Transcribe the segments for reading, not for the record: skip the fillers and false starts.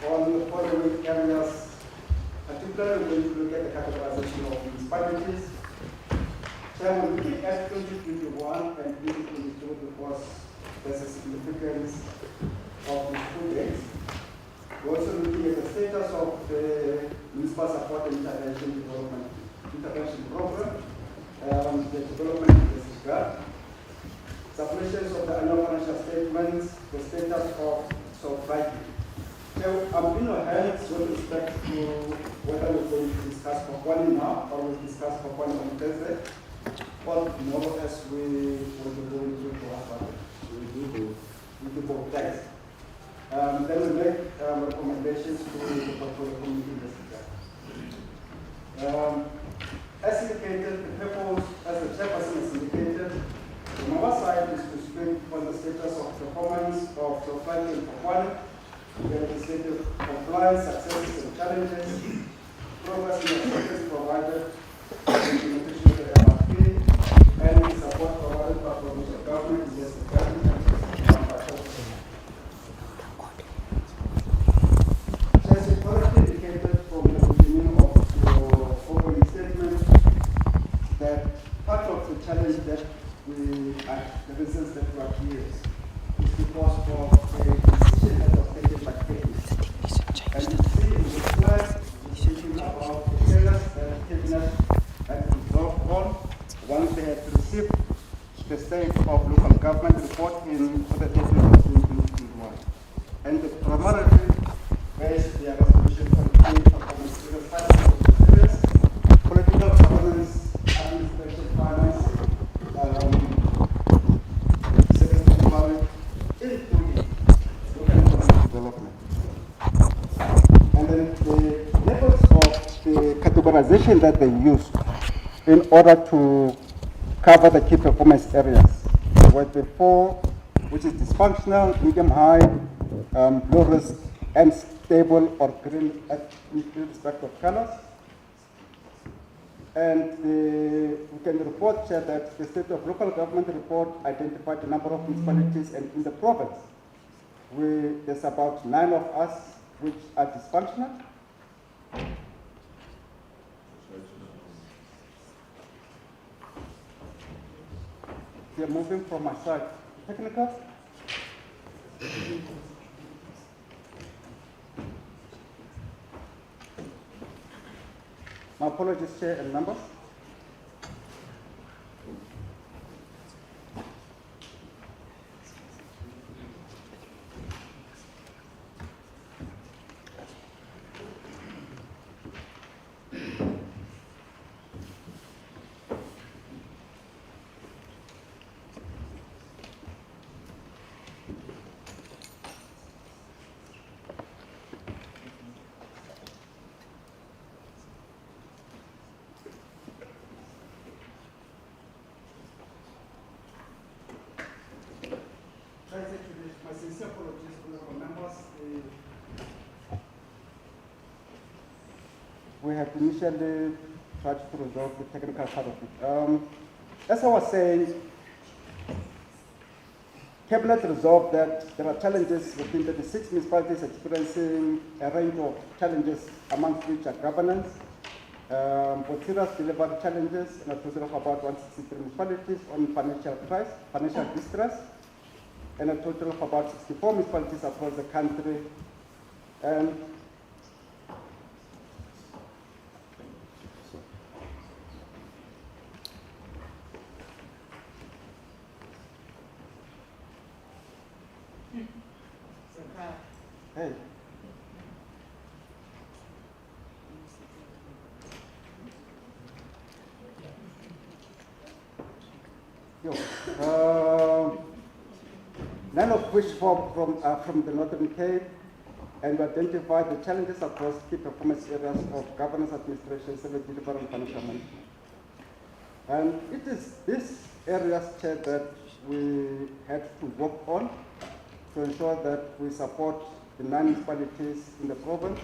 on the following areas. Particularly, we're going to look at the categorization of municipalities. So we're looking at 2021 and 2022 because there's a significance of the two dates. We're also looking at the status of the Municipal Support and Intervention Program, the development in this regard, submissions of the annual financial statements, the status of Sol Plaatjie. So I'm in your hands with respect to whether we're going to discuss Phokwane now or we'll discuss Phokwane on Thursday. Or no, as we will be going through to our we do both things. Then we make recommendations to the portfolio committee in this regard. As indicated, the purpose, as the chairperson has indicated, from our side is to speak on the status of performance of Sol Plaatjie and Phokwane, the state of compliance, successes and challenges, progress in the services provided, implementation of the MRP, and the support provided by provincial government in this regard. As you correctly indicated from the beginning of your opening statement, that part of the challenge that we are, the reasons that we are here is because of a decision that was taken by Cabinet. And you see in the slide, we're speaking about the areas that Cabinet had resolved on once they had received the state of local government report in for the Cabinet of 2021. And the primarily based their resolution on three performance areas: political governance, administration, finance, service delivery, including local economic development. And then the levels of the categorization that they used in order to cover the key performance areas were the four, which is dysfunctional, medium high, low risk, and stable or green in respect of colors. And we can report here that the state of local government report identified a number of municipalities, and in the province, there's about 9 of us which are dysfunctional. They're moving from my side. Technical? My apologies, Chair, and members. My sincere apologies to the members. We have initially tried to resolve the technical part of it. As I was saying, Cabinet resolved that there are challenges within the 6 municipalities experiencing a range of challenges, amongst which are governance, with serious delivery challenges, and a total of about 163 municipalities on financial distress, and a total of about 64 municipalities across the country. And hey. Yo. 9 of which from the Northern Cape, and we identified the challenges across key performance areas of governance, administration, service delivery, and financial management. And it is these areas, Chair, that we had to work on to ensure that we support the 9 municipalities in the province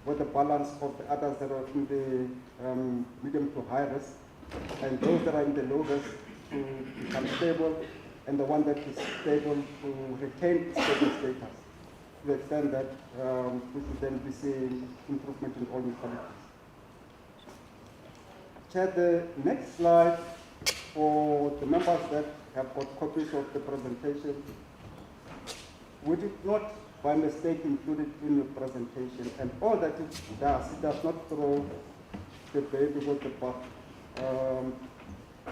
with the balance of the others that are in the medium to high risk, and those that are in the low risk to become stable, and the one that is stable to retain stable status. the extent that we should then be seeing improvement in all municipalities. Chair, the next slide for the members that have got copies of the presentation, we did not by mistake include it in the presentation, and all that it does not throw the baby with the bath.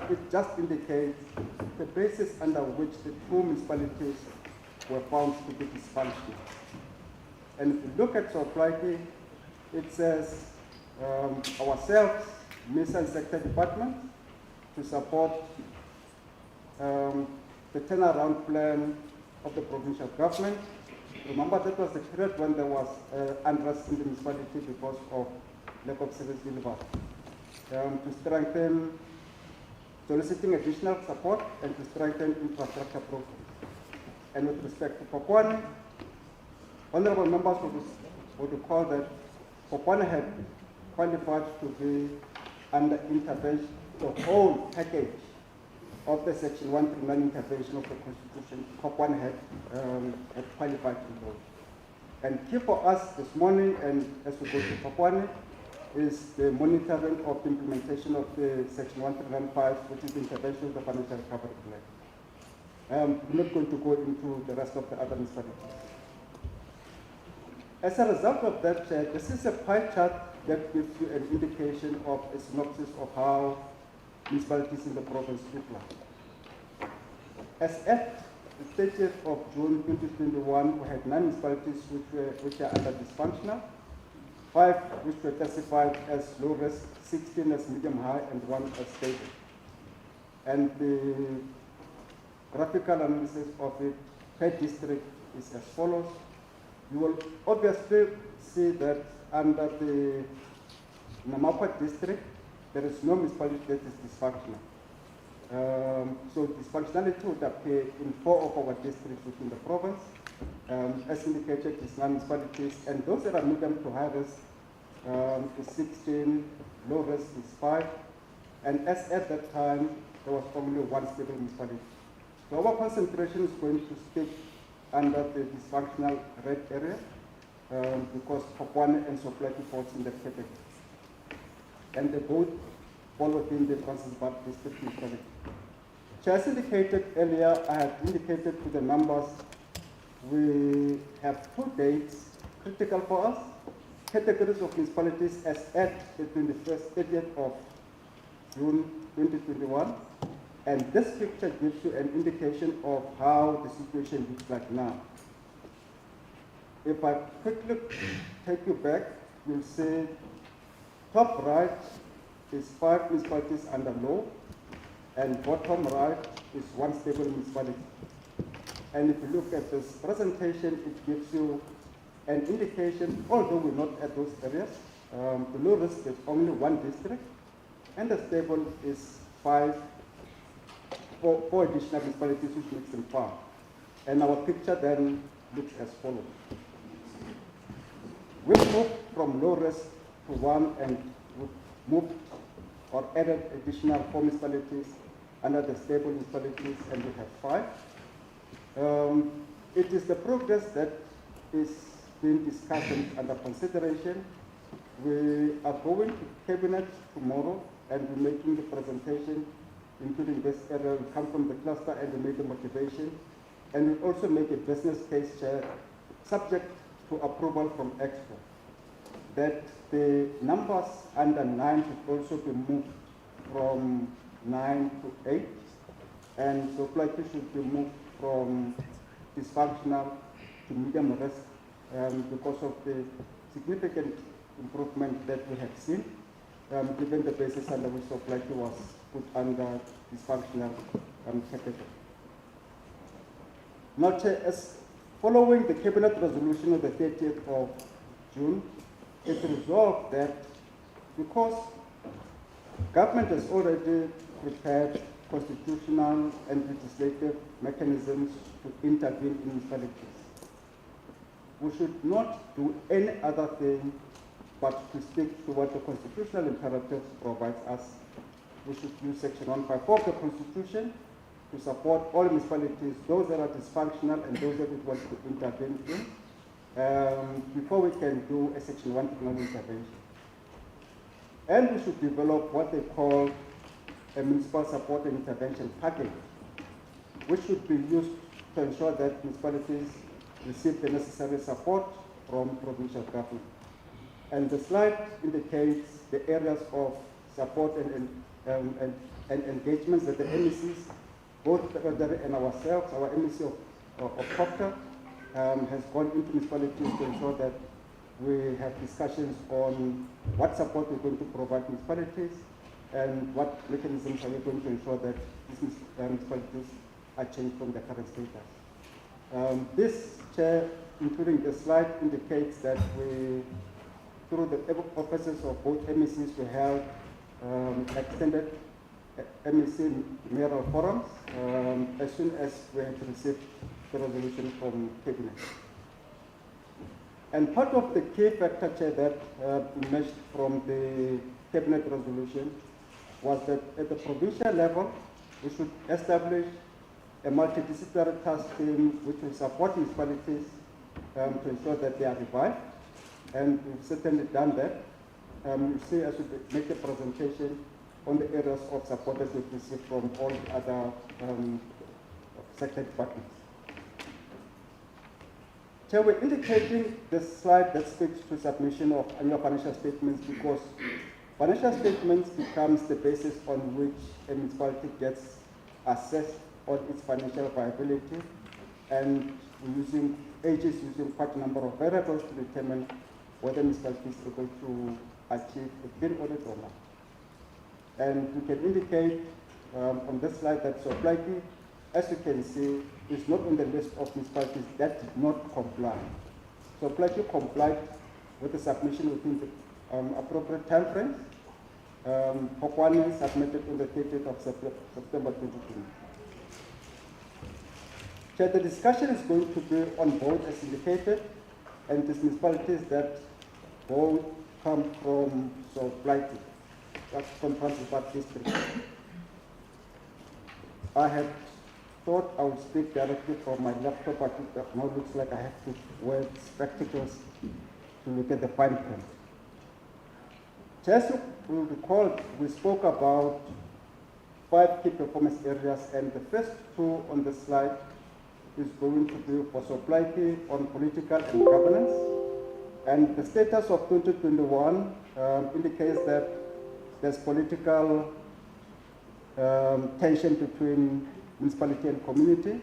It just indicates the basis under which the two municipalities were found to be dysfunctional. And if you look at Sol Plaatjie, it says ourselves, Minister and Sector Department, to support the turnaround plan of the provincial government. Remember, that was the period when there was unrest in the municipality because of lack of service delivery. To strengthen, soliciting additional support and to strengthen infrastructure programs. And with respect to Phokwane, honorable members would recall that Phokwane had qualified to be under intervention, the whole package of the Section 139 intervention of the Constitution. Phokwane had qualified to vote. And key for us this morning, and as we go to Phokwane, is the monitoring of the implementation of the Section 139.5, which is the intervention of the financial recovery plan. We're not going to go into the rest of the other municipalities. As a result of that, this is a pie chart that gives you an indication of a synopsis of how municipalities in the province look like. As at the 30th of June 2021, we had 9 municipalities which are under dysfunctional, 5 which were classified as low risk, 16 as medium high, and 1 as stable. And the graphical analysis of it per district is as follows. You will obviously see that under the Namapa district, there is no municipality that is dysfunctional. So dysfunctionality would appear in 4 of our districts within the province. As indicated, it's 9 municipalities, and those that are medium to high risk is 16, low risk is 5, and as at that time, there was only 1 stable municipality. So our concentration is going to stick under the dysfunctional red area because Phokwane and Sol Plaatjie falls in that category. And they both fall within the Francis Bad district municipality. As indicated earlier, I had indicated to the members, we have 2 dates critical for us, categories of municipalities as at the 30th of June 2021. And this picture gives you an indication of how the situation looks like now. If I quickly take you back, you'll see top right is 5 municipalities under low, and bottom right is 1 stable municipality. And if you look at this presentation, it gives you an indication, although we're not at those areas, the low risk is only 1 district, and the stable is 4 additional municipalities, which makes them 5. And our picture then looks as follows. We've moved from low risk to 1, and we've moved or added additional 4 municipalities under the stable municipalities, and we have 5. It is the progress that is being discussed and under consideration. We are going to Cabinet tomorrow, and we're making the presentation, including this area. We come from the cluster and we make the motivation. And we also make a business case, Chair, subject to approval from Expo, that the numbers under 9 should also be moved from 9 to 8, and Sol Plaatjie should be moved from dysfunctional to medium risk because of the significant improvement that we have seen, given the basis under which Sol Plaatjie was put under dysfunctional category. Now, as following the Cabinet resolution of the 30th of June, it resolved that because government has already prepared constitutional and legislative mechanisms to intervene in municipalities, we should not do any other thing but to stick to what the constitutional imperative provides us. We should use Section 154 of the Constitution to support all municipalities, those that are dysfunctional and those that we want to intervene in. before we can do a Section 1 economic intervention. And we should develop what they call a municipal support and intervention package, which should be used to ensure that municipalities receive the necessary support from provincial government. And the slide indicates the areas of support and engagements that the MECs, both the Treasury and ourselves, our MEC of Proctor, has gone into municipalities to ensure that we have discussions on what support we're going to provide municipalities and what mechanisms are we going to ensure that these municipalities are changed from their current status. This, Chair, including the slide, indicates that we, through the offices of both MECs, we held extended MEC mayoral forums as soon as we had received the resolution from Cabinet. And part of the key factor, Chair, that emerged from the Cabinet resolution was that at the provincial level, we should establish a multidisciplinary task team which will support municipalities to ensure that they are revived. And we've certainly done that. You see, I should make a presentation on the areas of support that we've received from all other sector departments. Chair, we're indicating this slide that speaks to submission of annual financial statements because financial statements becomes the basis on which a municipality gets assessed on its financial viability, and we're using quite a number of variables to determine whether municipality is able to achieve a clean audit or not. And we can indicate on this slide that Sol Plaatjie, as you can see, is not on the list of municipalities that did not comply. Sol Plaatjie complied with the submission within the appropriate time frames. Phokwane submitted on the 30th of September 2020. Chair, the discussion is going to be on both as indicated, and these municipalities that both come from Sol Plaatjie, that's from Provincial District. I had thought I would speak directly from my laptop, but it now looks like I have to wear spectacles to look at the fine print. Just to recall, we spoke about 5 key performance areas, and the first 2 on the slide is going to be for Sol Plaatjie on political and governance. And the status of 2021 indicates that there's political tension between municipality and community,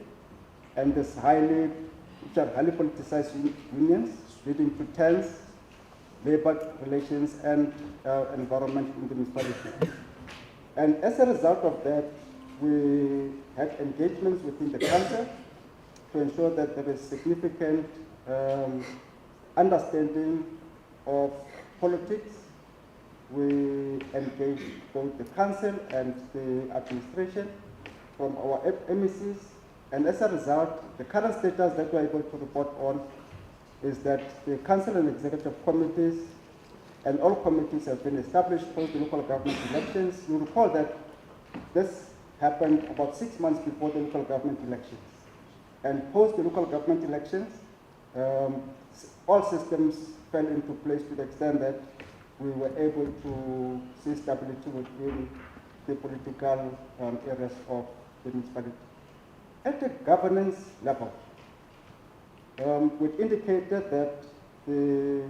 and there's highly politicized unions leading to tense labor relations and environment in the municipality. And as a result of that, we had engagements within the council to ensure that there is significant understanding of politics. We engaged both the council and the administration from our MECs, and as a result, the current status that we're able to report on is that the council and executive committees and all committees have been established post the local government elections. You recall that this happened about 6 months before the local government elections. And post the local government elections, all systems fell into place to the extent that we were able to see stability within the political areas of the municipality. At the governance level, we indicated that the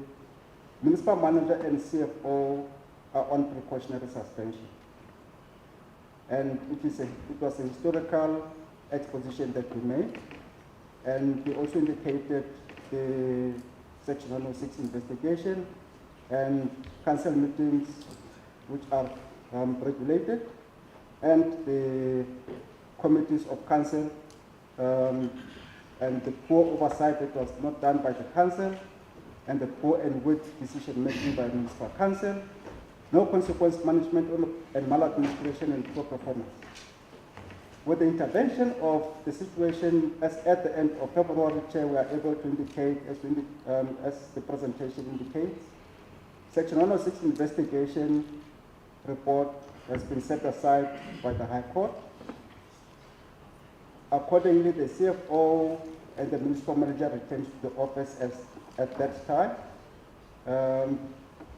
municipal manager and CFO are on precautionary suspension. And it was a historical exposition that we made. And we also indicated the Section 106 investigation and council meetings which are regulated, and the committees of council and the poor oversight that was not done by the council, and the poor and weak decision making by the municipal council, no consequence management and maladministration and poor performance. With the intervention of the situation as at the end of February, Chair, we are able to indicate, as the presentation indicates, Section 106 investigation report has been set aside by the High Court. Accordingly, the CFO and the municipal manager returned to the office as at that time.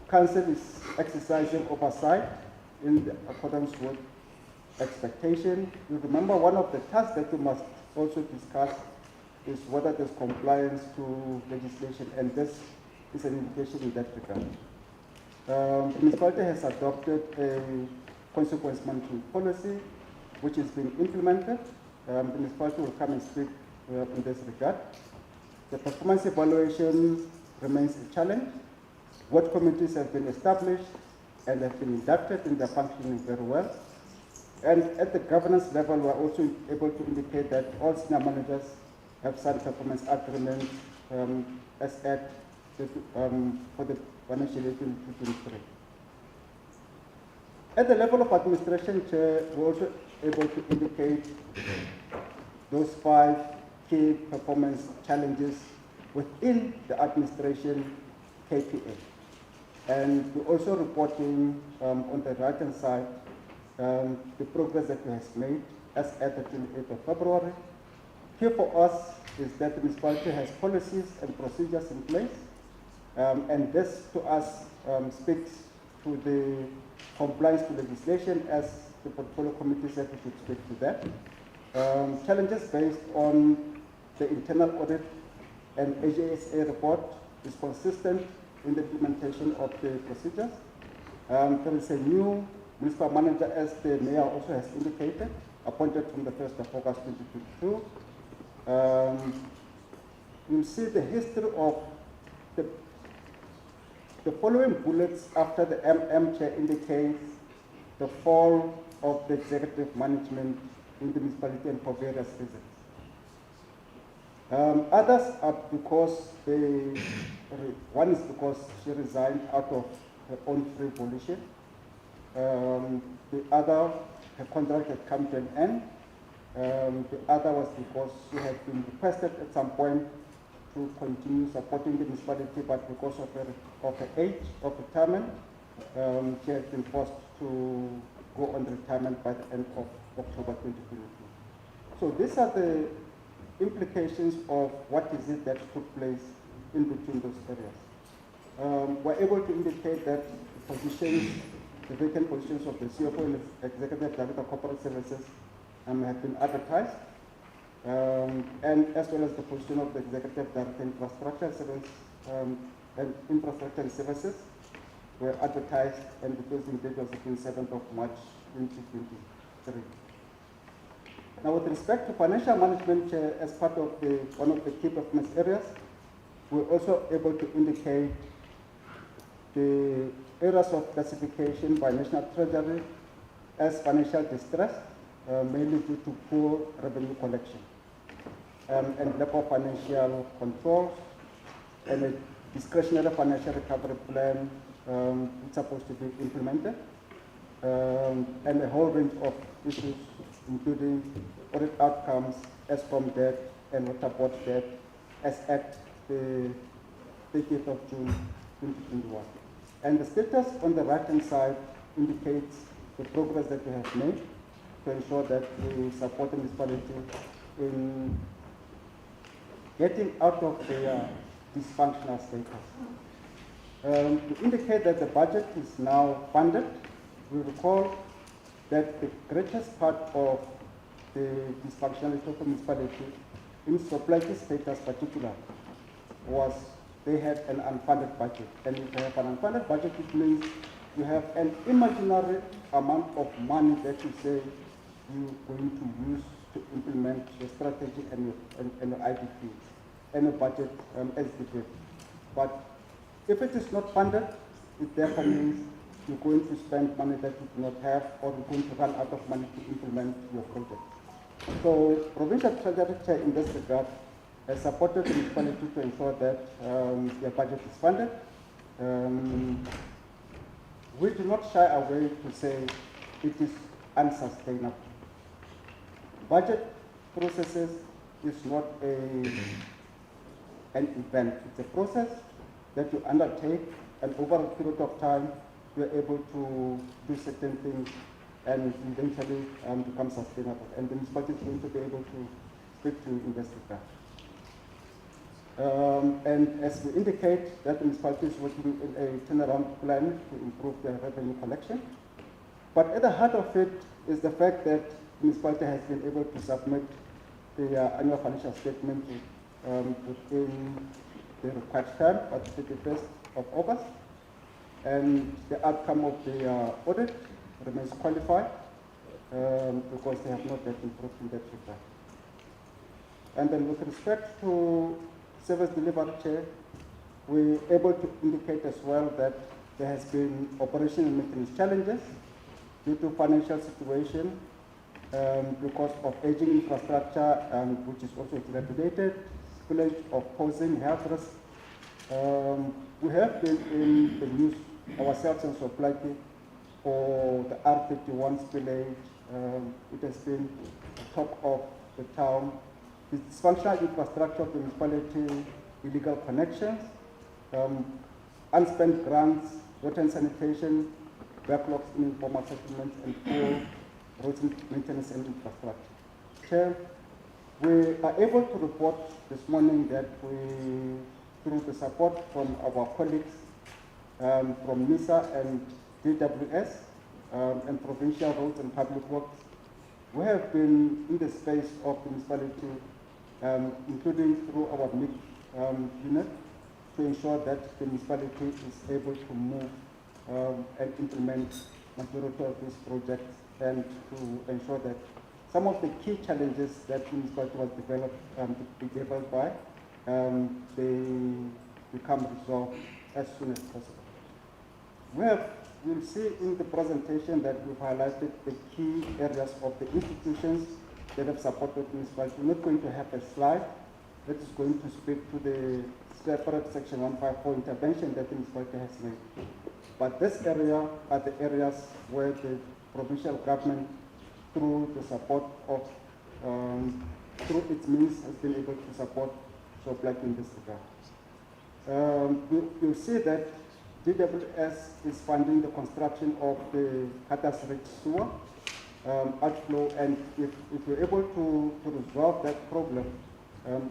Council is exercising oversight in accordance with expectation. You remember one of the tasks that you must also discuss is whether there's compliance to legislation, and this is an indication in that regard. The municipality has adopted a consequence management policy, which is being implemented. The municipality will come and speak in this regard. The performance evaluation remains a challenge. Work committees have been established and have been inducted, and they're functioning very well. And at the governance level, we're also able to indicate that all senior managers have signed performance agreements as at for the financial year 2023. At the level of administration, Chair, we're also able to indicate those 5 key performance challenges within the administration KPA. And we're also reporting on the right-hand side the progress that we have made as at the 28th of February. Here for us is that the municipality has policies and procedures in place, and this to us speaks to the compliance to legislation, as the portfolio committee said we should speak to that. Challenges based on the internal audit and AJSA report is consistent in the implementation of the procedures. There is a new municipal manager, as the mayor also has indicated, appointed from the 1st of August 2022. You'll see the history of the following bullets after the MM Chair indicates the fall of the executive management in the municipality and for various reasons. Others are because one is because she resigned out of her own free volition. The other, her contract had come to an end. The other was because she had been requested at some point to continue supporting the municipality, but because of her age of retirement, she had been forced to go on retirement by the end of October 2022. So these are the implications of what is it that took place in between those areas. We're able to indicate that the vacant positions of the CFO and the Executive Director of Corporate Services have been advertised, and as well as the position of the Executive Director Infrastructure Service and Infrastructure and Services were advertised, and the closing date was the 27th of March 2023. Now, with respect to financial management, as part of one of the key performance areas, we're also able to indicate the areas of classification by National Treasury as financial distress, mainly due to poor revenue collection and lack of financial controls, and a discretionary financial recovery plan is supposed to be implemented, and a whole range of issues, including audit outcomes, ESCOM debt, and water board debt, as at the 30th of June 2021. And the status on the right-hand side indicates the progress that we have made to ensure that we support the municipality in getting out of their dysfunctional status. To indicate that the budget is now funded, we recall that the greatest part of the dysfunctionality of the municipality, in Sol Plaatjie status particular, was they had an unfunded budget. And if you have an unfunded budget, it means you have an imaginary amount of money that you say you're going to use to implement your strategy and your IDP, and your budget as detailed. But if it is not funded, it therefore means you're going to spend money that you do not have, or you're going to run out of money to implement your project. So Provincial Treasury Chair in this regard has supported the municipality to ensure that their budget is funded. We do not shy away to say it is unsustainable. Budget processes is not an event. It's a process that you undertake, and over a period of time, you're able to do certain things and eventually become sustainable. And the municipality is going to be able to speak to you in this regard. And as we indicate, that the municipality is working in a turnaround plan to improve their revenue collection. But at the heart of it is the fact that the municipality has been able to submit the annual financial statement within the required time, at the 31st of August. And the outcome of the audit remains qualified because they have not yet improved in that regard. And then with respect to service delivery, Chair, we're able to indicate as well that there has been operational and maintenance challenges due to financial situation because of aging infrastructure, which is also dilapidated, spillage of posing health risks. We have been in the news ourselves and Sol Plaatjie for the R31 spillage. It has been the talk of the town. The dysfunctional infrastructure of the municipality, illegal connections, unspent grants, water and sanitation, backlogs in informal settlements, and poor roads maintenance and infrastructure. Chair, we are able to report this morning that we, through the support from our colleagues from NISA and DWS and Provincial Roads and Public Works, we have been in the space of the municipality, including through our MIC unit, to ensure that the municipality is able to move and implement majority of these projects, and to ensure that some of the key challenges that the municipality was developed by, they become resolved as soon as possible. You'll see in the presentation that we've highlighted the key areas of the institutions that have supported the municipality. We're not going to have a slide that is going to speak to the separate Section 154 intervention that the municipality has made. But this area are the areas where the provincial government, through the support of, through its means, has been able to support Sol Plaatjie in this regard. You'll see that DWS is funding the construction of the Katas Ridge sewer outflow, and if we're able to resolve that problem,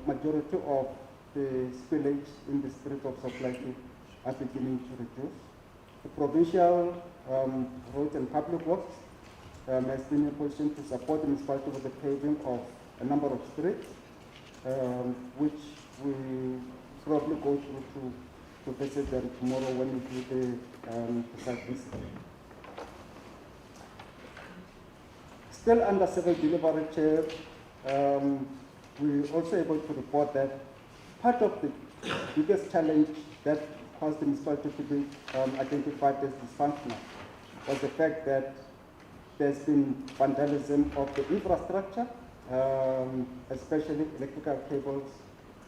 majority of the spillage in the street of Sol Plaatjie are beginning to reduce. The Provincial Roads and Public Works has been in a position to support the municipality with the paving of a number of streets, which we probably go through to visit them tomorrow when we do the site visit. Still under civil delivery, Chair, we're also able to report that part of the biggest challenge that caused the municipality to be identified as dysfunctional was the fact that there's been vandalism of the infrastructure, especially electrical cables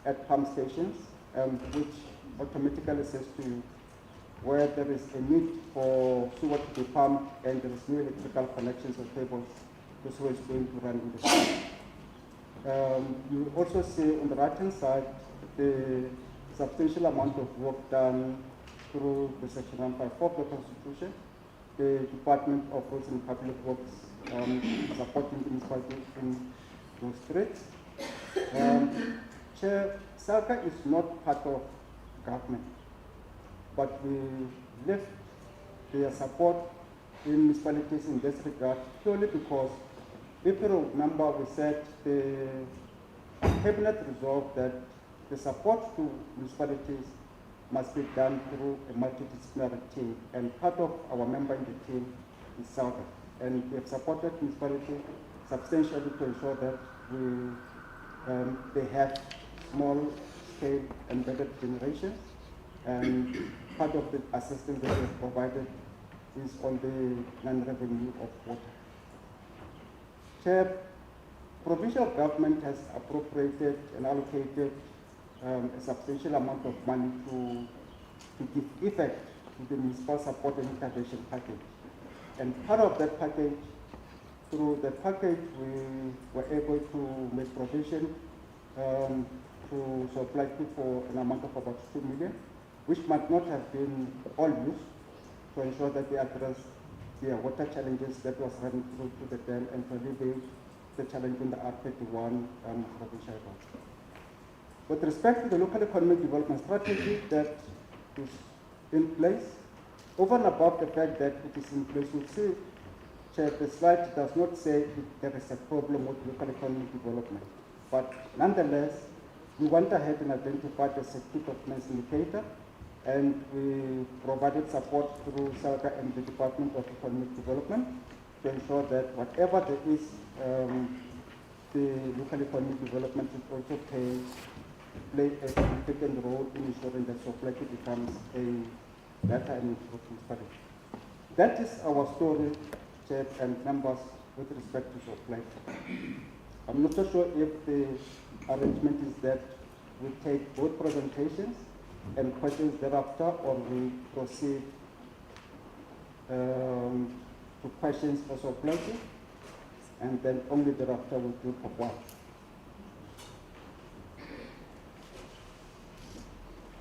at pump stations, which automatically says to you where there is a need for sewer to be pumped and there is no electrical connections or cables, the sewer is going to run in the street. You also see on the right-hand side the substantial amount of work done through the Section 154 of the Constitution, the Department of Roads and Public Works supporting the municipality in those streets. Chair, SALCA is not part of government, but we left their support in municipalities in this regard purely because, if you remember, we said the Cabinet resolved that the support to municipalities must be done through a multidisciplinary team, and part of our member in the team is SALCA, and we have supported municipalities substantially to ensure that they have small-scale embedded generations, and part of the assistance that we have provided is on the non-revenue of water. Chair, provincial government has appropriated and allocated a substantial amount of money to give effect to the municipal support and intervention package. And part of that package, through the package, we were able to make provision to Sol Plaatjie for an amount of about 2 million, which might not have been all used to ensure that they address the water challenges that was running through to the dam and to alleviate the challenge in the R31 provincial road. With respect to the local economic development strategy that is in place, over and above the fact that it is in place, you see, Chair, the slide does not say there is a problem with local economic development. But nonetheless, we went ahead and identified a safety performance indicator, and we provided support through SALGA and the Department of Economic Development to ensure that whatever there is, the local economic development should also play a significant role in ensuring that Sol Plaatjie becomes a better and improved municipality. That is our story, Chair and members, with respect to Sol Plaatjie. I'm not so sure if the arrangement is that we take both presentations and questions thereafter, or we proceed to questions for Sol Plaatjie, and then only thereafter we do Phokwane.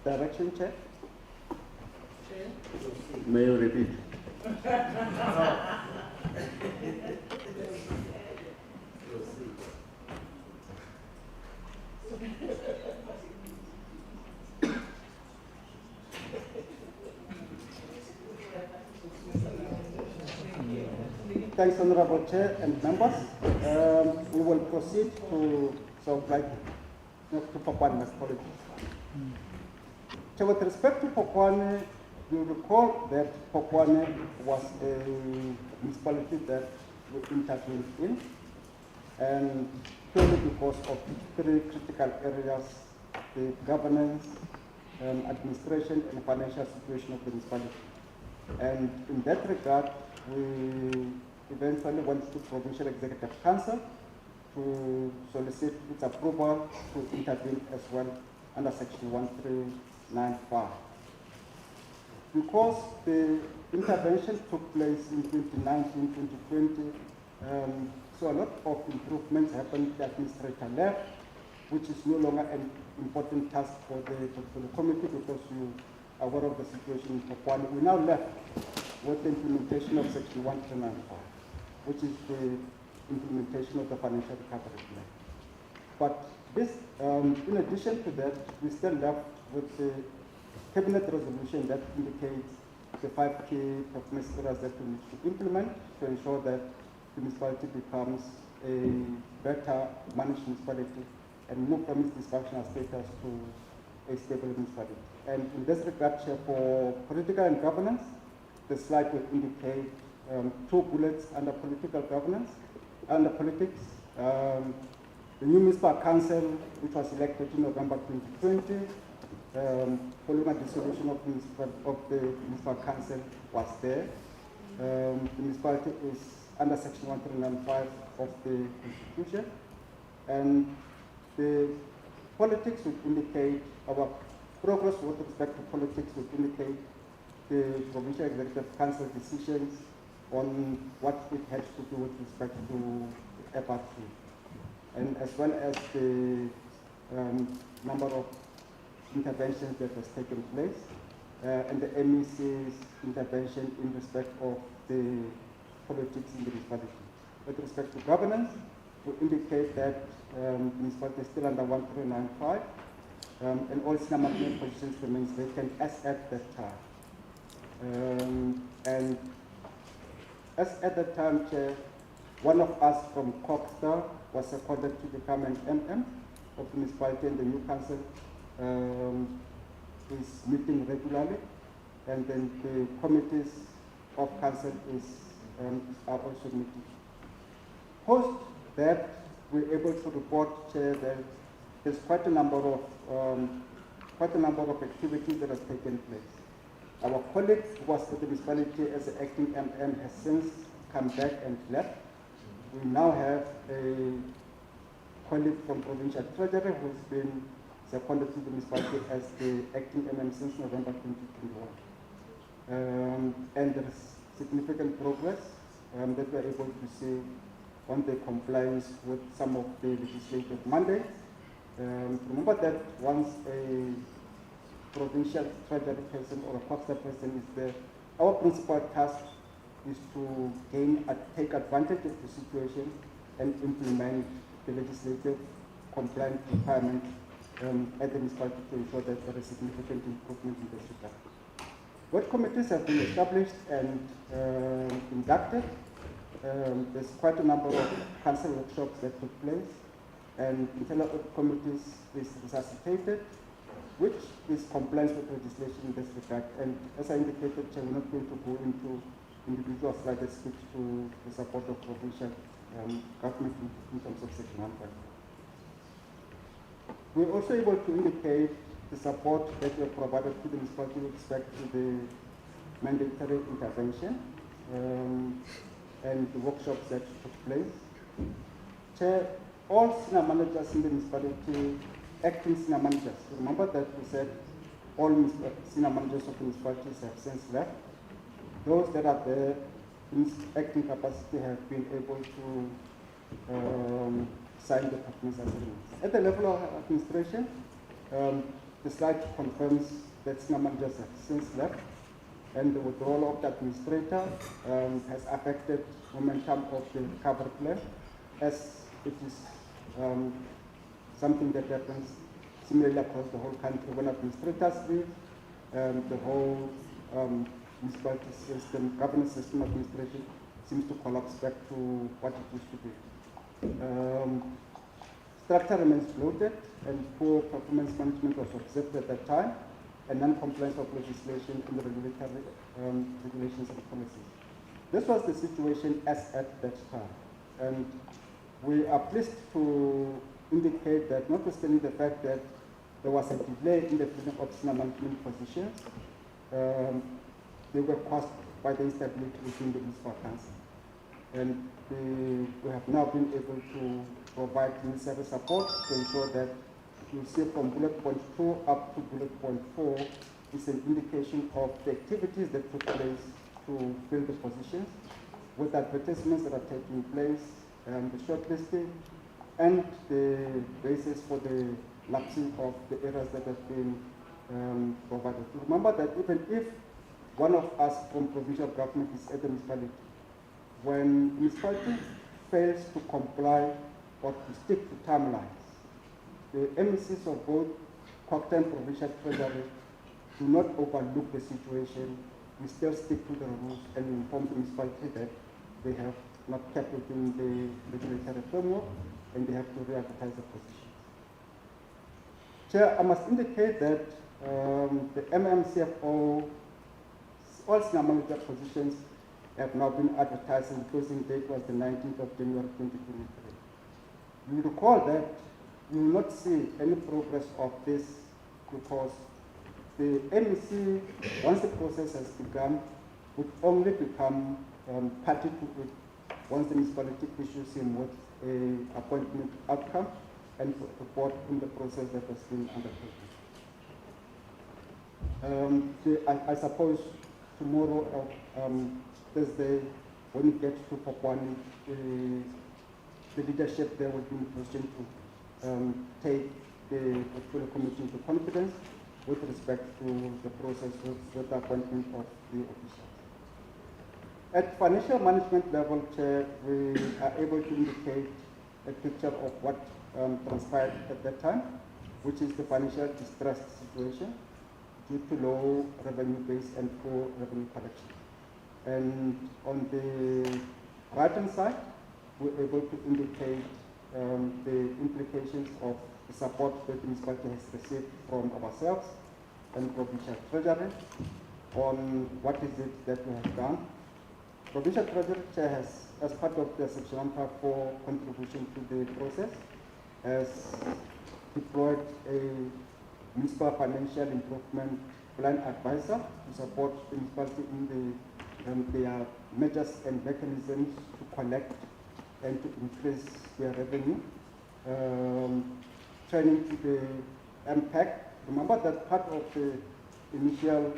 Direction, Chair? May you repeat? Thanks, Honorable Chair and members. We will proceed to Sol Plaatjie, to Phokwane municipality. So with respect to Phokwane, you recall that Phokwane was a municipality that we intervened in, and purely because of three critical areas: the governance, administration, and financial situation of the municipality. And in that regard, we eventually went to Provincial Executive Council to solicit its approval to intervene as well under Section 1395. Because the intervention took place in 2019, 2020, so a lot of improvements happened at the administrator level, which is no longer an important task for the committee, because you are aware of the situation in Phokwane. We now left with the implementation of Section 1395, which is the implementation of the financial recovery plan. But this, in addition to that, we still left with the cabinet resolution that indicates the 5 key performance areas that we need to implement to ensure that the municipality becomes a better managed municipality and move from its dysfunctional status to a stable municipality. And in this regard, Chair, for political and governance, the slide will indicate 2 bullets under political governance. Under politics, the new municipal council, which was elected in November 2020, following a dissolution of the municipal council, was there. The municipality is under Section 1395 of the Constitution, and the politics would indicate, our progress with respect to politics would indicate the Provincial Executive Council decisions on what it has to do with respect to FRT, and as well as the number of interventions that has taken place, and the MEC's intervention in respect of the politics in the municipality. With respect to governance, we indicate that the municipality is still under 1395, and all its number of positions remains vacant as at that time. And as at that time, Chair, one of us from Coxstar was seconded to become an MM of the municipality, and the new council is meeting regularly, and then the committees of council are also meeting. Post that, we're able to report, Chair, that there's quite a number of activities that have taken place. Our colleague who was at the municipality as an acting MM has since come back and left. We now have a colleague from Provincial Treasury who's been seconded to the municipality as the acting MM since November 2021. And there is significant progress that we're able to see on the compliance with some of the legislative mandates. Remember that once a provincial treasury person or a Coxstar person is there, our principal task is to take advantage of the situation and implement the legislative compliance requirements at the municipality to ensure that there is significant improvement in this regard. Work committees have been established and inducted. There's quite a number of council workshops that took place, and internal audit committees is resuscitated, which is compliance with legislation in this regard. And as I indicated, Chair, we're not going to go into individual slides that speak to the support of provincial government in terms of Section 1. We're also able to indicate the support that we have provided to the municipality with respect to the mandatory intervention and the workshops that took place. Chair, all senior managers in the municipality, acting senior managers, remember that we said all senior managers of the municipalities have since left. Those that are there in acting capacity have been able to sign the performance agreements. At the level of administration, the slide confirms that senior managers have since left, and the withdrawal of the administrator has affected momentum of the recovery plan, as it is something that happens similarly across the whole country. When administrators leave, the whole municipality system, governance system administration seems to collapse back to what it used to be. Structure remains bloated, and poor performance management was observed at that time, and non-compliance of legislation and the regulatory regulations and policies. This was the situation as at that time, and we are pleased to indicate that, notwithstanding the fact that there was a delay in the filling of senior management positions, they were caused by the instability within the municipal council. And we have now been able to provide necessary support to ensure that you see from bullet point 2 up to bullet point 4 is an indication of the activities that took place to fill the positions, with advertisements that are taking place, the shortlisting, and the basis for the lapsing of the errors that have been provided. Remember that even if one of us from provincial government is at the municipality, when municipality fails to comply or to stick to timelines, the MECs of both Cocktail and Provincial Treasury do not overlook the situation. We still stick to the rules and inform the municipality that they have not kept within the regulatory framework and they have to re-advertise the position. Chair, I must indicate that the MMCFO, all senior manager positions have now been advertised, and the closing date was the 19th of January 2023. You recall that you will not see any progress of this because the MEC, once the process has begun, would only become party to it once the municipality issues him with an appointment outcome and report in the process that has been undertaken. I suppose tomorrow, Thursday, when it gets to Phokwane, the leadership there will be in a position to take the portfolio committee into confidence with respect to the process with the appointment of the officials. At financial management level, Chair, we are able to indicate a picture of what transpired at that time, which is the financial distress situation due to low revenue base and poor revenue collection. And on the right-hand side, we're able to indicate the implications of the support that the municipality has received from ourselves and Provincial Treasury on what is it that we have done. Provincial Treasury Chair has, as part of the Section 154 contribution to the process, has deployed a municipal financial improvement plan advisor to support the municipality in their measures and mechanisms to collect and to increase their revenue. Training to the impact. Remember that part of the initial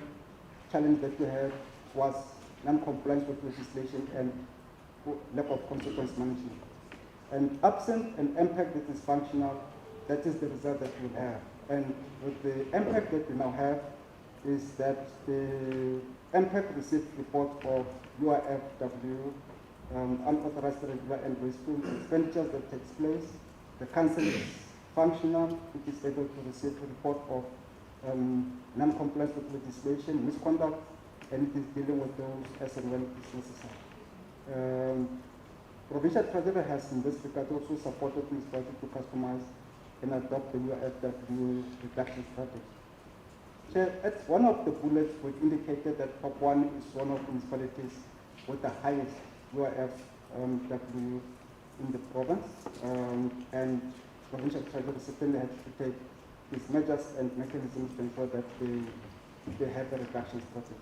challenge that we had was non-compliance with legislation and lack of consequence management. And absent an impact that is functional, that is the result that we have. And with the impact that we now have is that the impact received report of UIFW, unauthorized regular and wasteful expenditures that takes place. The council is functional, it is able to receive a report of non-compliance with legislation, misconduct, and it is dealing with those as and when it is necessary. Provincial Treasury has in this regard also supported municipalities to customize and adopt the UFW reduction strategy. So at one of the bullets, we indicated that Phokwane is one of the municipalities with the highest UFW in the province, and Provincial Treasury certainly has to take these measures and mechanisms to ensure that they have a reduction strategy.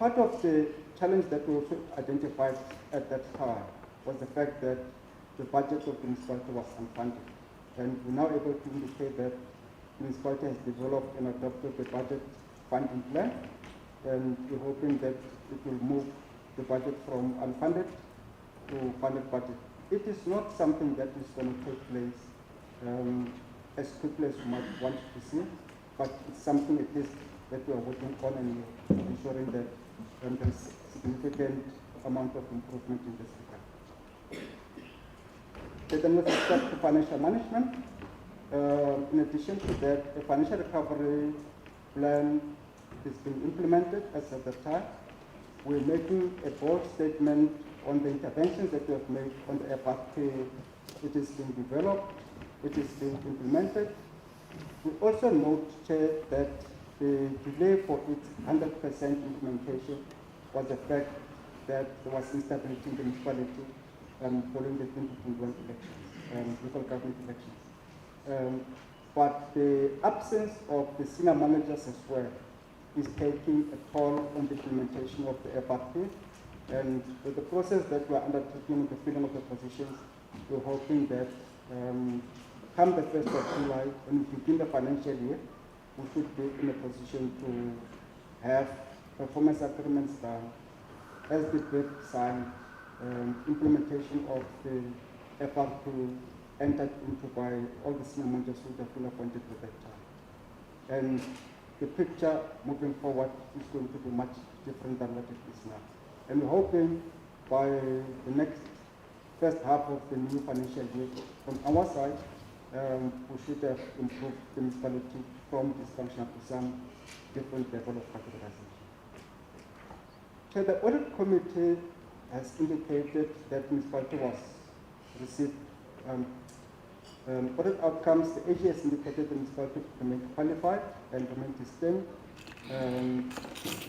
Part of the challenge that we also identified at that time was the fact that the budget of the municipality was unfunded. And we're now able to indicate that the municipality has developed and adopted the budget funding plan, and we're hoping that it will move the budget from unfunded to funded budget. It is not something that is going to take place as quickly as you might want to see, but it's something it is that we are working on and ensuring that there's significant amount of improvement in this regard. Then with respect to financial management, in addition to that, a financial recovery plan is being implemented as at the time. We're making a bold statement on the interventions that we have made on the FRP. It is being developed, it is being implemented. We also note, Chair, that the delay for its 100% implementation was the fact that there was instability in the municipality following the 2021 elections, local government elections. But the absence of the senior managers as well is taking a toll on the implementation of the FRP. And with the process that we are undertaking, the filling of the positions, we're hoping that come the 1st of July, when we begin the financial year, we should be in a position to have performance agreements done, as the bill signed, implementation of the FRP entered into by all the senior managers who have been appointed at that time. And the picture moving forward is going to be much different than what it is now. And we're hoping by the next first half of the new financial year, from our side, we should have improved the municipality from dysfunctional to some different level of capitalization. So the audit committee has indicated that the municipality was received audit outcomes. The AG has indicated the municipality remained qualified and remained distinct,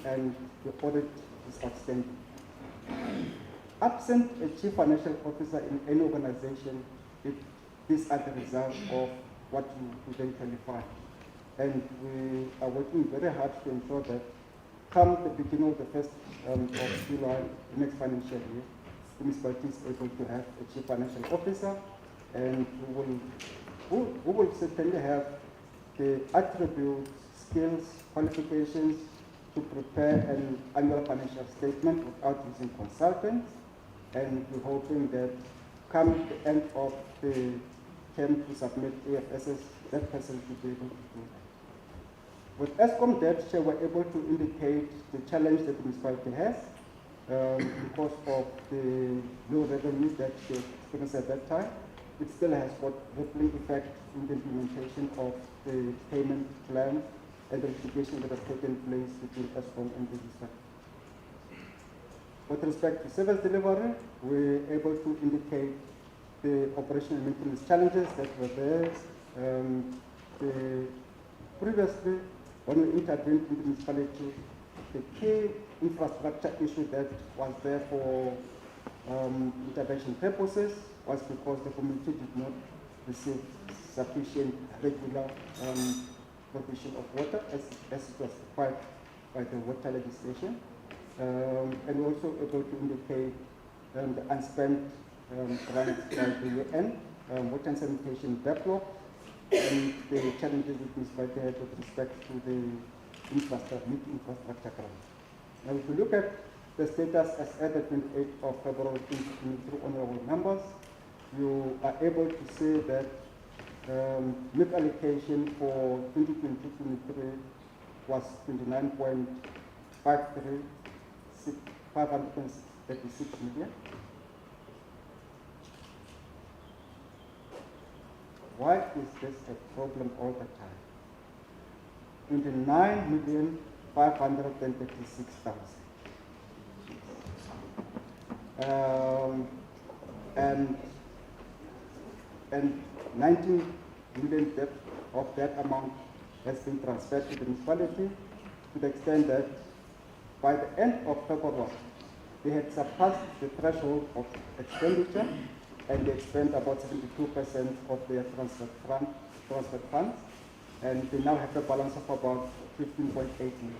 and the audit is outstanding. Absent a chief financial officer in any organization, these are the results of what you then qualify. And we are working very hard to ensure that come the beginning of the 1st of July, the next financial year, the municipality is able to have a chief financial officer, and we will certainly have the attributes, skills, qualifications to prepare an annual financial statement without using consultants. And we're hoping that come the end of the term to submit AFSs, that person should be able to do that. With ESCOM debt share, we're able to indicate the challenge that the municipality has because of the low revenue that she experienced at that time. It still has got rippling effect in the implementation of the payment plan and the litigation that has taken place between ESCOM and the municipality. With respect to service delivery, we're able to indicate the operational and maintenance challenges that were there. Previously, when we intervened in the municipality, the key infrastructure issue that was there for intervention purposes was because the community did not receive sufficient regular provision of water as it was required by the water legislation. And also able to indicate the unspent grants by the UN, water and sanitation backlog, and the challenges that municipality had with respect to the infrastructure grants. Now, if you look at the status as at the 28th of February 2023 on our numbers, you are able to see that MIP allocation for 2022-23 was 29.536 million. why is this a problem all the time? 29,536,000. And 19 million of that amount has been transferred to the municipality to the extent that by the end of February, they had surpassed the threshold of expenditure and they spent about 72% of their transfer funds, and they now have a balance of about 15.8 million.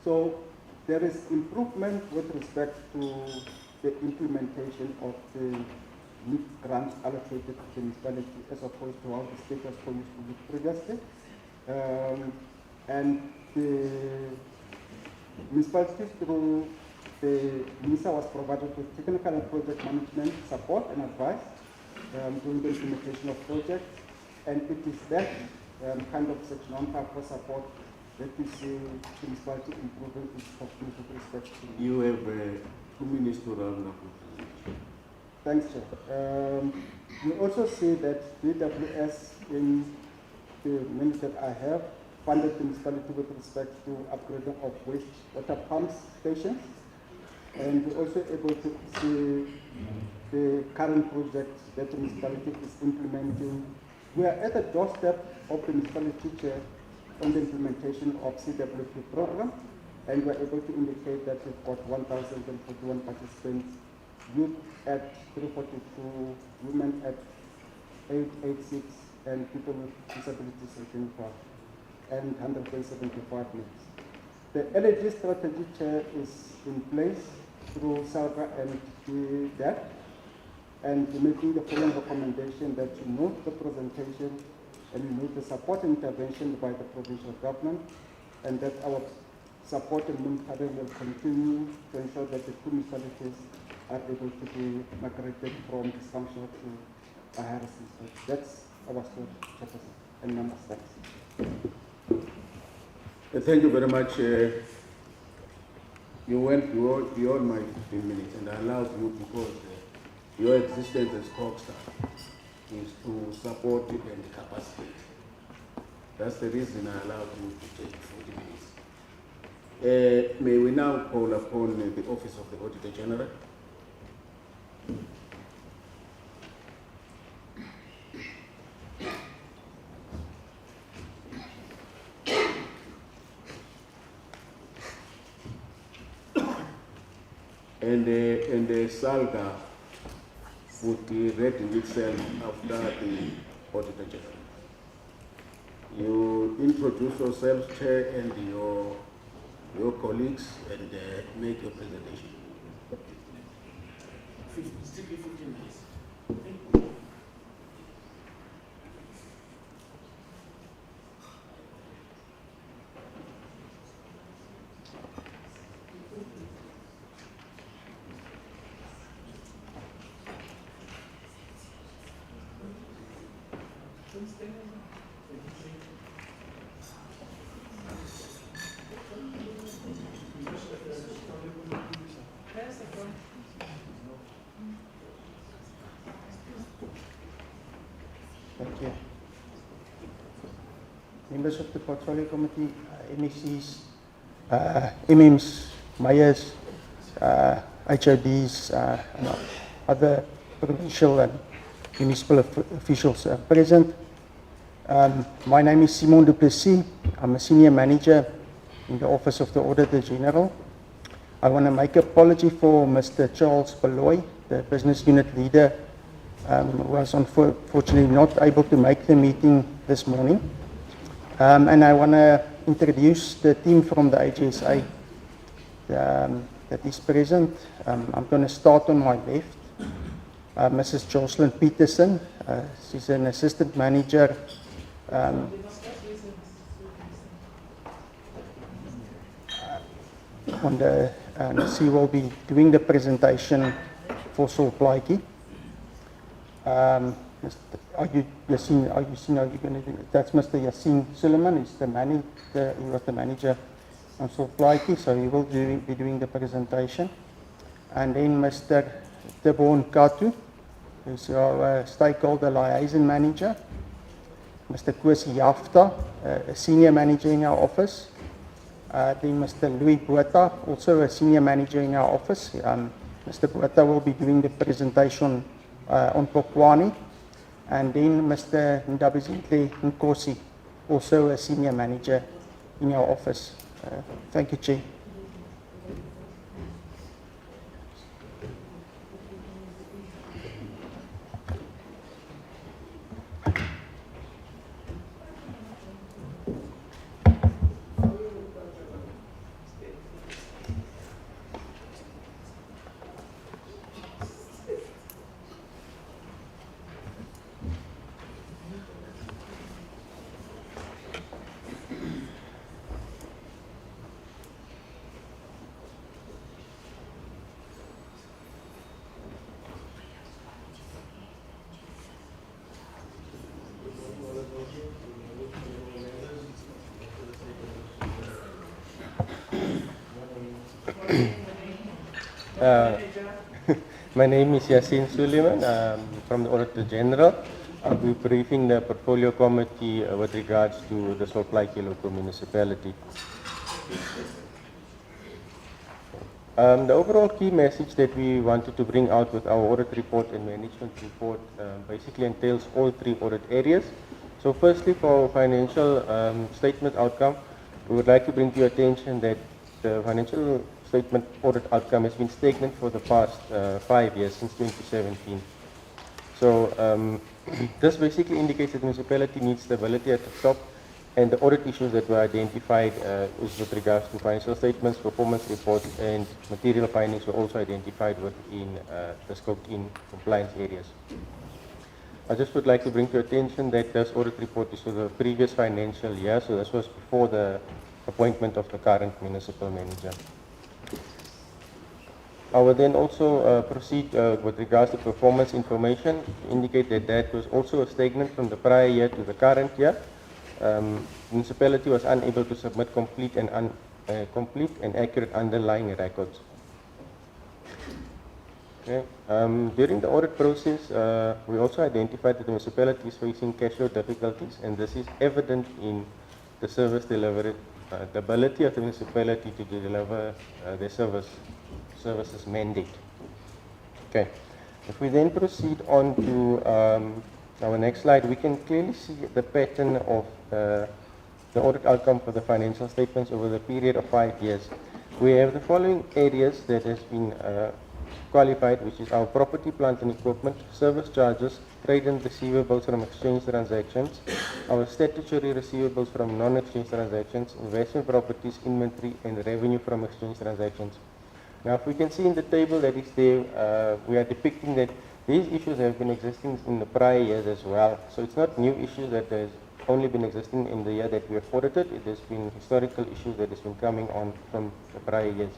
So there is improvement with respect to the implementation of the NIC grants allocated to the municipality as opposed to how the state was supposed to be previously. And the municipalities through the MISA was provided with technical and project management support and advice during the implementation of projects. And it is that kind of section on for support that we see the municipality improving its performance with respect to. You have 2 minutes to round up. Thanks, Chair. You also see that DWS in the minutes that I have funded the municipality with respect to upgrading of wastewater pump stations. And we're also able to see the current project that the municipality is implementing. We are at the doorstep of the municipality, Chair, on the implementation of CWP program, and we're able to indicate that we've got 1,041 participants, youth at 342, women at 886, and people with disabilities at 25, and 175 minutes. The LED strategy, Chair, is in place through SALGA and DAP, and we're making the following recommendation that you note the presentation and you note the support and intervention by the provincial government, and that our support and monitoring will continue to ensure that the two municipalities are able to be migrated from dysfunctional to a higher system. That's our story, Chairperson, and members. Thanks. Thank you very much. You went beyond my 15 minutes, and I allowed you because your existence as co-staff is to support and capacitate. That's the reason I allowed you to take 40 minutes. May we now call upon the Office of the Auditor-General. And the SALGA would be ready itself after the Auditor-General. You introduce yourself, Chair, and your colleagues, and make your presentation. 15 minutes. Thank you. Members of the Portfolio Committee, MECs, MMs, mayors, HODs, and other provincial and municipal officials present. My name is Simon du Plessis. I'm a senior manager in the Office of the Auditor-General. I want to make an apology for Mr. Charles Baloy, the business unit leader, who was unfortunately not able to make the meeting this morning. And I want to introduce the team from the AGSA that is present. I'm going to start on my left. Mrs. Jocelyn Peterson, she's an assistant manager. She will be doing the presentation for Sol Plaatjie. Are you going to do it? That's Mr. Yassine Suleiman. He's the manager. He was the manager on Sol Plaatjie, so he will be doing the presentation. And then Mr. Tebon Katu, who's our stakeholder liaison manager. Mr. Kosi Jafta, a senior manager in our office. Then Mr. Louis Botha, also a senior manager in our office. Mr. Botha will be doing the presentation on Phokwane. And then Mr. Ndabizinhle Nkosi, also a senior manager in our office. Thank you, Chair. My name is Yasin Suleiman. From the Auditor-General. I'll be briefing the Portfolio Committee with regards to the Sol Plaatjie local municipality. The overall key message that we wanted to bring out with our audit report and management report basically entails all three audit areas. So firstly, for our financial statement outcome, we would like to bring to your attention that the financial statement audit outcome has been stagnant for the past 5 years, since 2017. So this basically indicates that the municipality needs stability at the top, and the audit issues that were identified is with regards to financial statements, performance reports, and material findings were also identified within the scoped-in compliance areas. I just would like to bring to your attention that this audit report is for the previous financial year, so this was before the appointment of the current municipal manager. I will then also proceed with regards to performance information, indicate that that was also stagnant from the prior year to the current year. Municipality was unable to submit complete and accurate underlying records. Okay. During the audit process, we also identified that the municipality is facing cash flow difficulties, and this is evident in the service delivery, the ability of the municipality to deliver their services mandate. Okay. If we then proceed on to our next slide, we can clearly see the pattern of the audit outcome for the financial statements over the period of 5 years. We have the following areas that has been qualified, which is our property, plant and equipment, service charges, trade and receivables from exchange transactions, our statutory receivables from non-exchange transactions, investment properties, inventory, and revenue from exchange transactions. Now, if we can see in the table that is there, we are depicting that these issues have been existing in the prior years as well. So it's not new issues that has only been existing in the year that we have audited. It has been historical issues that has been coming on from the prior years.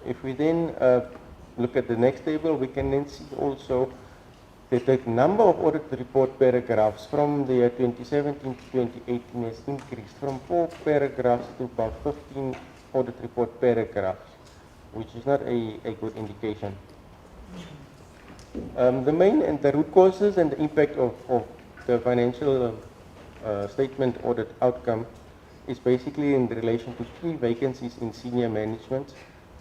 If we then look at the next table, we can then see also that the number of audit report paragraphs from the year 2017 to 2018 has increased from 4 paragraphs to about 15 audit report paragraphs, which is not a good indication. The main and the root causes and the impact of the financial statement audit outcome is basically in relation to 3 vacancies in senior management,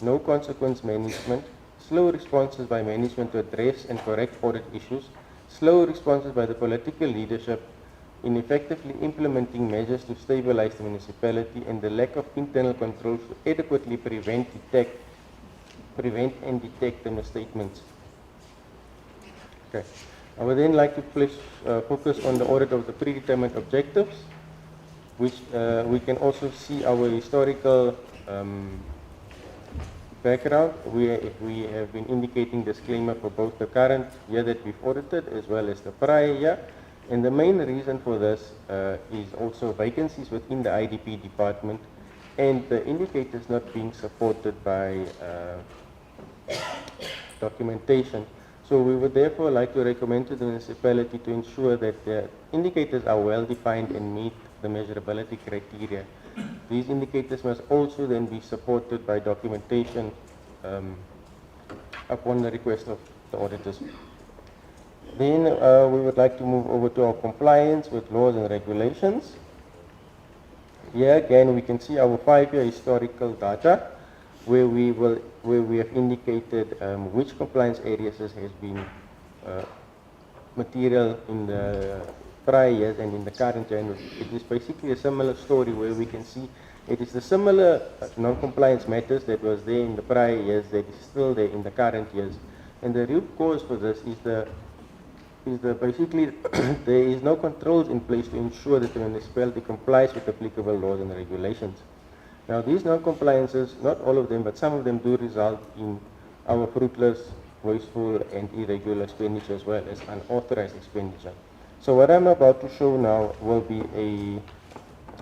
no consequence management, slow responses by management to address and correct audit issues, slow responses by the political leadership in effectively implementing measures to stabilize the municipality, and the lack of internal controls to adequately prevent and detect the misstatements. Okay. I would then like to focus on the audit of the predetermined objectives, which we can also see our historical background. We have been indicating disclaimer for both the current year that we've audited as well as the prior year. And the main reason for this is also vacancies within the IDP department and the indicators not being supported by documentation. So we would therefore like to recommend to the municipality to ensure that the indicators are well defined and meet the measurability criteria. These indicators must also then be supported by documentation upon the request of the auditors. Then we would like to move over to our compliance with laws and regulations. Here again we can see our 5-year historical data where we have indicated which compliance areas has been material in the prior years and in the current year. And it is basically a similar story where we can see it is the similar non-compliance matters that was there in the prior years that is still there in the current years. And the root cause for this is basically there is no controls in place to ensure that the municipality complies with applicable laws and regulations. Now these non-compliances, not all of them, but some of them do result in our fruitless, wasteful and irregular expenditure as well as unauthorized expenditure. So what I'm about to show now will be a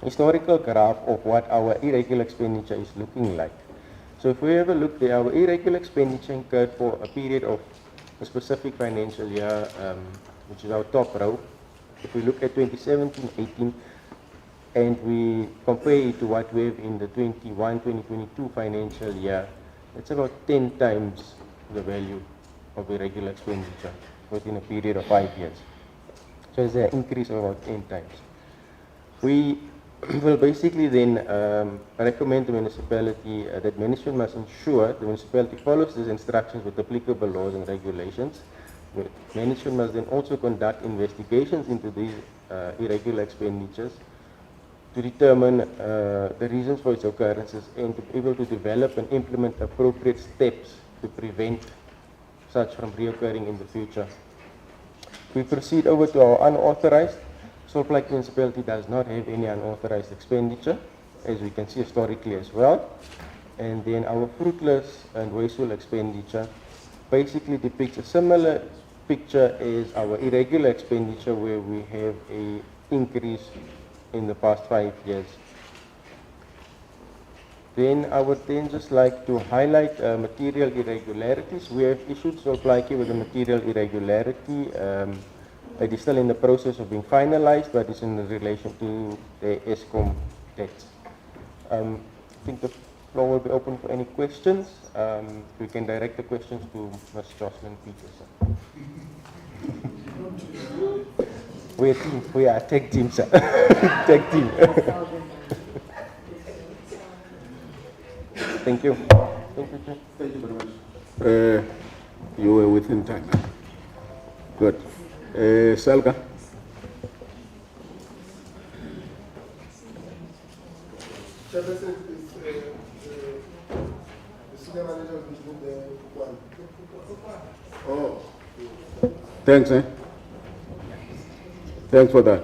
historical graph of what our irregular expenditure is looking like. So if we have a look there, our irregular expenditure incurred for a period of a specific financial year, which is our top row. If we look at 2017-18 and we compare it to what we have in the 21-2022 financial year, it's about 10 times the value of irregular expenditure within a period of 5 years. So it's an increase of about 10 times. We will basically then recommend the municipality that management must ensure the municipality follows these instructions with applicable laws and regulations. Management must then also conduct investigations into these irregular expenditures to determine the reasons for its occurrences and to be able to develop and implement appropriate steps to prevent such from reoccurring in the future. We proceed over to our unauthorized. Sol Plaatjie municipality does not have any unauthorized expenditure, as we can see historically as well. And then our fruitless and wasteful expenditure basically depicts a similar picture as our irregular expenditure, where we have an increase in the past 5 years. Then I would then just like to highlight material irregularities. We have issued Sol Plaatjie with a material irregularity. It is still in the process of being finalized, but it's in relation to the ESCOM debts. I think the floor will be open for any questions. We can direct the questions to Ms. Jocelyn Peterson. We're a team. We are a tech team, sir. Tech team. Thank you. Thank you very much. You were within time. Huh? Good. Salga. Chairperson is the senior manager of the Phokwane. Oh. Thanks, eh? Thanks for that.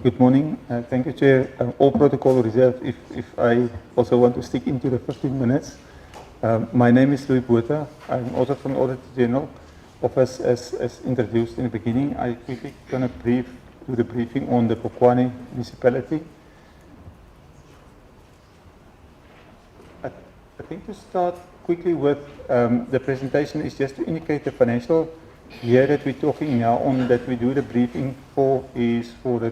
Good morning. Thank you, Chair. All protocol reserved if I also want to stick into the 15 minutes. My name is Louis Botha. I'm also from the Auditor-General office as introduced in the beginning. I quickly going to do the briefing on the Phokwane municipality. I think to start quickly with the presentation is just to indicate the financial year that we're talking now on, that we do the briefing for, is for the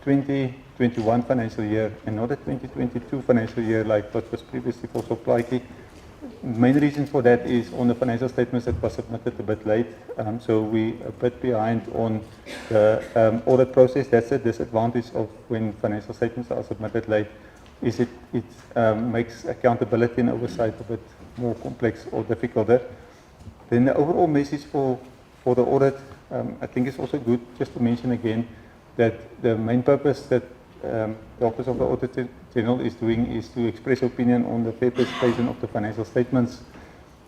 2021 financial year and not the 2022 financial year like what was previously for Sol Plaatjie. Main reason for that is on the financial statements that was submitted a bit late, so we a bit behind on the audit process. That's a disadvantage of when financial statements are submitted late, is it makes accountability and oversight a bit more complex or difficult. Then the overall message for the audit, I think it's also good just to mention again that the main purpose that the Office of the Auditor-General is doing is to express opinion on the fair presentation of the financial statements,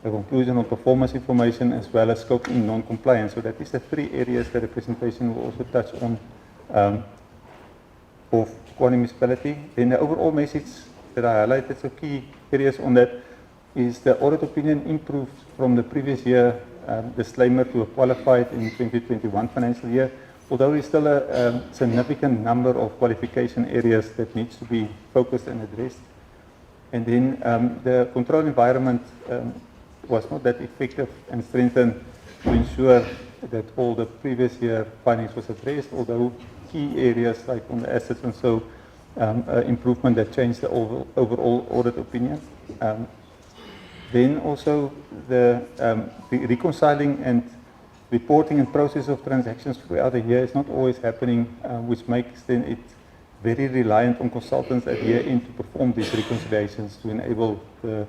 the conclusion of performance information, as well as scope in non-compliance. So that is the 3 areas that the presentation will also touch on for Phokwane municipality. Then the overall message that I highlighted, so key areas on that. is the audit opinion improved from the previous year disclaimer to a qualified in 2021 financial year, although there's still a significant number of qualification areas that needs to be focused and addressed. And then the control environment was not that effective and strengthened to ensure that all the previous year findings was addressed, although key areas like on the assets and so improvement that changed the overall audit opinion. Then also the reconciling and reporting and process of transactions throughout the year is not always happening, which makes then it very reliant on consultants at year end to perform these reconciliations to enable the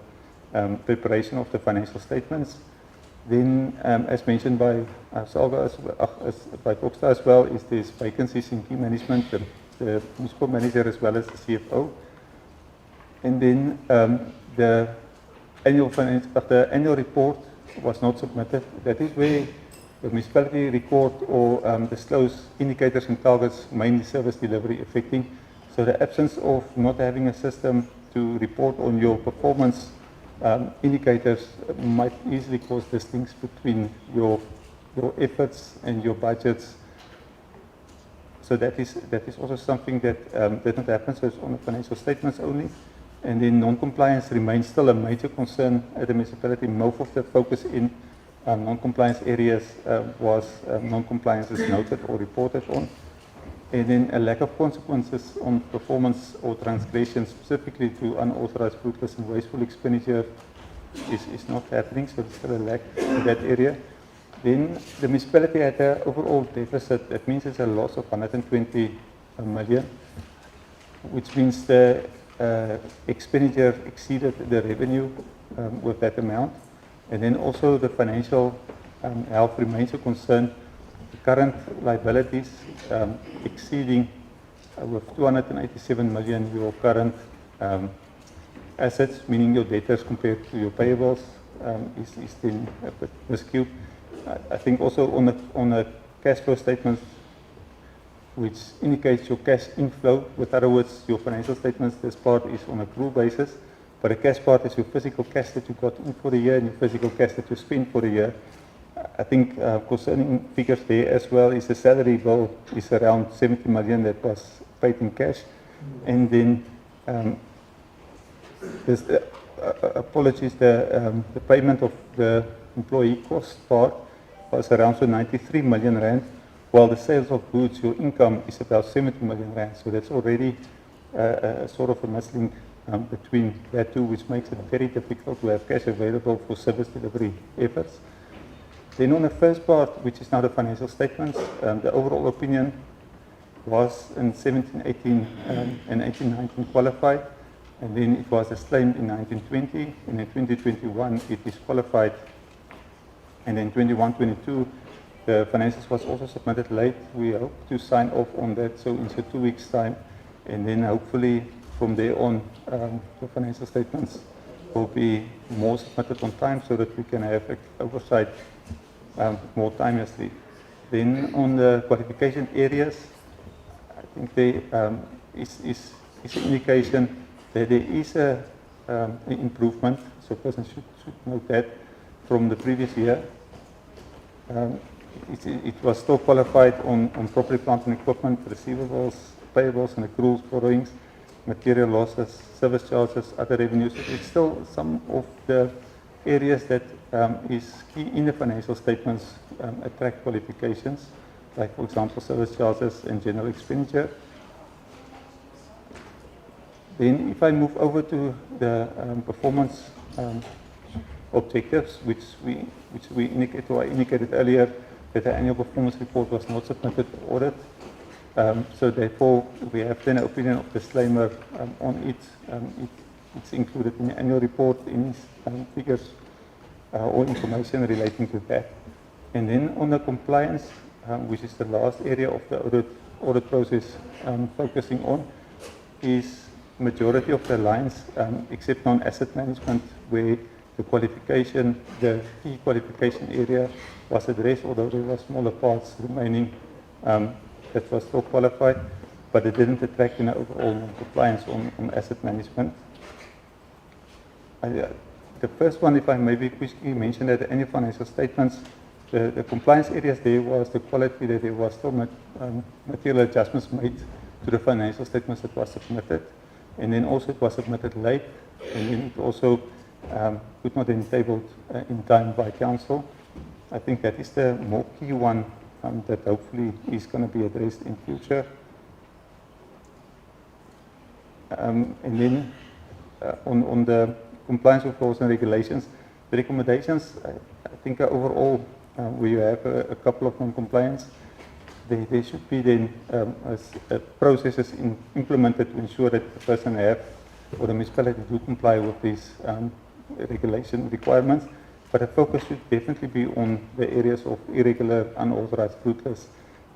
preparation of the financial statements. Then, as mentioned by Salva, by Foxta as well, is there's vacancies in key management, the municipal manager as well as the CFO. And then the annual report was not submitted. That is where the municipality record or disclose indicators and targets, mainly service delivery affecting. So the absence of not having a system to report on your performance indicators might easily cause distinctions between your efforts and your budgets. So that is also something that didn't happen. So it's on the financial statements only. And then non-compliance remains still a major concern at the municipality. Most of the focus in non-compliance areas was non-compliance is noted or reported on. And then a lack of consequences on performance or transgression, specifically to unauthorized, fruitless and wasteful expenditure is not happening, so there's still a lack in that area. Then the municipality had an overall deficit. That means it's a loss of 120 million, which means the expenditure exceeded the revenue with that amount. And then also the financial health remains a concern. The current liabilities exceeding with 287 million your current assets, meaning your debtors compared to your payables, is then a bit skewed. I think also on the cash flow statements, which indicates your cash inflow. With other words, your financial statements, this part is on a accrual basis, but the cash part is your physical cash that you got in for the year and your physical cash that you spent for the year. I think concerning figures there as well is the salary bill is around 70 million that was paid in cash, and then there's apologies, the payment of the employee cost part was around 93 million rand. While the sales of goods, your income is about 70 million rand. So that's already a sort of a mislink between that two, which makes it very difficult to have cash available for service delivery efforts. Then on the first part, which is now the financial statements, the overall opinion was in 17-18 and 18-19 qualified, and then it was disclaimed in 1920, and in 2021 it is qualified, and in 21-22 the financials was also submitted late. We hope to sign off on that, so in 2 weeks' time, and then hopefully from there on the financial statements will be more submitted on time so that we can have oversight more timelessly. Then on the qualification areas, I think there is an indication that there is an improvement, so persons should note that from the previous year. It was still qualified on property, plant and equipment, receivables, payables and accruals, borrowings, material losses, service charges, other revenues. It's still some of the areas that is key in the financial statements attract qualifications, like for example service charges and general expenditure. Then if I move over to the performance objectives, which we indicated, or I indicated earlier, that the annual performance report was not submitted for audit. So therefore, we have then an opinion of disclaimer on it. It's included in the annual report in figures or information relating to that. And then on the compliance, which is the last area of the audit process focusing on, is majority of the lines, except non-asset management, where the qualification, the key qualification area was addressed, although there were smaller parts remaining that was still qualified, but it didn't attract an overall non-compliance on asset management. The first one, if I maybe quickly mention that the annual financial statements, the compliance areas there was the quality that there was still material adjustments made to the financial statements that was submitted. And then also it was submitted late, and then it also could not be tabled in time by council. I think that is the more key one that hopefully is going to be addressed in future. And then on the compliance with laws and regulations, the recommendations, I think overall, where you have a couple of non-compliance, there should be then processes implemented to ensure that the person or the municipality do comply with these regulation requirements. But the focus should definitely be on the areas of irregular, unauthorized, fruitless.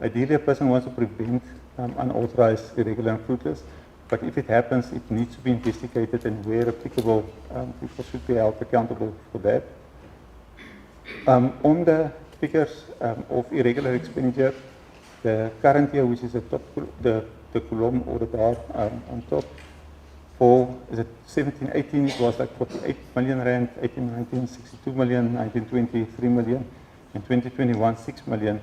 Ideally, a person wants to prevent unauthorized, irregular, and fruitless. But if it happens, it needs to be investigated, and where applicable, people should be held accountable for that. On the figures of irregular expenditure, the current year, which is the column or the bar on top, for is it 17-18, it was like 48 million rand, 18-19, 62 million, 19-20, 3 million, and 2021, 6 million.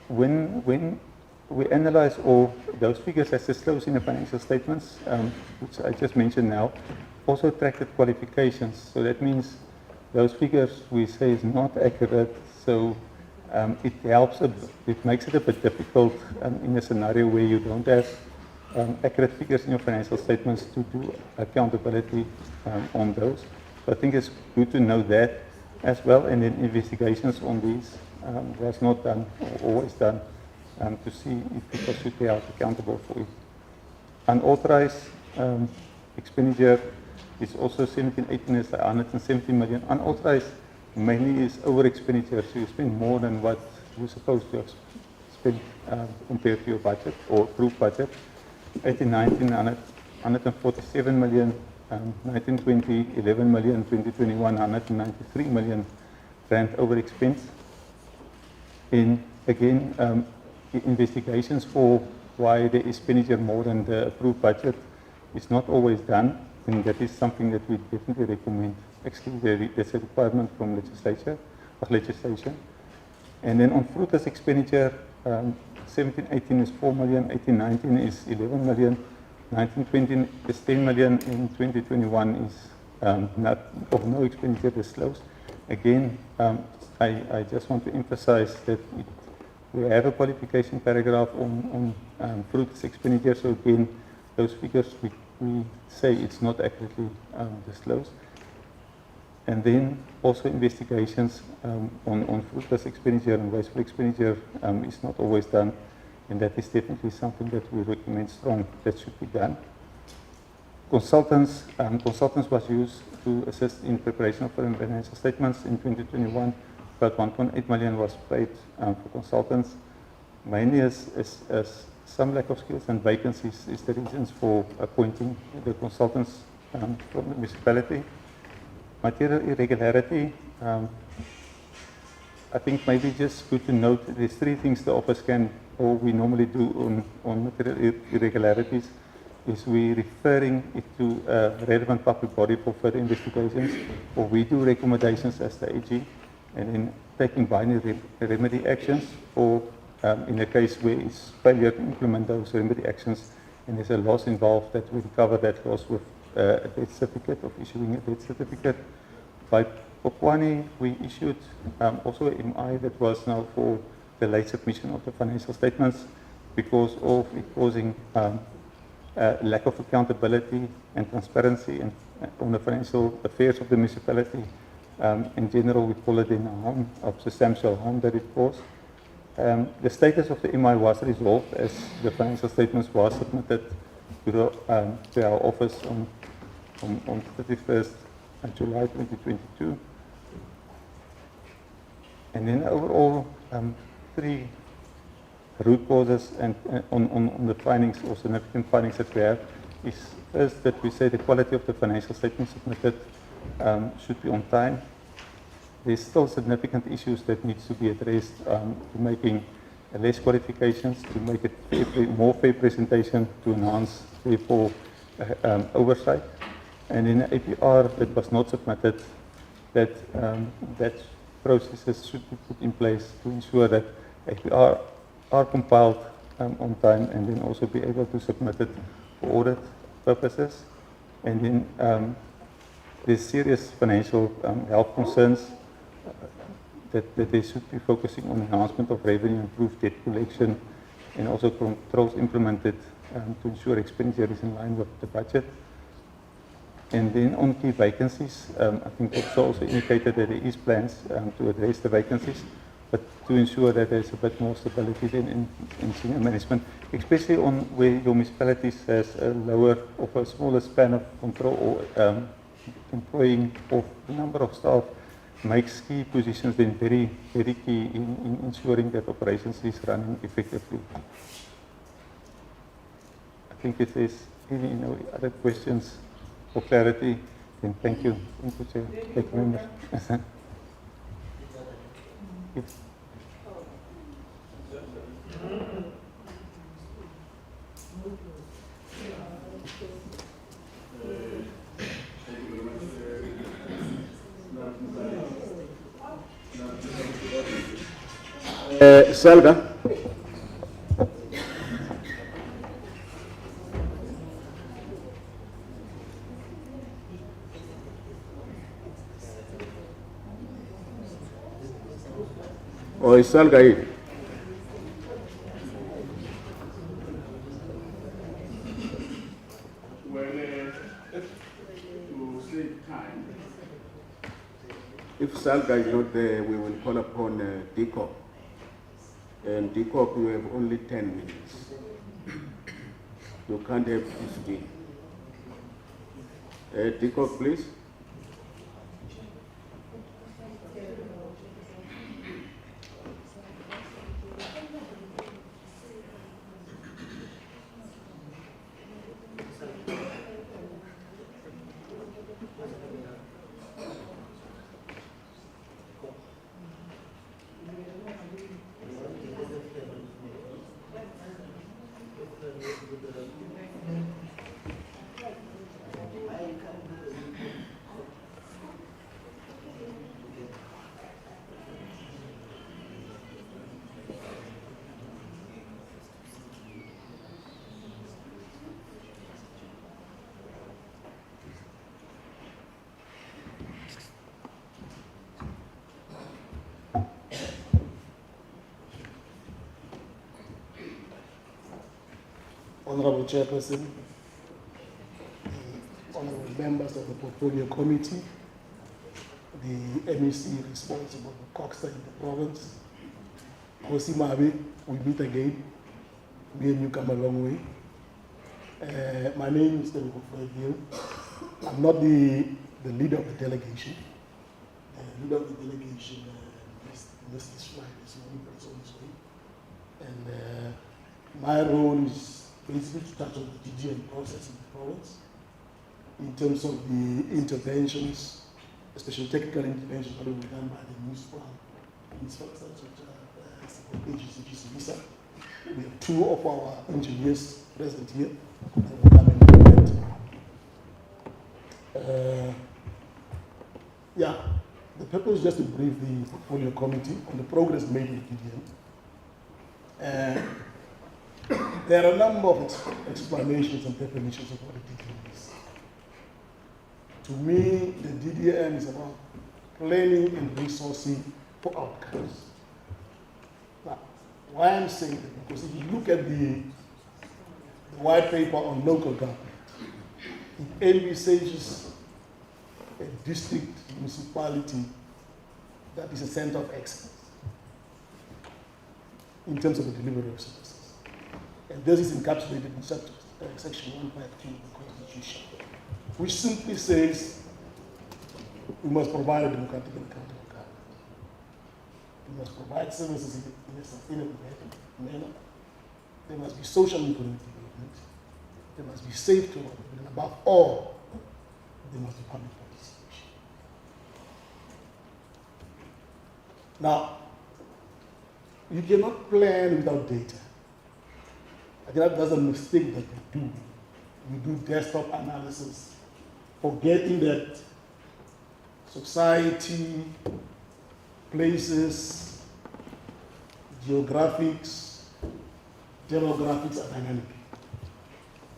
When we analyze all those figures as disclosed in the financial statements, which I just mentioned now, also attracted qualifications. So that means those figures we say is not accurate. So it helps, it makes it a bit difficult in a scenario where you don't have accurate figures in your financial statements to do accountability on those. So I think it's good to know that as well, and then investigations on these was not done or always done to see if people should be held accountable for it. Unauthorized expenditure is also 17-18 is 170 million. Unauthorized mainly is over expenditure, so you spend more than what you're supposed to have spent compared to your budget or approved budget. 18-19, 147 million, 19-20, 11 million, 2021, 193 million rand over expense. And again, investigations for why the expenditure more than the approved budget is not always done, and that is something that we definitely recommend. Actually, there's a requirement from legislation. And then on fruitless expenditure, 17-18 is 4 million, 18-19 is 11 million, 19-20 is 10 million, and 2021 is of no expenditure disclosed. Again, I just want to emphasize that we have a qualification paragraph on fruitless expenditure, so again, those figures we say it's not accurately disclosed. And then also investigations on fruitless expenditure and wasteful expenditure is not always done, and that is definitely something that we recommend strong that should be done. Consultants was used to assist in preparation of financial statements in 2021. About 1.8 million was paid for consultants, mainly as some lack of skills and vacancies is the reasons for appointing the consultants from the municipality. Material irregularity, I think maybe just good to note there's three things the office can, or we normally do on material irregularities, is we referring it to a relevant public body for further investigations, or we do recommendations as the AG, and then taking binary remedy actions, or in a case where it's failure to implement those remedy actions and there's a loss involved, that we recover that loss with a death certificate, of issuing a death certificate. By Phokwane, we issued also an MI that was now for the late submission of the financial statements because of it causing lack of accountability and transparency on the financial affairs of the municipality. In general, we call it in harm of substantial harm that it caused. The status of the MI was resolved as the financial statements were submitted to our office on 31st July 2022. And then overall, three root causes and on the findings or significant findings that we have is first that we say the quality of the financial statements submitted should be on time. There's still significant issues that needs to be addressed to making less qualifications, to make it more fair presentation, to enhance therefore oversight. and then the APR that was not submitted, that that processes should be put in place to ensure that APR are compiled on time, and then also be able to submit it for audit purposes. And then there's serious financial health concerns that they should be focusing on enhancement of revenue, improved debt collection, and also controls implemented to ensure expenditure is in line with the budget. And then on key vacancies, I think it's also indicated that there is plans to address the vacancies, but to ensure that there's a bit more stability than in senior management, especially on where your municipalities has a lower or a smaller span of control or employing of the number of staff makes key positions then very, very key in ensuring that operations is running effectively. I think if there's any other questions for clarity, then thank you. Thank you, Chair. Thank you, members. Yes. Salga. Or is Salga here? Well, to save time, If Salga is not there, we will call upon DCOP. And DCOP, you have only 10 minutes. You can't have 15. DCOP, please. Honorable Chairperson, honorable members of the Portfolio Committee, the MEC responsible for Coxstar in the province, Kosi Mabe, we meet again. Me and you come a long way. My name is Terry Gil. I'm not the leader of the delegation. The leader of the delegation missed his flight this morning, but it's on his way. And my role is basically to touch on the DGN process in the province in terms of the interventions, especially technical interventions that will be done by the municipal agency, GCVISA. We have two of our engineers present here that will come and implement. The purpose is just to brief the portfolio committee on the progress made with DGN. There are a number of explanations and definitions of what a DDN is. To me, the DDN is about planning and resourcing for outcomes. Now, why I'm saying that? Because if you look at the white paper on local government, it envisages a district municipality that is a center of excellence in terms of the delivery of services. And this is encapsulated in section 152 of the Constitution, which simply says we must provide a democratic and accountable government. We must provide services in a sustainable manner. There must be social and economic development. There must be safe to work, and above all, there must be public participation. Now, you cannot plan without data. I think that's a mistake that we do. We do desktop analysis forgetting that society, places, geographics, demographics are dynamic.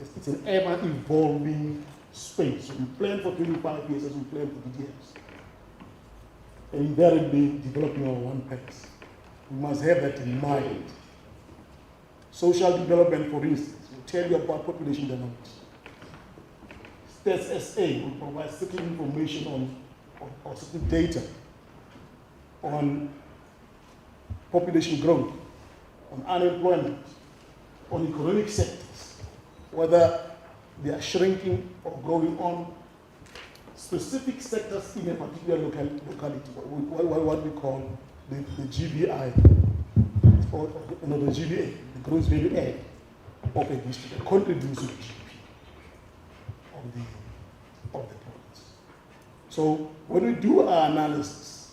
It's an ever evolving space. So we plan for 25 years as we plan for the years. And invariably developing our one pace. We must have that in mind. Social development, for instance, will tell you about population dynamics. Stats SA will provide certain information or certain data on population growth, on unemployment, on economic sectors, whether they are shrinking or growing on specific sectors in a particular locality, what we call the GBI, or the GBA, the gross value add of a district, that contributes to the GDP of the province. So when we do our analysis,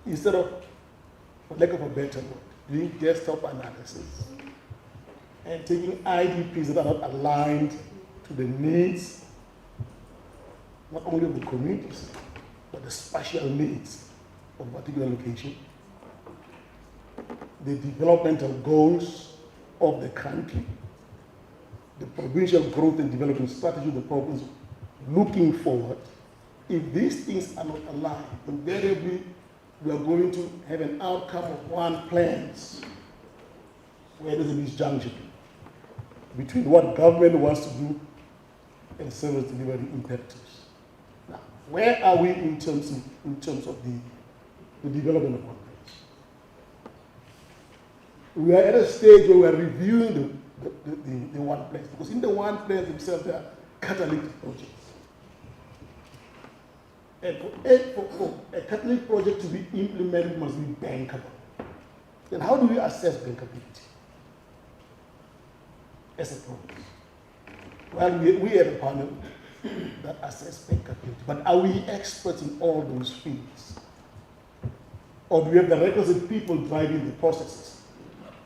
instead of, for lack of a better word, doing desktop analysis and taking IDPs that are not aligned to the needs, not only of the communities, but the spatial needs of a particular location, the developmental goals of the country, the provincial growth and development strategy of the province looking forward. If these things are not aligned, invariably we are going to have an outcome of one plans where there's a disjunction between what government wants to do and service delivery imperatives. Now, where are we in terms of the development of one place? We are at a stage where we are reviewing the one place, because in the one place themselves there are catalytic projects. And for a catalytic project to be implemented, it must be bankable. Then how do we assess bankability as a province? Well, we have a panel that assess bankability, but are we experts in all those fields? Or do we have the requisite people driving the processes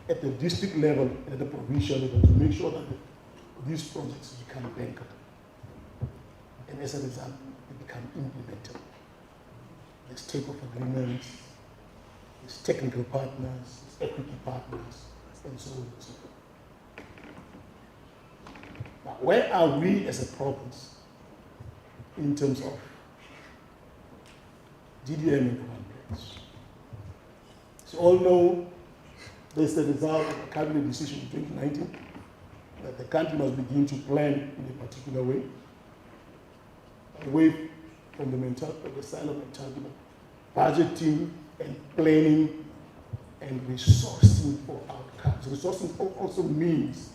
at the district level and at the provincial level to make sure that these projects become bankable? And as a result, they become implementable. There's take-off agreements, there's technical partners, there's equity partners, and so on and so forth. Now, where are we as a province in terms of DDM in the one place? So all know there's the result of a cabinet decision in 2019 that the country must begin to plan in a particular way, away from the silent mentality of budgeting and planning and resourcing for outcomes. Resourcing also means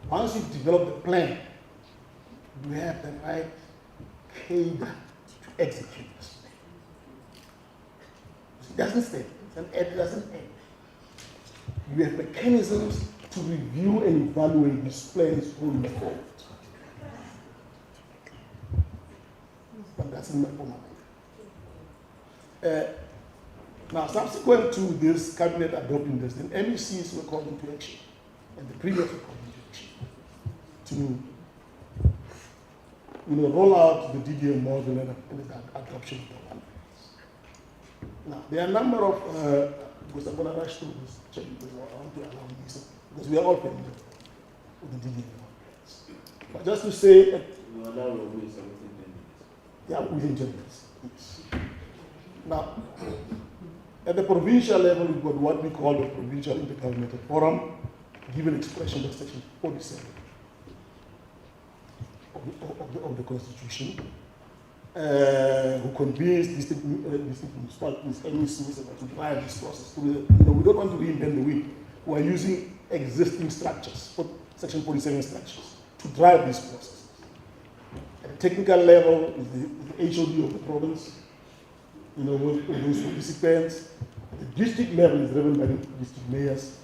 once you've developed the plan, you have the right cadre to execute this plan. It doesn't stay, it doesn't end. You have mechanisms to review and evaluate these plans going forward. But that's in my format. Now, subsequent to this cabinet adopting this, then MECs were called into action, and the previous were called into action to roll out the DDM model and the adoption of the one. Now, there are a number of, because I'm going to rush through this, I want to allow this, because we are all familiar with the DDM model. But just to say, You allow your way 17 minutes. yeah, within 10 minutes. Yes. Now, at the provincial level, we've got what we call the Provincial Intergovernmental Forum, given expression of Section 47 of the Constitution, who convenes district municipalities, MECs, to drive this process. We don't want to reinvent the wheel. We are using existing structures, Section 47 structures, to drive this process. At the technical level, is the HOD of the province, with those participants. The district level is driven by the district mayors.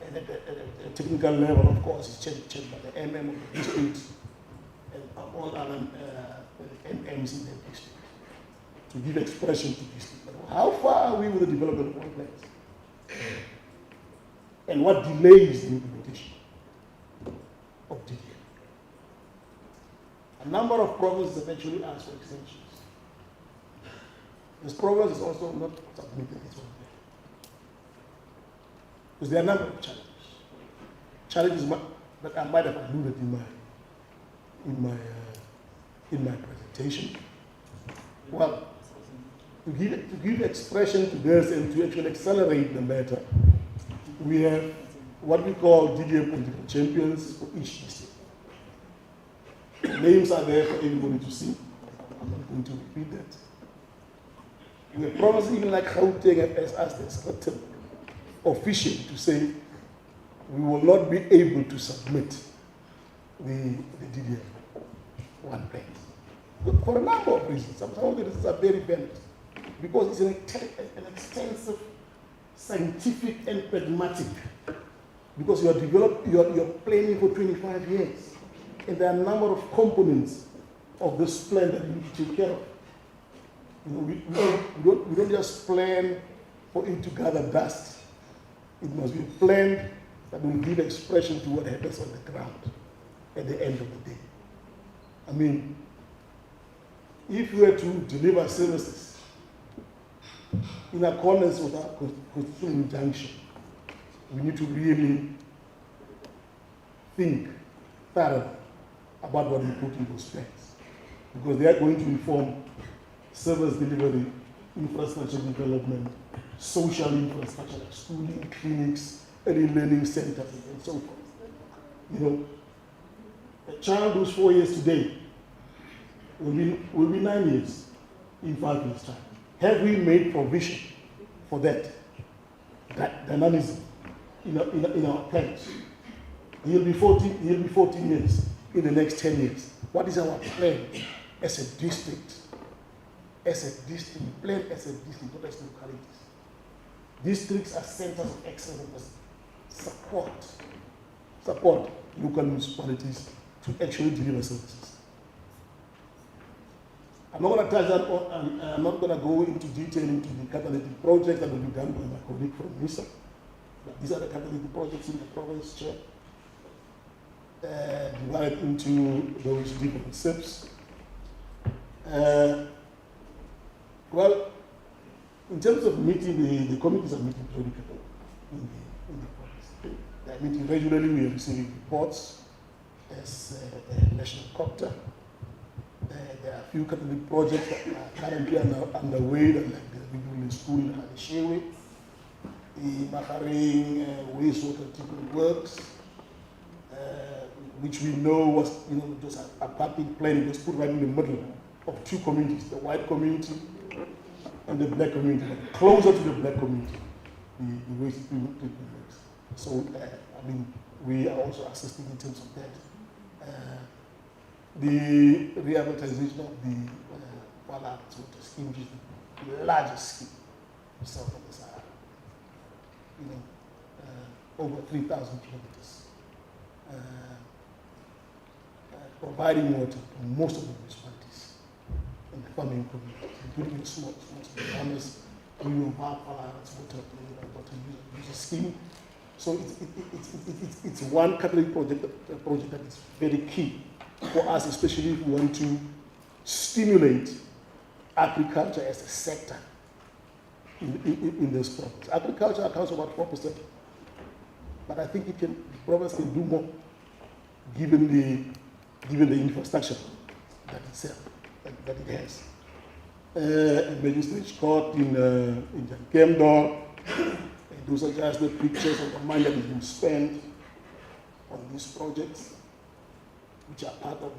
And at the technical level, of course, is chaired by the MM of the district and all other MMs in the district to give expression to district level. How far are we with the development of one plans? And what delays the implementation of DDM? A number of provinces have actually asked for extensions. This province is also not submitted its own plan. Because there are a number of challenges. Challenges that I might have alluded in my presentation. Well, to give expression to this and to actually accelerate the matter, we have what we call DDA political champions for each district. Names are there for everybody to see. I'm not going to repeat that. In a province even like Gauteng has asked us written officially to say we will not be able to submit the DDA one place. For a number of reasons. Some of the reasons are very valid. Because it's an extensive, scientific and pragmatic. Because you're planning for 25 years. And there are a number of components of this plan that you need to take care of. You know, we don't just plan for it to gather dust. It must be planned that will give expression to what happens on the ground at the end of the day. I mean, if we were to deliver services in accordance with our constitutional injunction, we need to really think thoroughly about what we put in those plans, because they are going to inform service delivery, infrastructure development, social infrastructure like schooling, clinics, early learning centers, and so forth. You know, a child who's 4 years today will be 9 years in 5 years' time. Have we made provision for that dynamism in our plans? He'll be 14 years in the next 10 years. What is our plan as a district? Plan as a district, not as localities. Districts are centers of excellence. Support local municipalities to actually deliver services. I'm not going to touch that on, I'm not going to go into detail into the catalytic project that will be done by my colleague from NISA. But these are the catalytic projects in the province, Chair. Divided into those different SIPs. Well, in terms of meeting, the committees are meeting periodically in the province. They are meeting regularly. We are receiving reports as a national copter. There are a few catalytic projects that are currently underway, like the Regular School in Hanishewe, the Maharing wastewater treatment works, which we know was, just a public plan. It was put right in the middle of two communities, the white community and the black community, closer to the black community, the waste treatment works. So, we are also assisting in terms of that. The rehabilitation of the Water scheme, which is the largest scheme south of the Sahara. Over 3,000 kilometers. Providing water to most of the municipalities in the farming community, including the small farmers, water user scheme. So it's one catalytic project that is very key for us, especially if we want to stimulate agriculture as a sector in this province. Agriculture accounts for about 4%, but I think the province can do more given the infrastructure that it has. Magistrates court in Kemdor, those are just the pictures of the money that has been spent on these projects, which are part of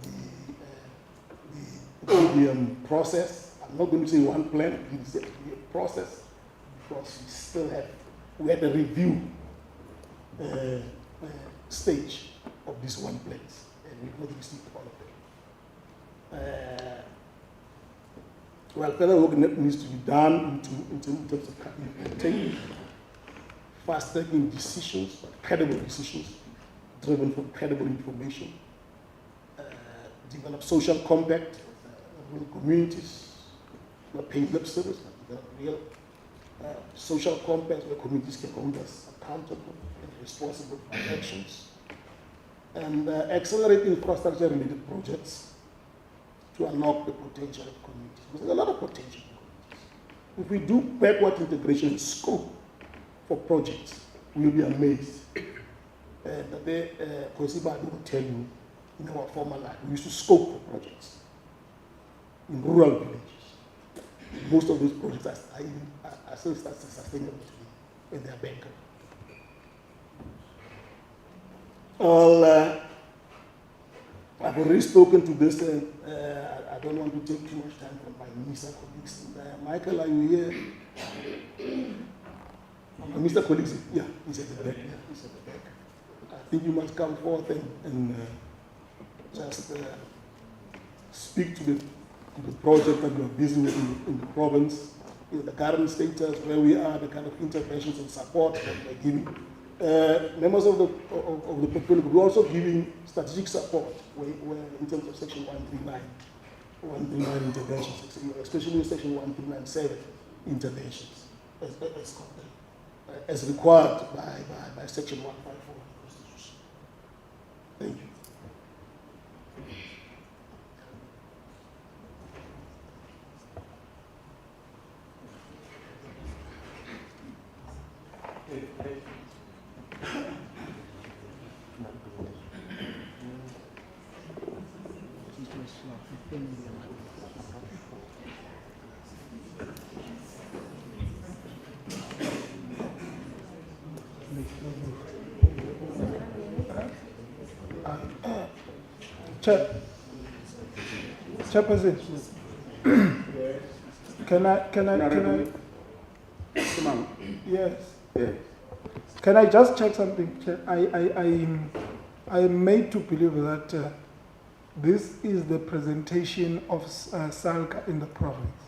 the medium process. I'm not going to say one plan, it's a process, because we had a review stage of this one place, and we've not received all of them. Well, further work needs to be done in terms of taking fast-tracking decisions, credible decisions, driven from credible information. Develop social compact with communities, not paying lip service, but real social compact where communities can hold us accountable and responsible for actions. And accelerate infrastructure-related projects to unlock the potential of communities. Because there's a lot of potential in communities. If we do backward integration scope for projects, we'll be amazed. But Kosiba will tell you in our former life, we used to scope for projects in rural villages. Most of those projects are still sustainable today, and they are bankable. I've already spoken to this, and I don't want to take too much time from my minister colleagues. Michael, are you here? Mr. Colleagues, yeah, he's at the back. Yeah, he's at the back. I think you must come forth and just speak to the project that we are busy with in the province, the current status, where we are, the kind of interventions and support that we're giving. Members of the portfolio group, we're also giving strategic support where in terms of Section 139 interventions, especially Section 1397 interventions, as required by Section 154 of the Constitution. Thank you. Chairperson, can I? Yes. Can I just check something? I am made to believe that this is the presentation of SALCA in the province.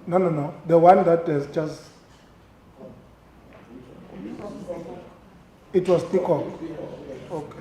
No. The one that is just. It was Tikok. Okay.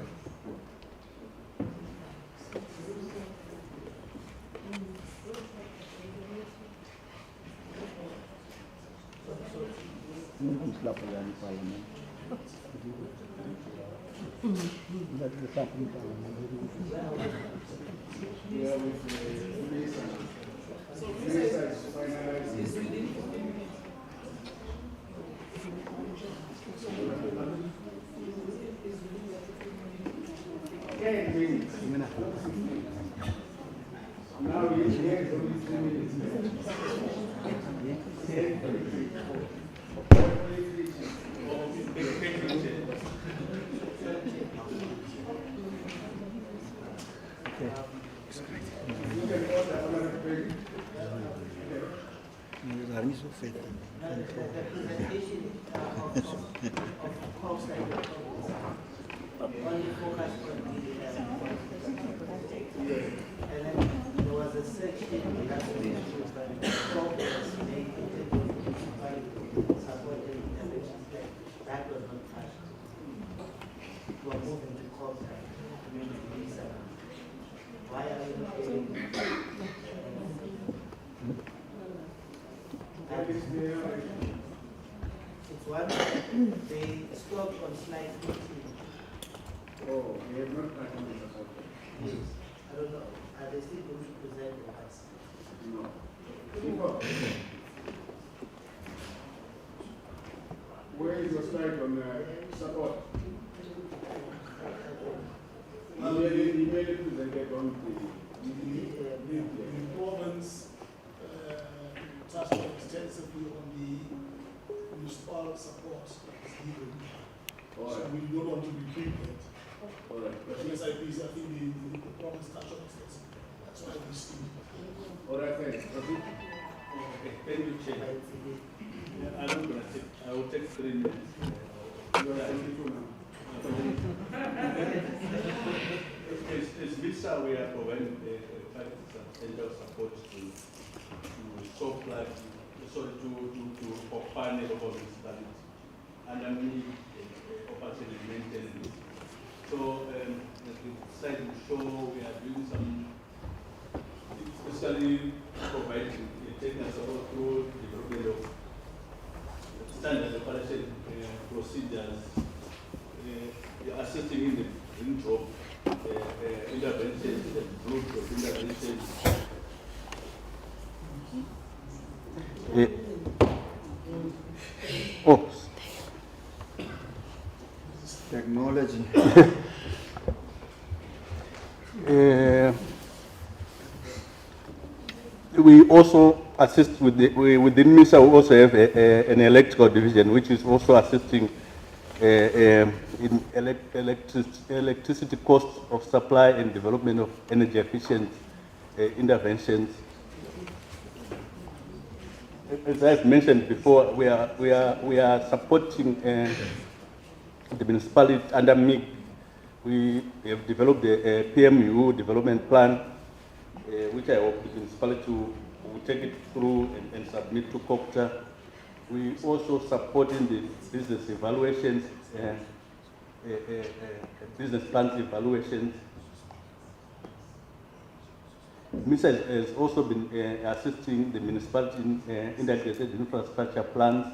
Where is your slide on support? Immediately presented on the province touched extensively on the municipal support that is given. So we don't want to repeat that. But yes, I think the province touched on extensively. That's why we see. All right, thanks. Okay, thank you, Chair. I'm not going to take, I will take 3 minutes. As Visa, we are providing quite substantial support to Sol Plaatjie, to Phokwane local municipality, and I mean operating and maintenance. So, as the slide will show, we are doing some, especially providing technical support through the development of standard operation procedures, assisting in the range of interventions and groups of we also assist with within MISA. We also have an electrical division, which is also assisting in electricity costs of supply and development of energy efficient interventions. As I've mentioned before, we are supporting the municipality under MIG. We have developed a PMU development plan, which I hope the municipality will take it through and submit to COPTA. We also supporting the business evaluations, business plan evaluations. MISA has also been assisting the municipality in integrated infrastructure plans.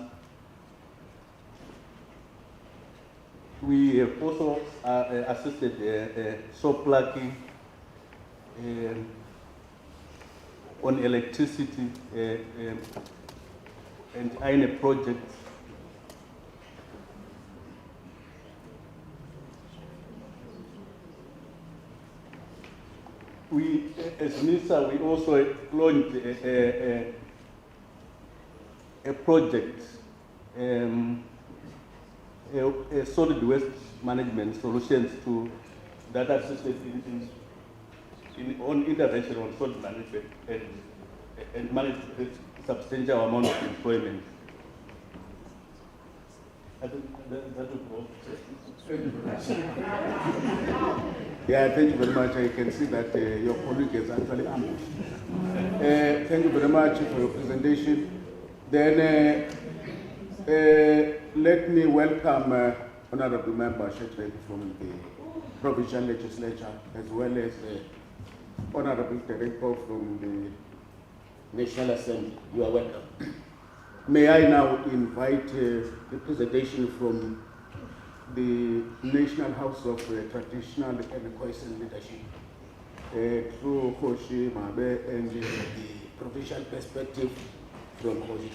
We have also assisted Sol Plaatjie on electricity and in a project. We, as MISA, we also launched a project, a solid waste management solutions to that assisted on intervention on solid management and manage a substantial amount of employment. I think that would go. Yeah, thank you very much. I can see that your colleague is actually ambushed. Thank you very much for your presentation. Then let me welcome Honorable Member Shetley from the Provincial Legislature, as well as Honorable Director from the National Assembly. You are welcome. May I now invite the presentation from the National House of Traditional and Cohesion Leadership, through Hoshi Mabe, and the provincial perspective from Hoshi.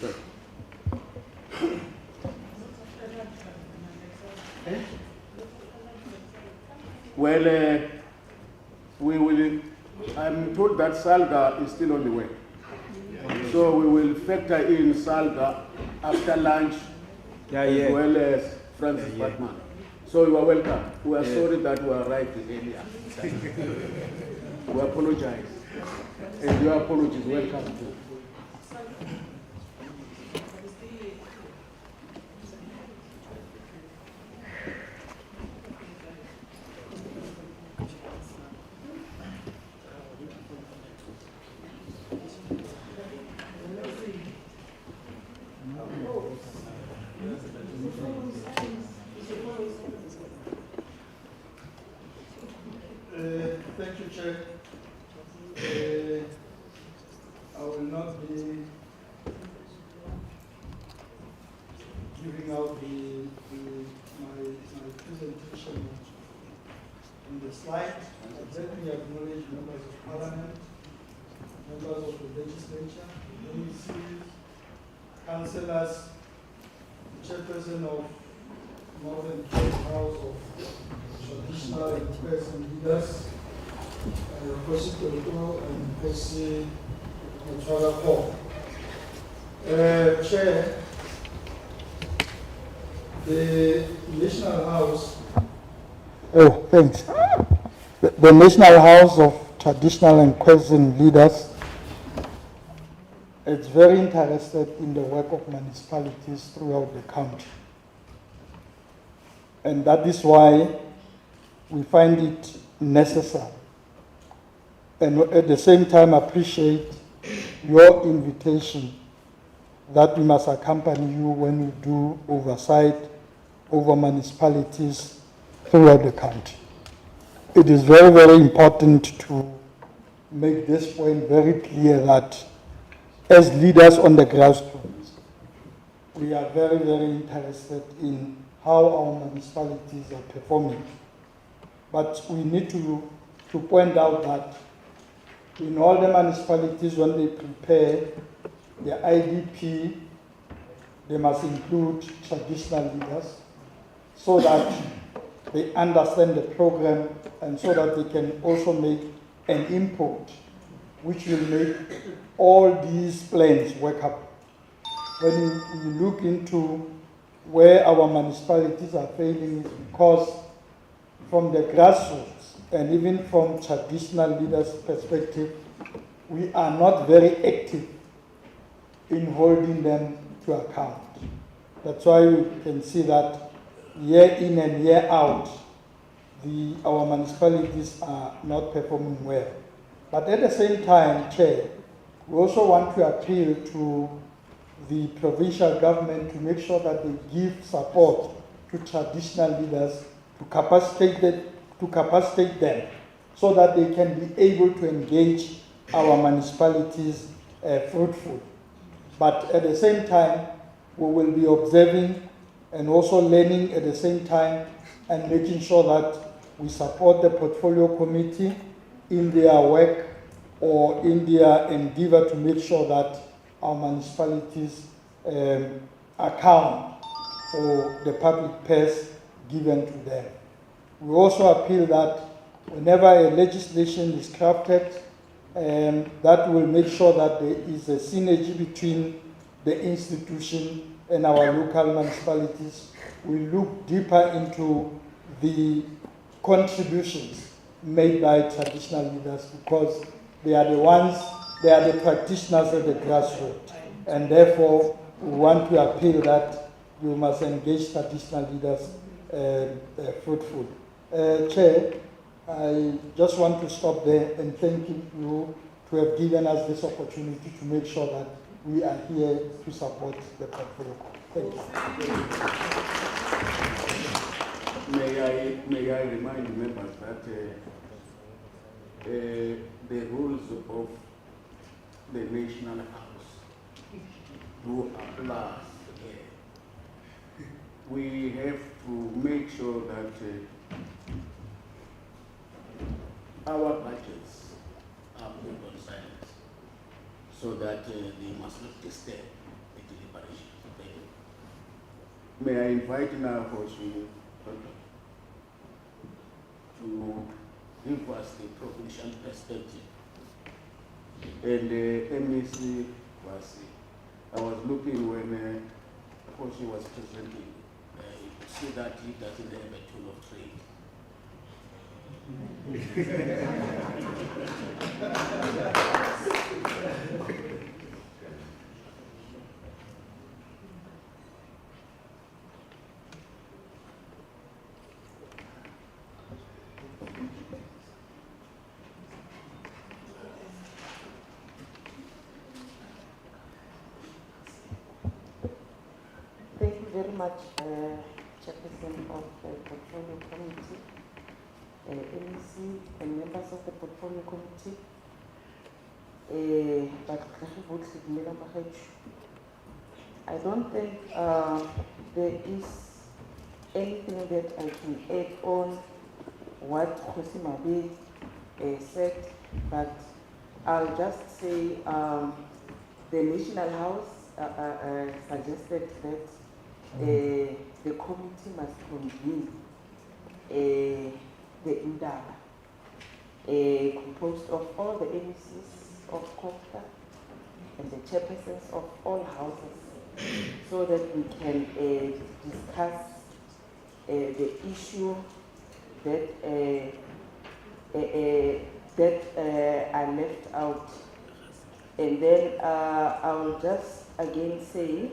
Well, we will, I'm told that Salga is still on the way. So we will factor in Salga after lunch, as well as Francis Batman. So you are welcome. We are sorry that we arrived earlier. We apologize. And your apology is welcome too. Thank you, Chair. I will not be giving out my presentation on the slide. Let me acknowledge members of Parliament, members of the legislature, MCs, councillors, chairperson of Northern Cape House of Traditional and Cohesion Leaders, Kosi Toriko and Kosi Mutwalako. Chair, the National House. Oh, thanks. The National House of Traditional and Cohesion Leaders is very interested in the work of municipalities throughout the country. And that is why we find it necessary and at the same time appreciate your invitation that we must accompany you when you do oversight over municipalities throughout the country. It is very, very important to make this point very clear that as leaders on the grassroots, we are very, very interested in how our municipalities are performing. But we need to point out that in all the municipalities, when they prepare the IDP, they must include traditional leaders so that they understand the program and so that they can also make an input which will make all these plans workable. When you look into where our municipalities are failing is because from the grassroots and even from traditional leaders' perspective, we are not very active in holding them to account. That's why you can see that year in and year out, our municipalities are not performing well. But at the same time, Chair, we also want to appeal to the provincial government to make sure that they give support to traditional leaders to capacitate them so that they can be able to engage our municipalities fruitful. But at the same time, we will be observing and also learning at the same time and making sure that we support the portfolio committee in their work or in their endeavor to make sure that our municipalities account for the public purse given to them. We also appeal that whenever a legislation is crafted, that will make sure that there is a synergy between the institution and our local municipalities. We look deeper into the contributions made by traditional leaders because they are the practitioners at the grassroots. And therefore, we want to appeal that we must engage traditional leaders fruitful. Chair, I just want to stop there and thank you to have given us this opportunity to make sure that we are here to support the portfolio. Thank you. May I remind members that the rules of the National House do apply here. We have to make sure that our budgets are put on silence so that they must not disturb the deliberations. May I invite now Hoshi to give us the provincial perspective. And MEC was, I was looking when Hoshi was presenting, you could see that he doesn't have a tool of trade. Thank you very much, Chairperson of the Portfolio Committee, MEC, and members of the Portfolio Committee. I don't think there is anything that I can add on what Khosi Mabe said, but I'll just say the National House suggested that the committee must convene the Indaba, composed of all the MECs of COFTA and the chairpersons of all houses, so that we can discuss the issue that are left out. And then I will just again say,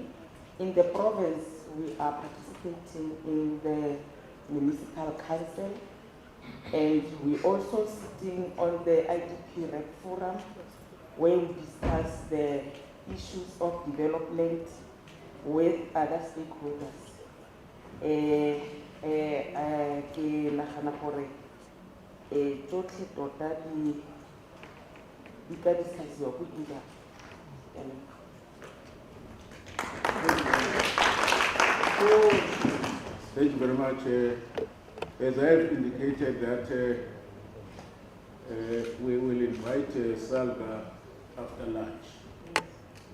in the province, we are participating in the municipal council, and we also sitting on the IDP Rep Forum, where we discuss the issues of development with other stakeholders. Ke nagana gore tsotlhe tota di ka discussiwa go Indaba. Thank you very much. As I have indicated that we will invite Salga after lunch,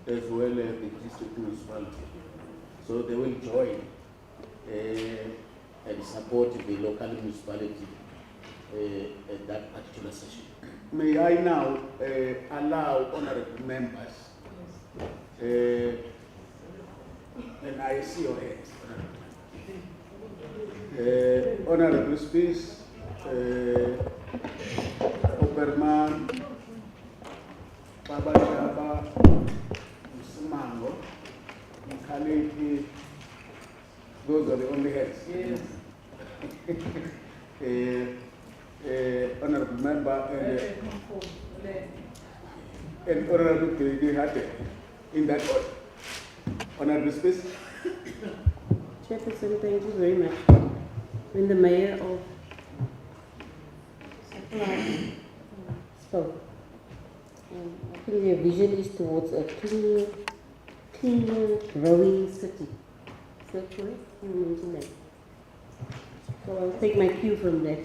as well as the district municipality. So they will join and support the local municipality that particular session. May I now allow honorable members, and I see your hands, honorable Spears, Oberman, Baba Chaba, Sumango, Mkaleki, those are the only heads. Yes. Honorable member and honorable Kirigi Hate, in that order. Honorable Spears. Chairperson, thank you very much. When the mayor of Sol Plaatjie spoke, I think their vision is towards a cleaner, growing city. Is that correct? You mentioned that. So I'll take my cue from that.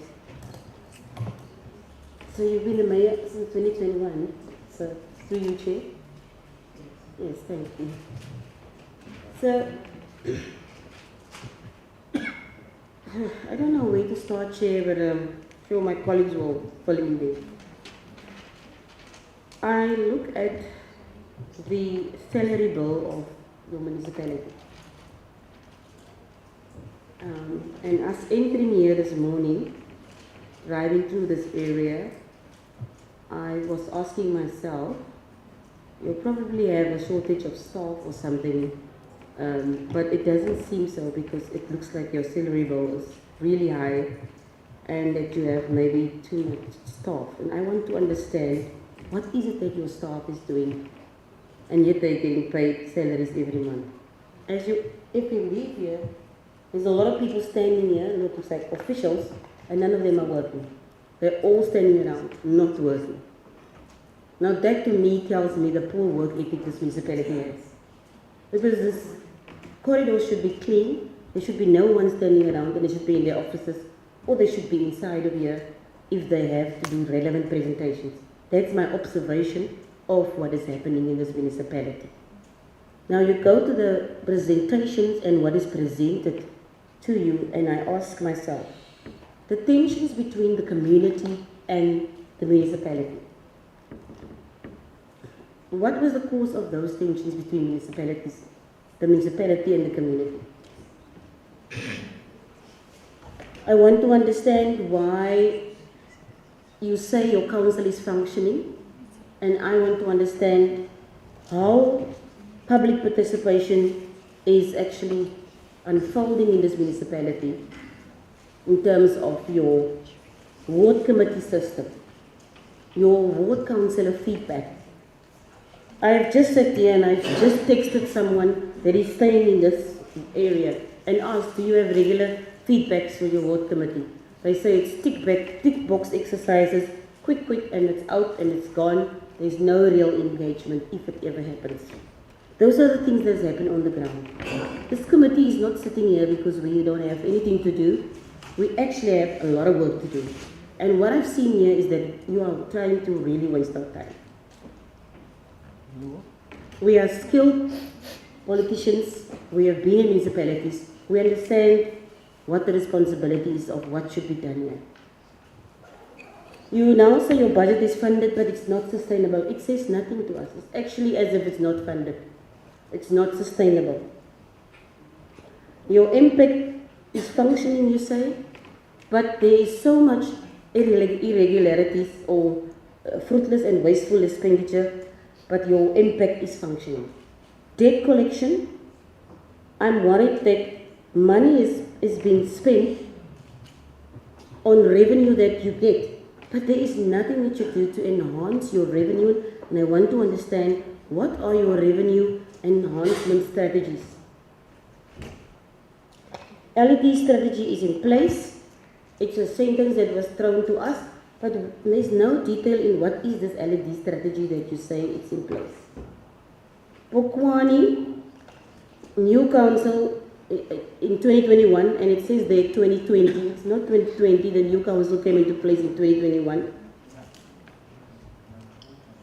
So you've been the mayor since 2021, so through you, Chair? Yes, thank you. So, I don't know where to start, Chair, but I'm sure my colleagues will fill in there. I look at the salary bill of your municipality. And us entering here this morning, driving through this area, I was asking myself, you'll probably have a shortage of staff or something, but it doesn't seem so because it looks like your salary bill is really high and that you have maybe too much staff. And I want to understand, what is it that your staff is doing and yet they're getting paid salaries every month? If you leave here, there's a lot of people standing here, looks like officials, and none of them are working. They're all standing around, not working. Now that to me tells me the poor work ethic this municipality has. Because this corridor should be clean, there should be no one standing around, and they should be in their offices, or they should be inside of here if they have to do relevant presentations. That's my observation of what is happening in this municipality. Now you go to the presentations and what is presented to you, and I ask myself, the tensions between the community and the municipality. What was the cause of those tensions between municipalities, the municipality and the community? I want to understand why you say your council is functioning, and I want to understand how public participation is actually unfolding in this municipality in terms of your ward committee system, your ward councillor feedback. I have just sat here and I've just texted someone that is staying in this area and asked, do you have regular feedbacks for your ward committee? They say it's tick box exercises, quick, and it's out and it's gone. There's no real engagement if it ever happens. Those are the things that happen on the ground. This committee is not sitting here because we don't have anything to do. We actually have a lot of work to do. And what I've seen here is that you are trying to really waste our time. We are skilled politicians. We have been in municipalities. We understand what the responsibility is of what should be done here. You now say your budget is funded, but it's not sustainable. It says nothing to us. It's actually as if it's not funded. It's not sustainable. Your impact is functioning, you say, but there is so much irregularities or fruitless and wasteful expenditure, but your impact is functioning. Debt collection, I'm worried that money is being spent on revenue that you get, but there is nothing that you do to enhance your revenue, and I want to understand what are your revenue enhancement strategies. LED strategy is in place. It's a sentence that was thrown to us, but there's no detail in what is this LED strategy that you say it's in place. Phokwane, new council in 2021, and it says there 2020. It's not 2020, the new council came into place in 2021.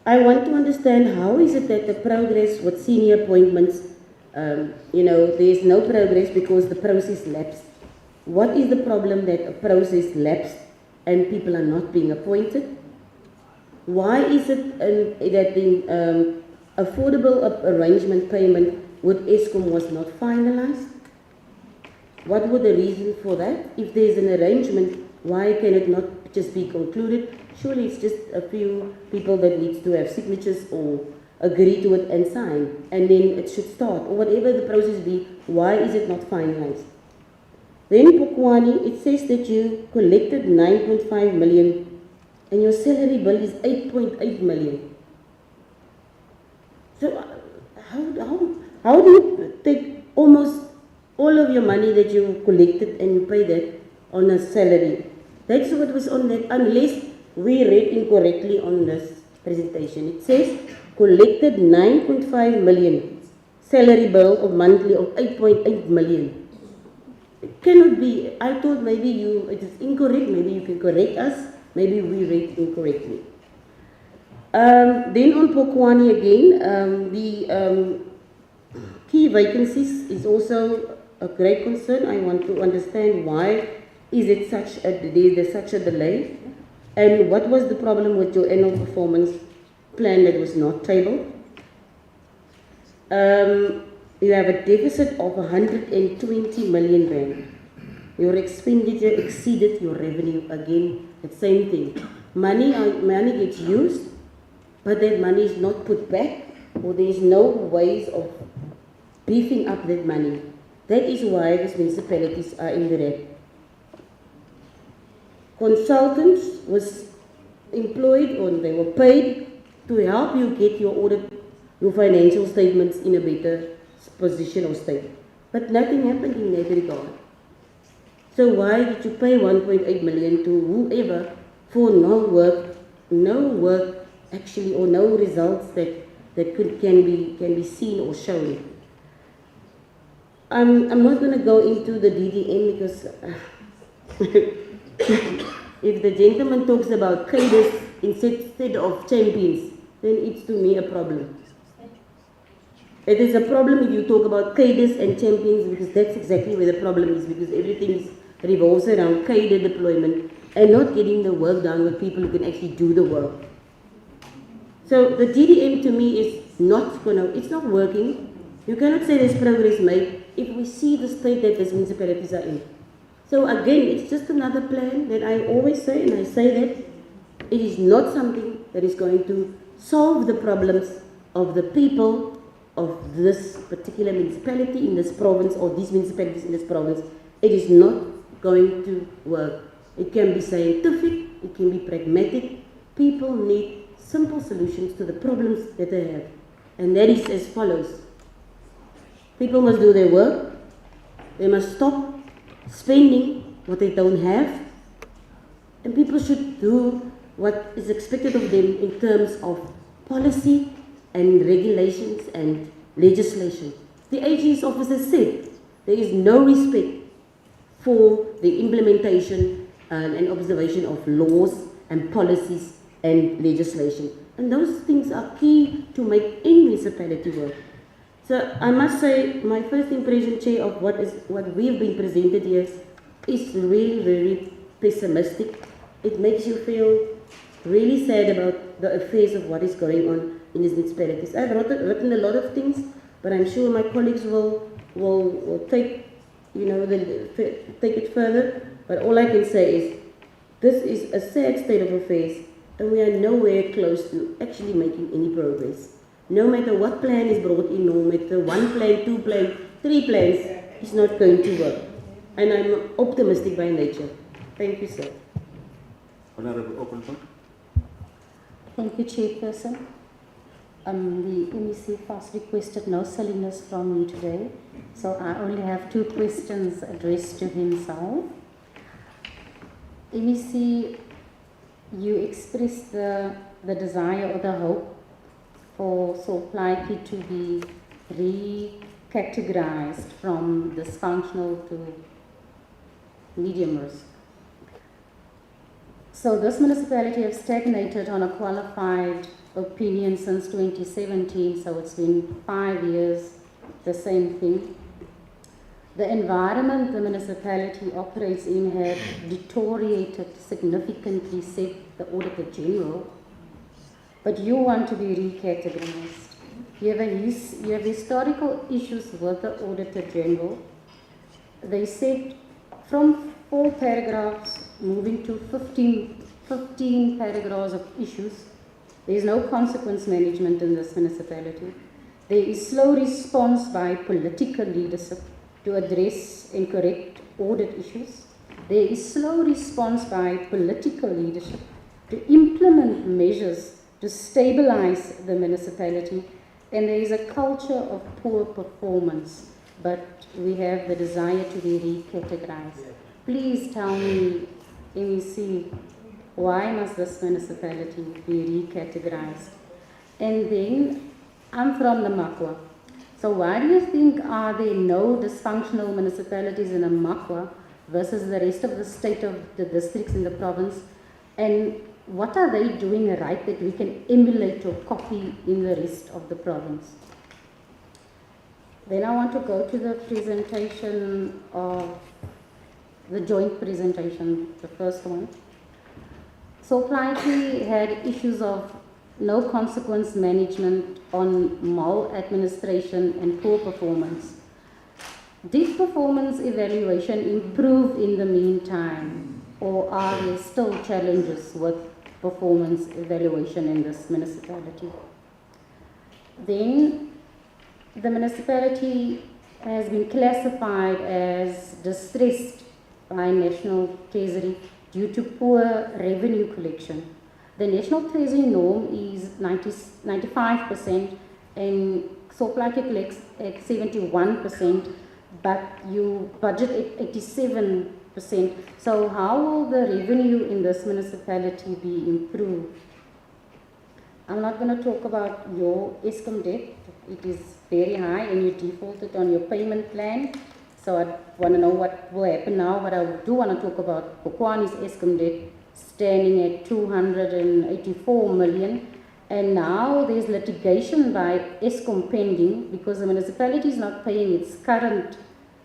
I want to understand how is it that the progress with senior appointments, there's no progress because the process lapsed. What is the problem that a process lapsed and people are not being appointed? Why is it that the affordable arrangement payment with Eskom was not finalized? What were the reasons for that? If there's an arrangement, why can it not just be concluded? Surely it's just a few people that needs to have signatures or agree to it and sign, and then it should start, or whatever the process be. Why is it not finalized? Then Phokwane, it says that you collected 9.5 million and your salary bill is 8.8 million. So how do you take almost all of your money that you collected and you pay that on a salary? That's what was on that, unless we read incorrectly on this presentation. It says collected 9.5 million, salary bill of monthly of 8.8 million. It cannot be. I thought maybe it is incorrect, maybe you can correct us, maybe we read incorrectly. Then on Phokwane again, the key vacancies is also a great concern. I want to understand why is it there's such a delay, and what was the problem with your annual performance plan that was not tabled? You have a deficit of 120 million rand. Your expenditure exceeded your revenue. Again, the same thing. Money gets used, but that money is not put back, or there is no ways of beefing up that money. That is why these municipalities are in the red. Consultants was employed, or they were paid to help you get your financial statements in a better position or state. But nothing happened in that regard. So why did you pay 1.8 million to whoever for no work actually, or no results that can be seen or shown? I'm not going to go into the DDM because if the gentleman talks about cadres instead of champions, then it's to me a problem. It is a problem if you talk about cadres and champions, because that's exactly where the problem is, because everything revolves around cadre deployment and not getting the work done with people who can actually do the work. So the DDM to me is it's not working. You cannot say there's progress made if we see the state that these municipalities are in. So again, it's just another plan that I always say, and I say that it is not something that is going to solve the problems of the people of this particular municipality in this province, or these municipalities in this province. It is not going to work. It can be scientific, it can be pragmatic. People need simple solutions to the problems that they have. And that is as follows. People must do their work. They must stop spending what they don't have. And people should do what is expected of them in terms of policy and regulations and legislation. The AG's office has said there is no respect for the implementation and observation of laws and policies and legislation. And those things are key to make any municipality work. So I must say, my first impression, Chair, of what we've been presented here is really very pessimistic. It makes you feel really sad about the affairs of what is going on in these municipalities. I've written a lot of things, but I'm sure my colleagues will take take it further. But all I can say is this is a sad state of affairs, and we are nowhere close to actually making any progress. No matter what plan is brought in, no matter 1 plan, 2 plans, 3 plans, it's not going to work. And I'm optimistic by nature. Thank you, sir. Honorable Openford. Thank you, Chairperson. The MEC first requested no silliness from me today, so I only have 2 questions addressed to himself. MEC, you expressed the desire or the hope for Sol Plaatjie to be recategorized from dysfunctional to medium risk. So this municipality has stagnated on a qualified opinion since 2017, so it's been 5 years, the same thing. The environment the municipality operates in had deteriorated significantly, said the Auditor-General, but you want to be recategorized. You have historical issues with the Auditor-General. They said from 4 paragraphs moving to 15 paragraphs of issues. There is no consequence management in this municipality. There is slow response by political leadership to address and correct audit issues. There is slow response by political leadership to implement measures to stabilize the municipality, and there is a culture of poor performance, but we have the desire to be recategorized. Please tell me, MEC, why must this municipality be recategorized? And then, I'm from the Makwa. So why do you think are there no dysfunctional municipalities in the Makwa versus the rest of the state of the districts in the province? And what are they doing right that we can emulate or copy in the rest of the province? Then I want to go to the presentation of the joint presentation, the first one. Sol Plaatjie had issues of no consequence management on maladministration and poor performance. Did performance evaluation improve in the meantime, or are there still challenges with performance evaluation in this municipality? Then the municipality has been classified as distressed by National Treasury due to poor revenue collection. The National Treasury norm is 95% and Sol Plaatjie collects at 71%, but you budget at 87%. So how will the revenue in this municipality be improved? I'm not going to talk about your Eskom debt. It is very high and you defaulted on your payment plan. So I want to know what will happen now, but I do want to talk about Phokwane's Eskom debt standing at 284 million. And now there's litigation by Eskom pending because the municipality is not paying its current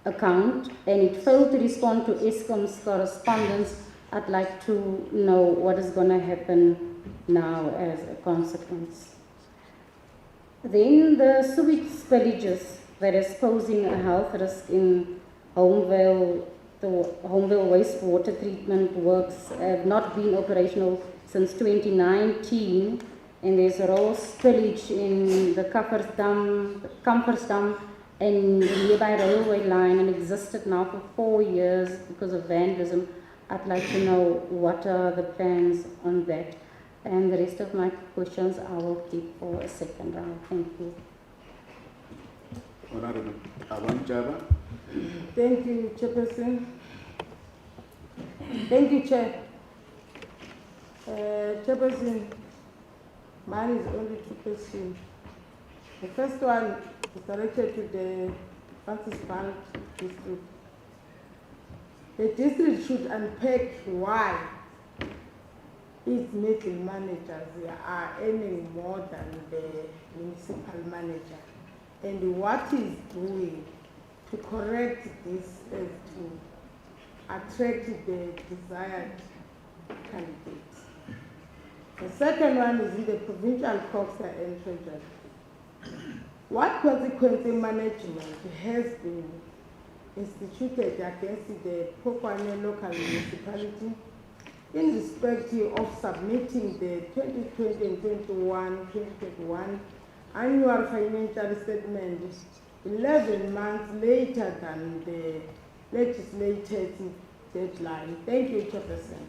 account and it failed to respond to Eskom's correspondence. I'd like to know what is going to happen now as a consequence. Then the sewage spillages that is posing a health risk in Homevale. The Homevale wastewater treatment works have not been operational since 2019, and there's a raw spillage in the Kampers Dam and the nearby railway line, and existed now for 4 years because of vandalism. I'd like to know what are the plans on that. And the rest of my questions I will keep for a second round. Thank you. Honorable Aban Chaba. Thank you, Chairperson. Thank you, Chair. Chairperson, mine is only 2 questions. The first one is directed to the Francis Bank district. The district should unpack why its middle managers are earning more than the municipal manager, and what is doing to correct this to attract the desired candidates. The second one is in the Provincial Cooperative and Treasury. What consequence management has been instituted against the Phokwane local municipality in respect of submitting the 2020 and 2021 annual financial statement 11 months later than the legislated deadline? Thank you, Chairperson.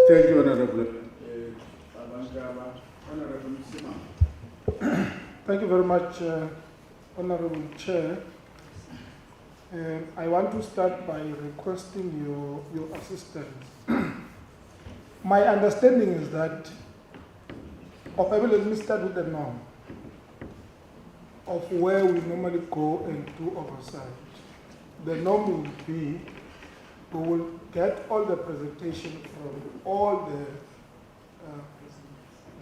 Thank you, Honorable Aban Chaba. Honorable Simon. Thank you very much, Honorable Chair. I want to start by requesting your assistance. My understanding is that, let me start with the norm of where we normally go and do oversight. The norm will be, we will get all the presentation from all the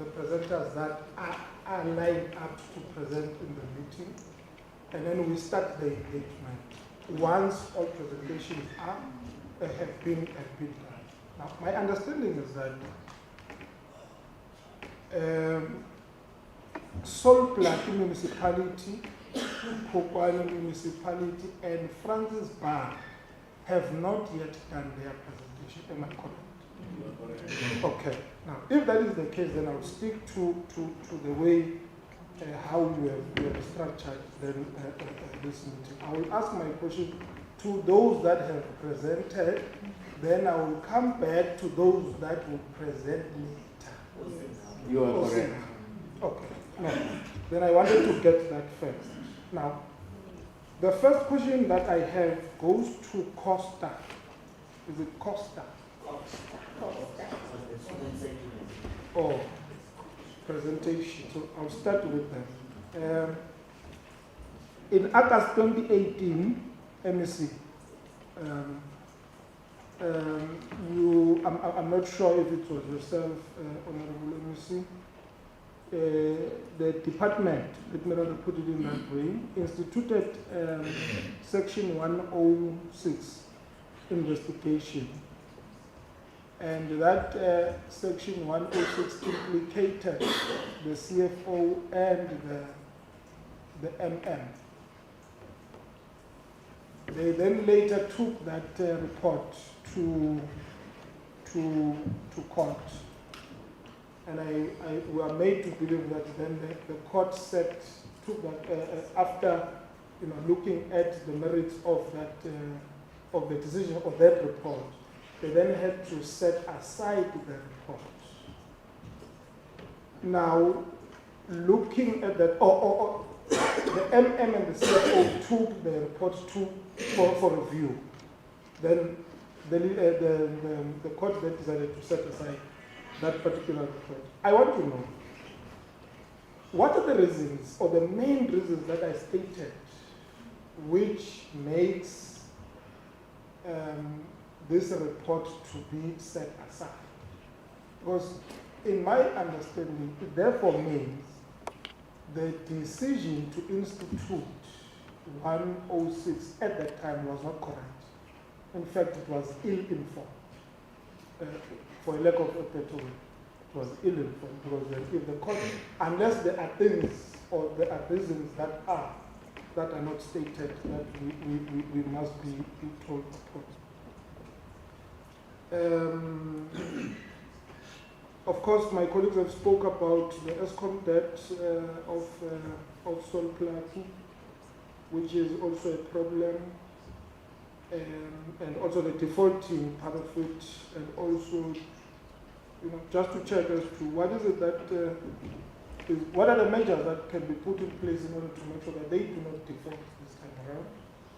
presenters that are lined up to present in the meeting. and then we start the engagement once all presentations have been done. Now, my understanding is that Sol Plaatjie municipality, Phokwane municipality, and Francis Bar have not yet done their presentation. Am I correct? Okay. Now, if that is the case, then I'll stick to the way how you have structured this meeting. I will ask my question to those that have presented, then I will come back to those that will present later. You are correct. Okay. Now, then I wanted to get that first. Now, the first question that I have goes to Costa. Is it Costa? Costa. Oh, presentation. So I'll start with them. In August 2018, MEC, I'm not sure if it was yourself, Honorable MEC, the department, let me rather put it in that way, instituted Section 106 investigation. And that Section 106 implicated the CFO and the MM. They then later took that report to court. And we are made to believe that then the court took that after looking at the merits of that of the decision of that report. They then had to set aside the report. Now, looking at that, the MM and the CFO took the report for review. Then the court then decided to set aside that particular report. I want to know, what are the reasons, or the main reasons that I stated, which makes this report to be set aside? Because in my understanding, it therefore means the decision to institute 106 at that time was not correct. In fact, it was ill-informed. For a lack of a better word, it was ill-informed, because if the court, unless there are things or there are reasons that are not stated, that we must be told upon. Of course, my colleagues have spoke about the ESCOM debt of Sol Plaatjie, which is also a problem, and also the defaulting part of it, and also, just to check as to what is it that, what are the measures that can be put in place in order to make sure that they do not default this time around.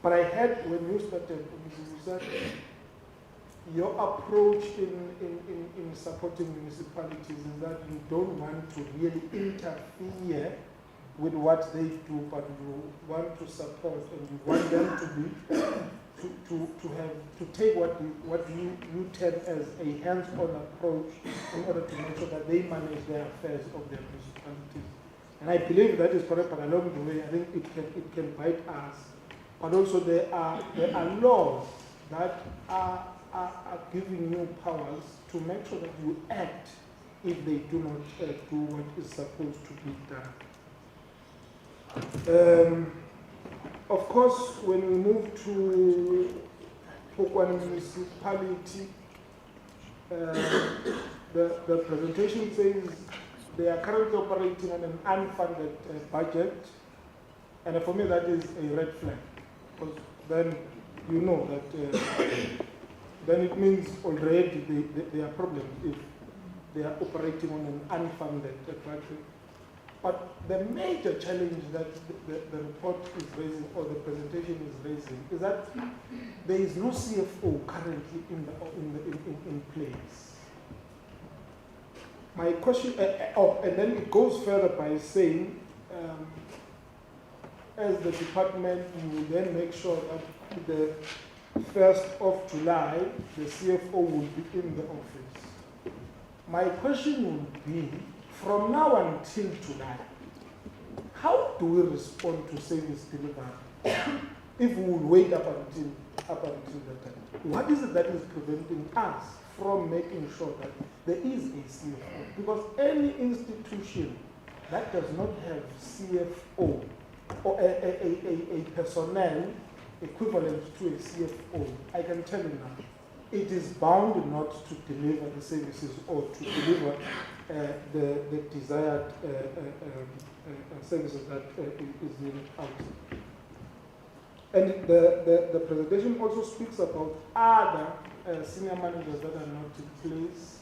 But I heard when you started, Mrs. Usat, your approach in supporting municipalities is that you don't want to really interfere with what they do, but you want to support, and you want them to be to take what you term as a hands-on approach in order to make sure that they manage their affairs of their municipalities. And I believe that is correct, but along the way, I think it can bite us. But also there are laws that are giving you powers to make sure that you act if they do not do what is supposed to be done. Of course, when we move to Phokwane municipality, the presentation says they are currently operating on an unfunded budget, and for me that is a red flag, because then you know that then it means already there are problems if they are operating on an unfunded budget. But the major challenge that the report is raising, or the presentation is raising, is that there is no CFO currently in place. My question, and then it goes further by saying, as the department, you will then make sure that the 1st of July, the CFO will be in the office. My question would be, from now until July, how do we respond to service delivery if we would wait up until that time? What is it that is preventing us from making sure that there is a CFO? Because any institution that does not have CFO or a personnel equivalent to a CFO, I can tell you now, it is bound not to deliver the services or to deliver the desired services that is needed out. And the presentation also speaks about other senior managers that are not in place.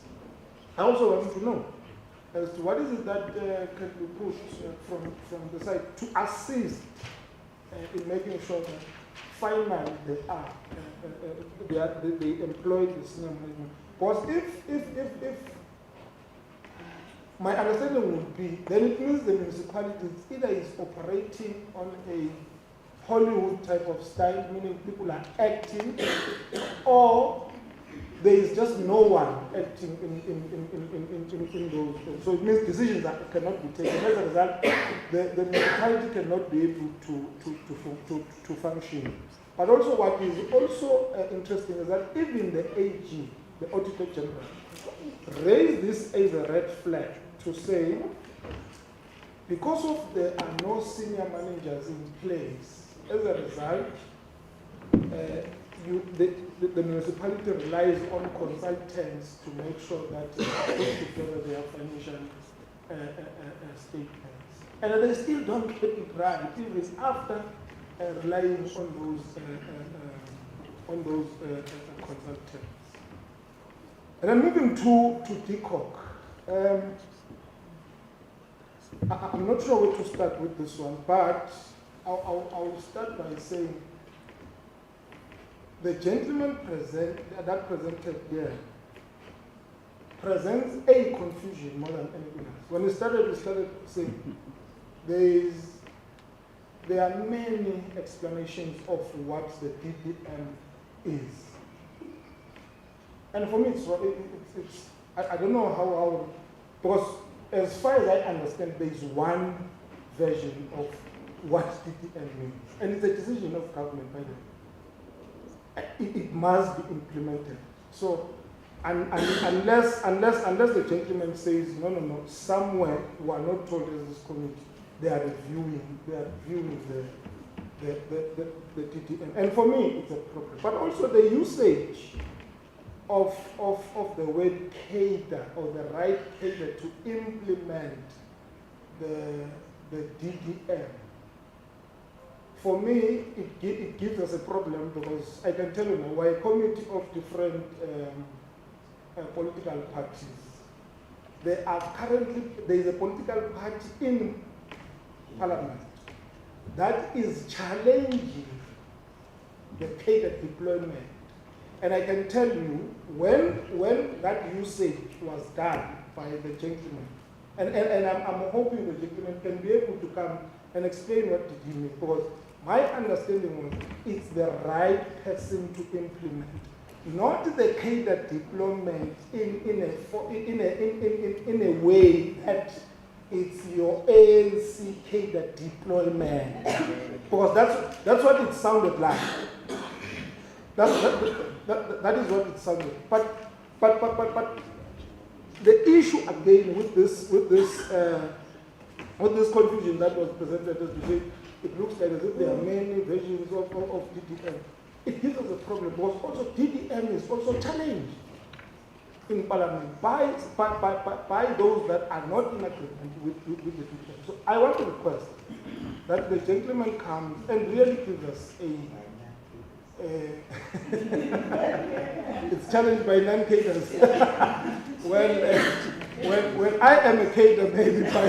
I also want to know as to what is it that can be put from the side to assist in making sure that finally they employ the senior management. Because if my understanding would be, then it means the municipality either is operating on a Hollywood type of style, meaning people are acting, or there is just no one acting in those. So it means decisions that cannot be taken. As a result, the municipality cannot be able to function. But also what is also interesting is that even the AG, the Auditor-General, raised this as a red flag to say, because of there are no senior managers in place, as a result, the municipality relies on consultants to make sure that they put together their financial statements. And they still don't get it right, even after relying on those consultants. And then moving to DCOC. I'm not sure where to start with this one, but I'll start by saying the gentleman that presented here presents a confusion more than anything else. When we started saying there are many explanations of what the DDM is. And for me, it's I don't know how, because as far as I understand, there is one version of what DDM means. And it's a decision of government, by the way. It must be implemented. So, unless the gentleman says, no, somewhere we are not told as this committee, they are reviewing the DDM. And for me, it's a problem. But also the usage of the word cater, or the right cater to implement the DDM. For me, it gives us a problem, because I can tell you now, we're a committee of different political parties. There is a political party in Parliament that is challenging the cater deployment. And I can tell you, when that usage was done by the gentleman, and I'm hoping the gentleman can be able to come and explain what did he mean, because my understanding was it's the right person to implement, not the cater deployment in a way that it's your ANC cater deployment, because that's what it sounded like. That is what it sounded. But the issue again with this confusion that was presented, as we say, it looks like as if there are many versions of DDM. It gives us a problem, because also DDM is also challenged in Parliament by those that are not in agreement with the DDM. So I want to request that the gentleman comes and really gives us it's challenged by non-caters. When I am a cater, maybe by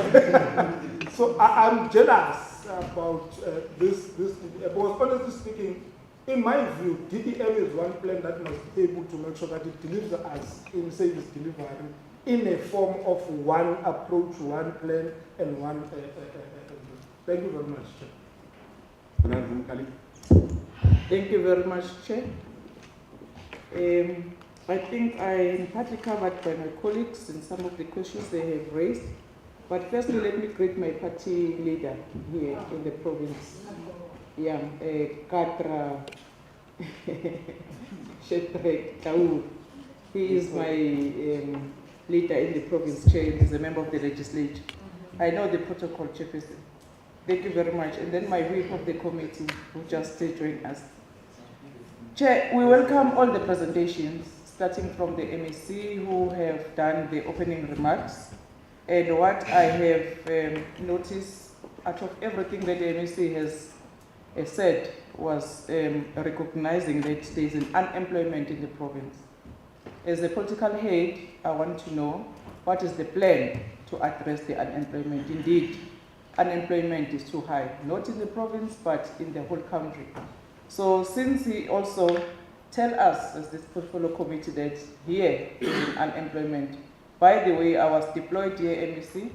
so I'm jealous about this. Because honestly speaking, in my view, DDM is one plan that must be able to make sure that it delivers us in service delivery in a form of one approach, one plan, and one. Thank you very much, Chair. Thank you very much, Chair. I think I am partly covered by my colleagues in some of the questions they have raised. But firstly, let me greet my party leader here in the province. Yeah, Katra Shetrek Taur. He is my leader in the province, chair. He's a member of the legislature. I know the protocol, Chairperson. Thank you very much. And then my whip of the committee who just joined us. Chair, we welcome all the presentations, starting from the MEC who have done the opening remarks. And what I have noticed out of everything that the MEC has said was recognizing that there is an unemployment in the province. As a political head, I want to know what is the plan to address the unemployment. Indeed, unemployment is too high, not in the province, but in the whole country. So since he also tell us as this portfolio committee that here is an unemployment. By the way, I was deployed here MEC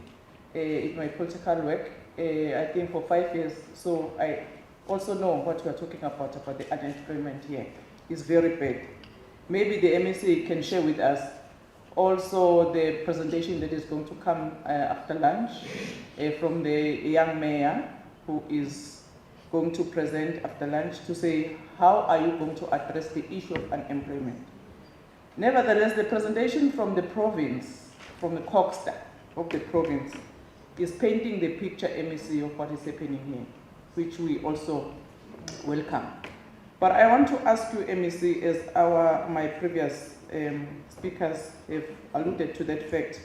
in my political work, I think for 5 years. So I also know what we are talking about the unemployment here. It's very bad. Maybe the MEC can share with us also the presentation that is going to come after lunch from the young mayor who is going to present after lunch to say how are you going to address the issue of unemployment. Nevertheless, the presentation from the province, from the Coxstar of the province, is painting the picture, MEC, of what is happening here, which we also welcome. But I want to ask you, MEC, as my previous speakers have alluded to that fact,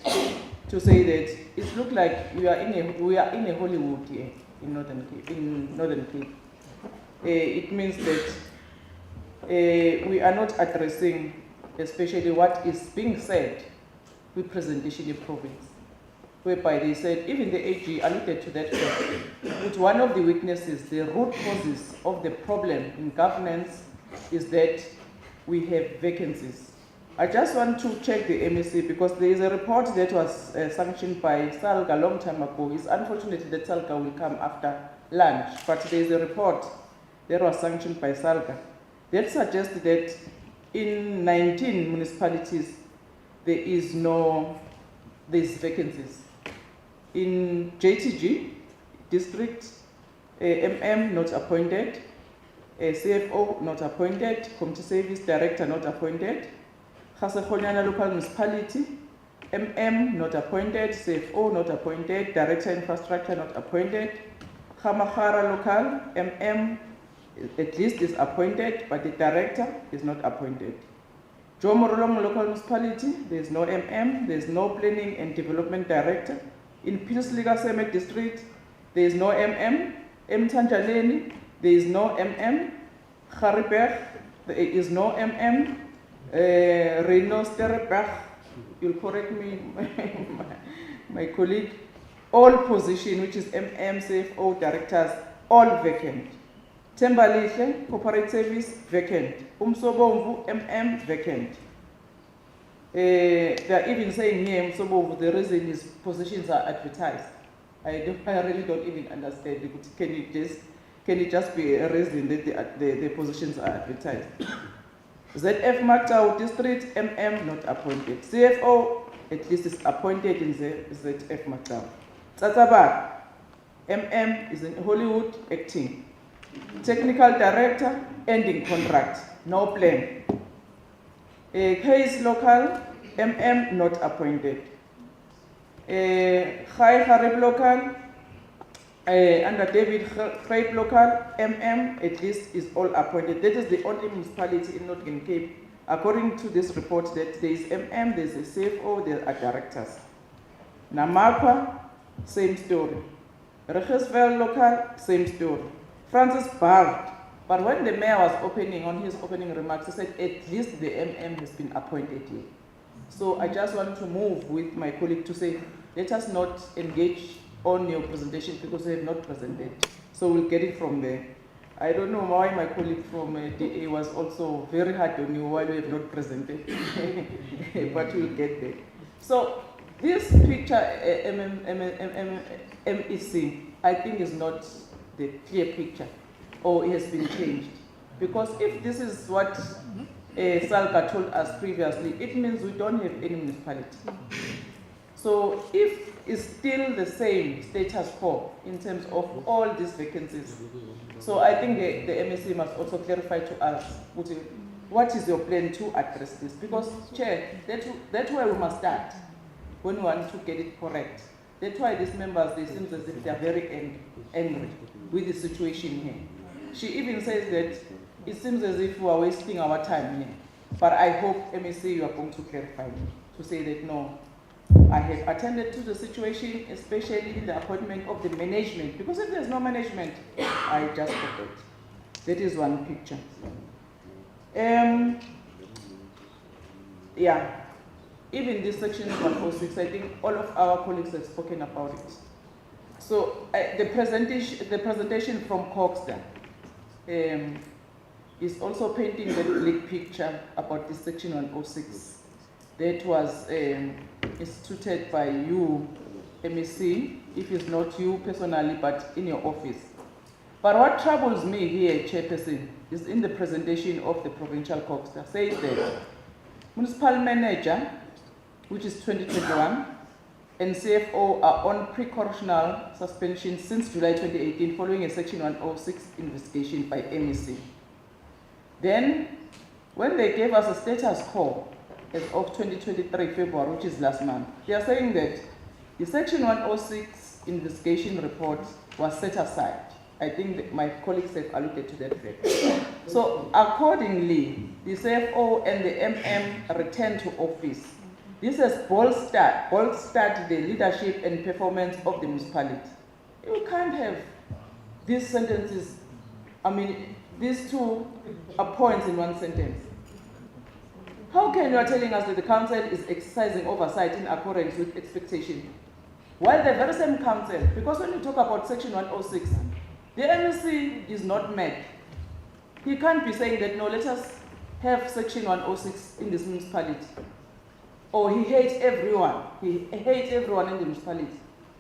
to say that it looks like we are in a Hollywood here in Northern Cape. It means that we are not addressing especially what is being said with presentation in province, whereby they said, even the AG alluded to that fact, that one of the weaknesses, the root causes of the problem in governance is that we have vacancies. I just want to check the MEC because there is a report that was sanctioned by SALGA a long time ago. It's unfortunate that SALGA will come after lunch, but there is a report that was sanctioned by SALGA that suggests that in 19 municipalities there is vacancies. In JTG district, MM not appointed, CFO not appointed, Community Service Director not appointed, Khasekhonyana local municipality, MM not appointed, CFO not appointed, Director Infrastructure not appointed, Khamahara local, MM at least is appointed, but the Director is not appointed. Jomorolong local municipality, there is no MM, there is no Planning and Development Director. In Pilsliga Semet district, there is no MM. Mtanjaleni, there is no MM. Haribech, there is no MM. Reno Sterrebach, you'll correct me, my colleague. All position, which is MM, CFO, directors, all vacant. Tembaliche, corporate service, vacant. Umsobomvu, MM, vacant. They are even saying here, Umsobomvu, the reason his positions are advertised. I really don't even understand. Can it just be a reason that the positions are advertised? ZF Matau district, MM not appointed. CFO at least is appointed in ZF Matau. Tsatsabar, MM is in Hollywood acting. Technical director, ending contract, no plan. Case local, MM not appointed. High Harib local, under David Craig local, MM at least is all appointed. That is the only municipality in Northern Cape, according to this report, that there is MM, there is a CFO, there are directors. Namapa, same story. Regisveld local, same story. Francis Bard, but when the mayor was on his opening remarks, he said at least the MM has been appointed here. So I just want to move with my colleague to say, let us not engage on your presentation because they have not presented. So we'll get it from there. I don't know why my colleague from DA was also very hard on you while we have not presented, but we'll get there. So this picture, MEC, I think is not the clear picture, or it has been changed. Because if this is what Salga told us previously, it means we don't have any municipality. So if it's still the same status quo in terms of all these vacancies, so I think the MSC must also clarify to us what is your plan to address this? Because, Chair, that's where we must start when we want to get it correct. That's why these members, they seem as if they are very angry with the situation here. She even says that it seems as if we are wasting our time here. But I hope, MSC, you are going to clarify to say that no, I have attended to the situation, especially the appointment of the management, because if there's no management, I just forget. That is one picture. Yeah, even this section 146, I think all of our colleagues have spoken about it. So the presentation from Coxton is also painting the bleak picture about this section 106 that was instituted by you, MEC, if it's not you personally, but in your office. But what troubles me here, Chairperson, is in the presentation of the Provincial Coxter, says that Municipal Manager, which is 2021, and CFO are on precautionary suspension since July 2018 following a Section 106 investigation by MEC. Then, when they gave us a status quo as of 2023 February, which is last month, they are saying that the Section 106 investigation report was set aside. I think that my colleagues have alluded to that fact. So accordingly, the CFO and the MM returned to office. This has bolstered the leadership and performance of the municipality. You can't have these sentences, these two points in one sentence. How can you are telling us that the council is exercising oversight in accordance with expectation? While the very same council, because when you talk about Section 106, the MEC is not mad. He can't be saying that, no, let us have Section 106 in this municipality. Or he hates everyone. He hates everyone in the municipality.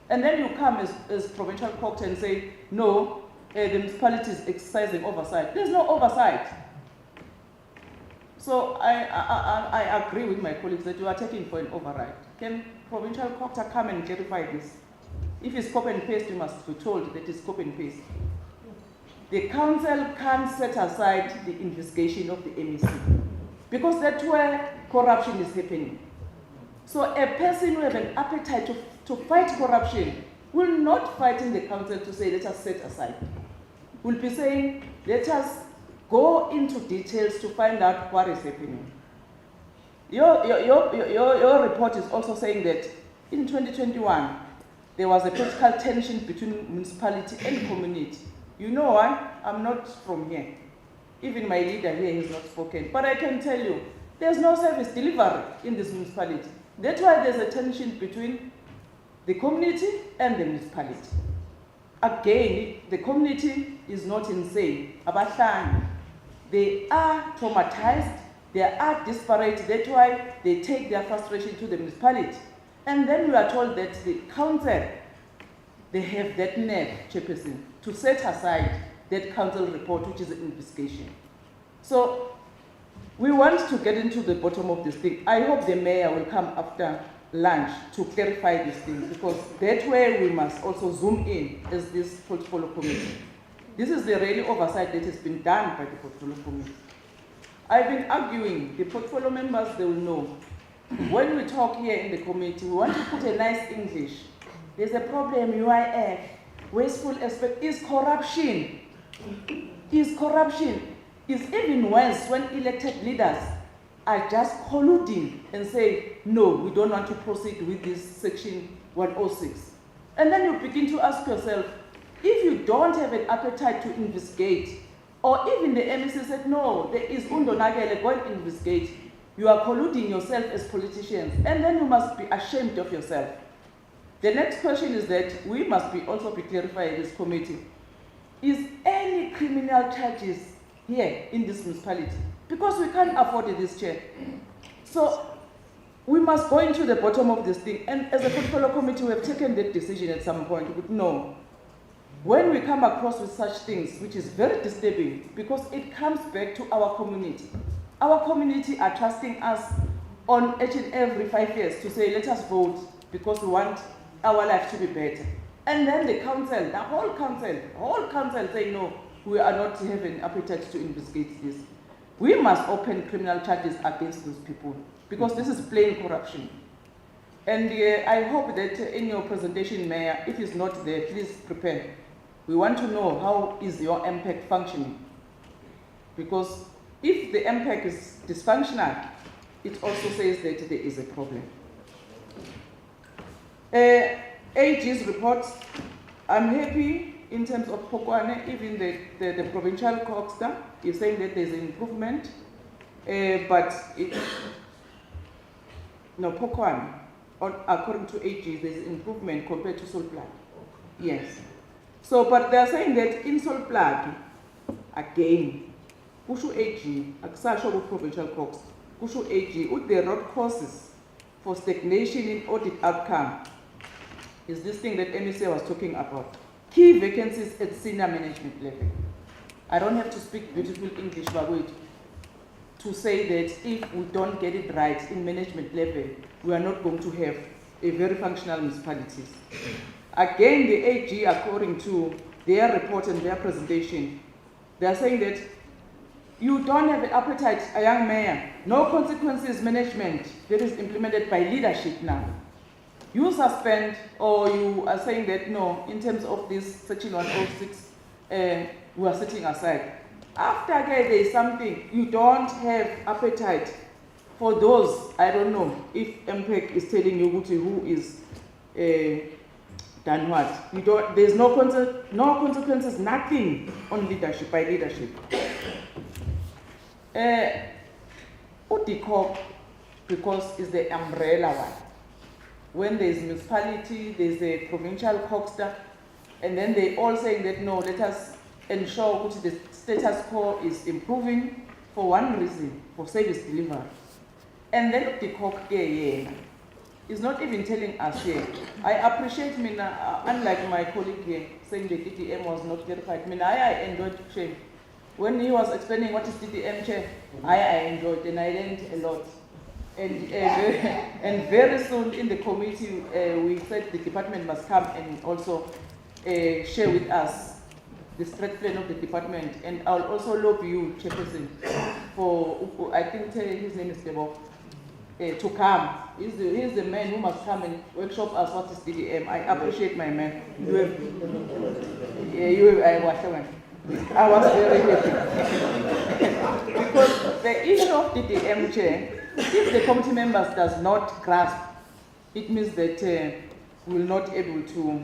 And then you come as Provincial Court and say, no, the municipality is exercising oversight. There's no oversight. So I agree with my colleagues that you are taking for an override. Can Provincial Court come and clarify this? If it's copy and paste, you must be told that it's copy and paste. The council can't set aside the investigation of the MEC because that's where corruption is happening. So a person who has an appetite to fight corruption will not fight in the council to say, let us set aside. Will be saying, let us go into details to find out what is happening. Your report is also saying that in 2021, there was a political tension between municipality and community. You know why? I'm not from here. Even my leader here has not spoken. But I can tell you, there's no service delivery in this municipality. That's why there's a tension between the community and the municipality. Again, the community is not insane. They are traumatized, they are disparate. That's why they take their frustration to the municipality. And then we are told that the council, they have that nerve, Chairperson, to set aside that council report, which is an investigation. So we want to get into the bottom of this thing. I hope the mayor will come after lunch to clarify this thing, because that way we must also zoom in as this portfolio committee. This is the really oversight that has been done by the portfolio committee. I've been arguing, the portfolio members, they will know. When we talk here in the committee, we want to put a nice English. There's a problem, UIF, wasteful aspect, is corruption. Is corruption. It's even worse when elected leaders are just colluding and say, no, we don't want to proceed with this Section 106. And then you begin to ask yourself, if you don't have an appetite to investigate, or even the MEC said, no, there is undonagele, go and investigate, you are colluding yourself as politicians, and then you must be ashamed of yourself. The next question is that we must also be clarified in this committee. Is any criminal charges here in this municipality? Because we can't afford this chair. So we must go into the bottom of this thing. And as a portfolio committee, we have taken that decision at some point. No. When we come across with such things, which is very disturbing, because it comes back to our community. Our community are trusting us on each and every 5 years to say, let us vote, because we want our life to be better. And then the council, the whole council say, no, we are not having appetite to investigate this. We must open criminal charges against those people because this is plain corruption. And I hope that in your presentation, Mayor, if it's not there, please prepare. We want to know how is your MPEC functioning. Because if the MPEC is dysfunctional, it also says that there is a problem. AG's report, I'm happy in terms of Phokwane, even the provincial coxswain is saying that there's an improvement, but Phokwane, according to AG, there's an improvement compared to Sol Plaatjie. Yes. So, but they're saying that in Sol Plaatjie, again, kushu AG, akusasho ku provincial cox, kushu AG, with the road causes for stagnation in audit outcome, is this thing that MEC was talking about. Key vacancies at senior management level. I don't have to speak beautiful English, but wait, to say that if we don't get it right in management level, we are not going to have a very functional municipalities. Again, the AG, according to their report and their presentation, they are saying that you don't have an appetite, a young mayor, no consequences management that is implemented by leadership now. You suspend, or you are saying that no, in terms of this section 106, we are setting aside. After there is something, you don't have appetite for those, I don't know, if MPEC is telling you who is done what. You don't, there's no consequences, nothing on leadership, by leadership. UDICOP, because it's the umbrella one. When there's municipality, there's a provincial coxswain, and then they all saying that no, let us ensure that the status quo is improving for one reason, for service delivery. And then the cock is not even telling us here. I appreciate Mina, unlike my colleague here, saying the DDM was not verified. Mina, I enjoyed Shane. When he was explaining what is DDM, Chair, I enjoyed and I learned a lot. And very soon in the committee, we said the department must come and also share with us the strat plan of the department. And I'll also lobby you, Chairperson, for, I think his name is Debo, to come. He's the man who must come and workshop us what is DDM. I appreciate my man. I was very happy. Because the issue of DDM, Chair, if the committee members does not grasp, it means that we will not be able to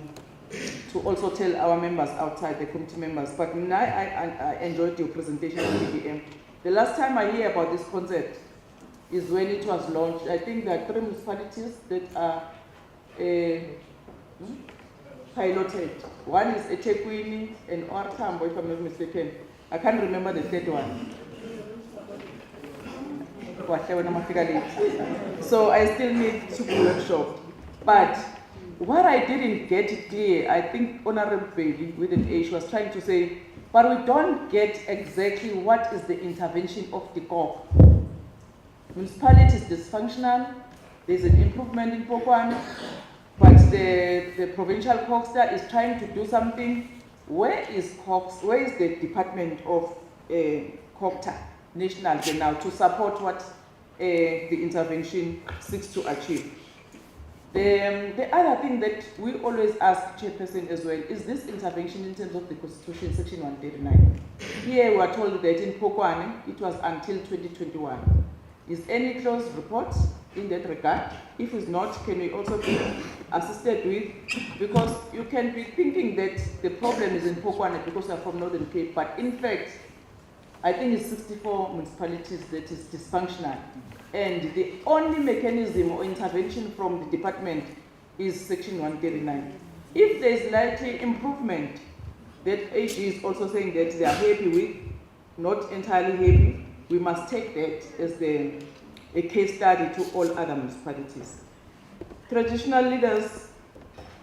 also tell our members outside, the committee members. But I enjoyed your presentation on DDM. The last time I hear about this concept is when it was launched. I think there are 3 municipalities that are piloted. One is eThekwini and Ortambo, if I'm not mistaken. I can't remember the third one. So I still need to do workshop. But what I didn't get clear, I think Honorable Bailey with an H was trying to say, but we don't get exactly what is the intervention of the COP. Municipality is dysfunctional, there's an improvement in Phokwane, but the provincial coxswain is trying to do something. Where is the Department of COPTA National now to support what the intervention seeks to achieve? The other thing that we always ask Chairperson as well is this intervention in terms of the Constitution, Section 139. Here we are told that in Phokwane it was until 2021. Is any close report in that regard? If it's not, can we also be assisted with? Because you can be thinking that the problem is in Phokwane because you are from Northern Cape, but in fact, I think it's 64 municipalities that is dysfunctional. And the only mechanism or intervention from the department is Section 139. If there is likely improvement, that AG is also saying that they are happy with, not entirely happy, we must take that as a case study to all other municipalities. Traditional leaders,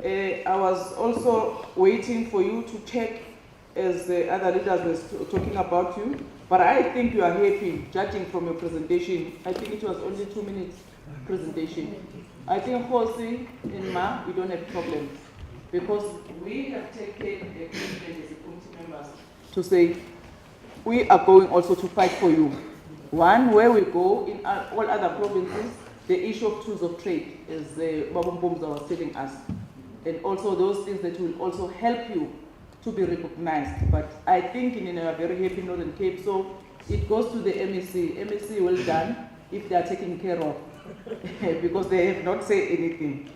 I was also waiting for you to check as the other leaders were talking about you, but I think you are happy, judging from your presentation. I think it was only 2 minutes. presentation. I think Hosi and Ma, we don't have problems because we have taken a commitment as a committee members to say we are going also to fight for you. One, where we go in all other provinces, the issue of tools of trade, as Babum Bombs was telling us, and also those things that will also help you to be recognized. But I think in a very happy Northern Cape, so it goes to the MEC. MEC, well done if they are taken care of, because they have not said anything.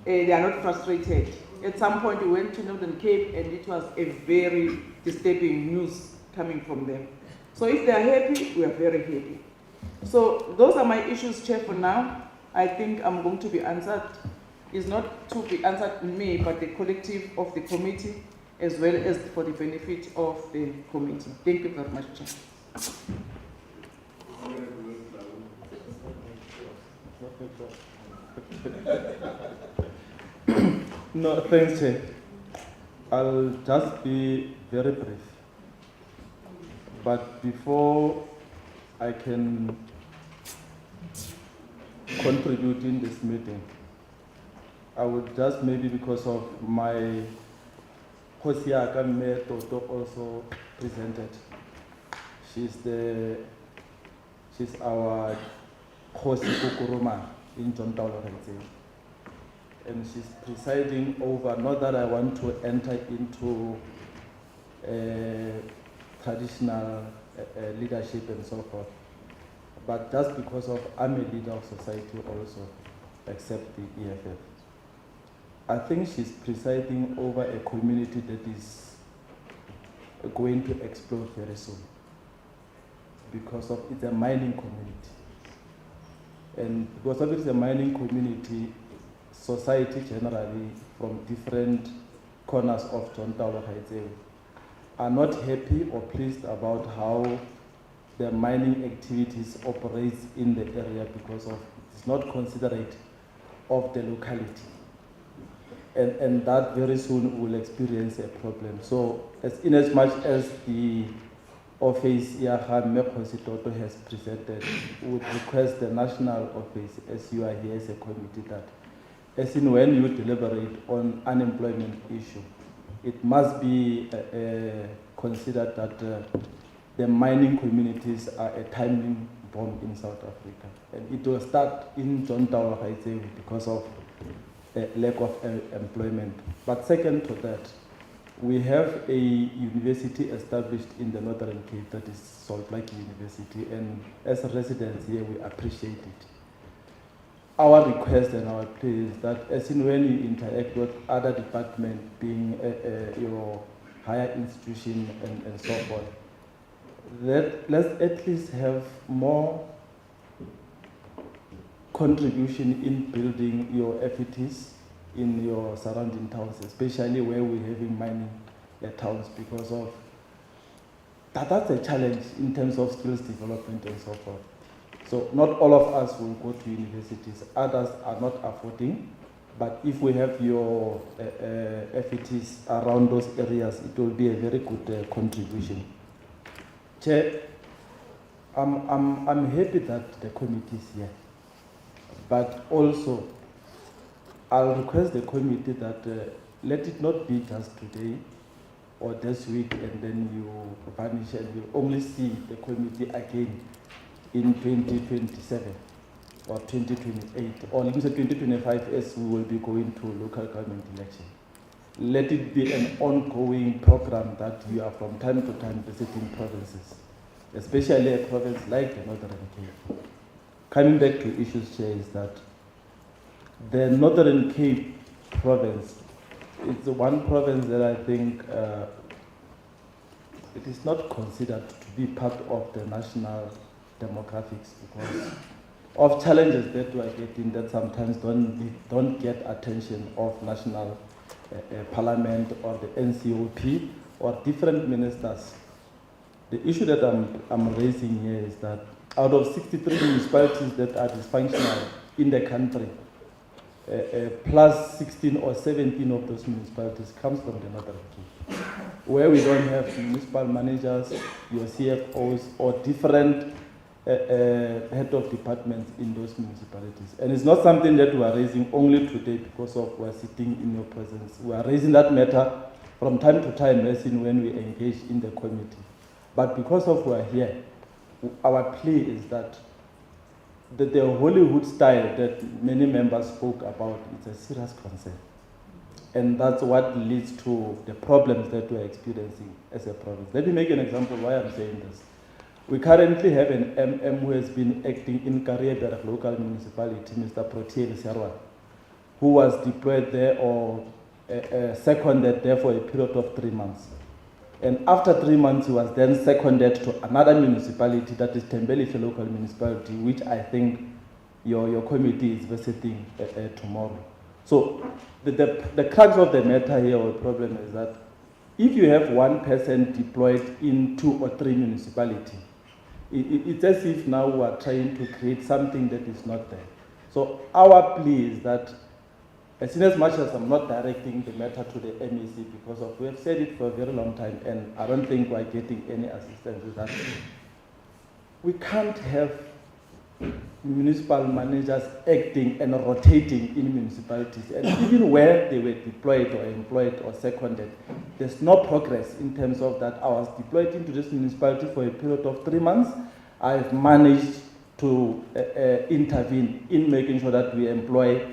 They are not frustrated. At some point, we went to Northern Cape, and it was a very disturbing news coming from them. So if they are happy, we are very happy. So those are my issues, Chair, for now. I think I'm going to be answered. It's not to be answered me, but the collective of the committee, as well as for the benefit of the committee. Thank you very much, Chair. No, thanks, Chair. I'll just be very brief. But before I can contribute in this meeting, I would just maybe because of my Hosiaka Mayor Toto also presented. She's our Hosi Kukuruma in John Taulorenzi. And she's presiding over, not that I want to enter into traditional leadership and so forth, but just because of I'm a leader of society also, except the EFF. I think she's presiding over a community that is going to explode very soon because of it's a mining community. And because of it's a mining community, society generally from different corners of John Taulo Haitsewe are not happy or pleased about how the mining activities operates in the area because of it's not considerate of the locality. And that very soon will experience a problem. So in as much as the office Toto has presented, would request the national office, as you are here as a committee, that as in when you deliberate on unemployment issue, it must be considered that the mining communities are a timing bomb in South Africa. And it will start in John Taulo Haitsewe because of lack of employment. But second to that, we have a university established in the Northern Cape that is Sol Plaatjie University, and as residents here, we appreciate it. Our request and our plea is that as in when you interact with other departments, being your higher institution and so forth, let's at least have more contribution in building your FETs in your surrounding towns, especially where we're having mining towns, because of that's a challenge in terms of skills development and so forth. So not all of us will go to universities, others are not affording, but if we have your FETs around those areas, it will be a very good contribution. Chair, I'm happy that the committee is here, but also I'll request the committee that let it not be just today or this week and then you vanish and you only see the committee again in 2027 or 2028 or let me say 2025 as we will be going to local government election. Let it be an ongoing program that you are from time to time visiting provinces, especially a province like the Northern Cape. Coming back to issues, Chair, is that the Northern Cape province is the one province that I think it is not considered to be part of the national demographics because of challenges that we are getting that sometimes don't get attention of national parliament or the NCOP or different ministers. The issue that I'm raising here is that out of 63 municipalities that are dysfunctional in the country, plus 16 or 17 of those municipalities comes from the Northern Cape, where we don't have municipal managers, your CFOs, or different head of departments in those municipalities. And it's not something that we are raising only today because of we are sitting in your presence. We are raising that matter from time to time, as in when we engage in the committee. But because of we are here, our plea is that the Hollywood style that many members spoke about is a serious concern. And that's what leads to the problems that we're experiencing as a province. Let me make an example why I'm saying this. We currently have an MM who has been acting in Karieberg local municipality, Mr. Protiel Serwan, who was deployed there or seconded there for a period of 3 months. And after 3 months, he was then seconded to another municipality, that is Tembelihle local municipality, which I think your committee is visiting tomorrow. So the crux of the matter here or problem is that if you have one person deployed in 2 or 3 municipalities, it's as if now we are trying to create something that is not there. So our plea is that, as much as I'm not directing the matter to the MEC because of, we have said it for a very long time and I don't think we're getting any assistance with that. We can't have municipal managers acting and rotating in municipalities, and even where they were deployed or employed or seconded, there's no progress in terms of that. I was deployed into this municipality for a period of 3 months. I've managed to intervene in making sure that we employ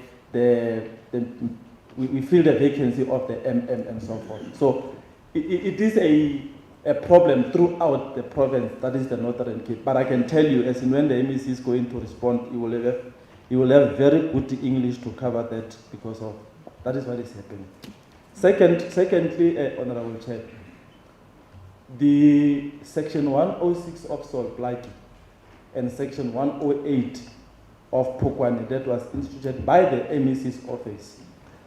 we fill the vacancy of the MM and so forth. So it is a problem throughout the province, that is the Northern Cape. But I can tell you, as in when the MEC is going to respond, he will have very good English to cover that because of that is what is happening. Secondly, Honorable Chair, the Section 106 of Sol Plaatjie and Section 108 of Phokwane that was instituted by the MEC's office,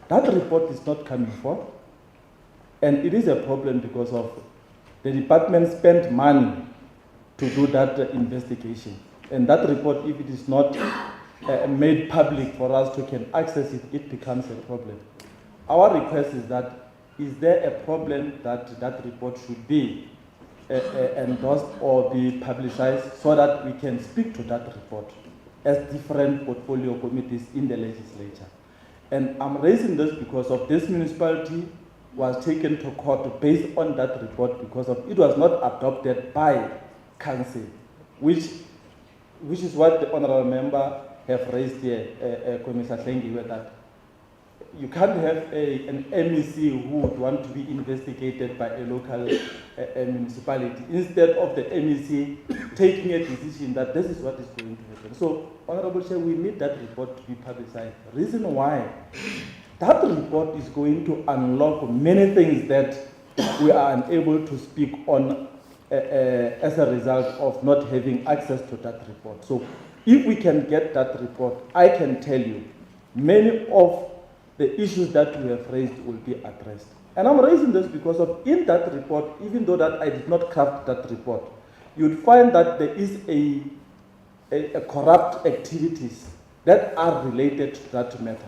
that report is not coming forth. And it is a problem because of the department spent money to do that investigation. And that report, if it is not made public for us to can access it, it becomes a problem. Our request is that, is there a problem that that report should be endorsed or be publicized so that we can speak to that report as different portfolio committees in the legislature? And I'm raising this because of this municipality was taken to court based on that report because of it was not adopted by council, which is what the honorable member have raised here, Commissioner Hlengiwe, that you can't have an MEC who would want to be investigated by a local municipality instead of the MEC taking a decision that this is what is going to happen. So, Honorable Chair, we need that report to be publicized. Reason why? That report is going to unlock many things that we are unable to speak on as a result of not having access to that report. So if we can get that report, I can tell you many of the issues that we have raised will be addressed. And I'm raising this because of in that report, even though that I did not craft that report, you'd find that there is a corrupt activities that are related to that matter.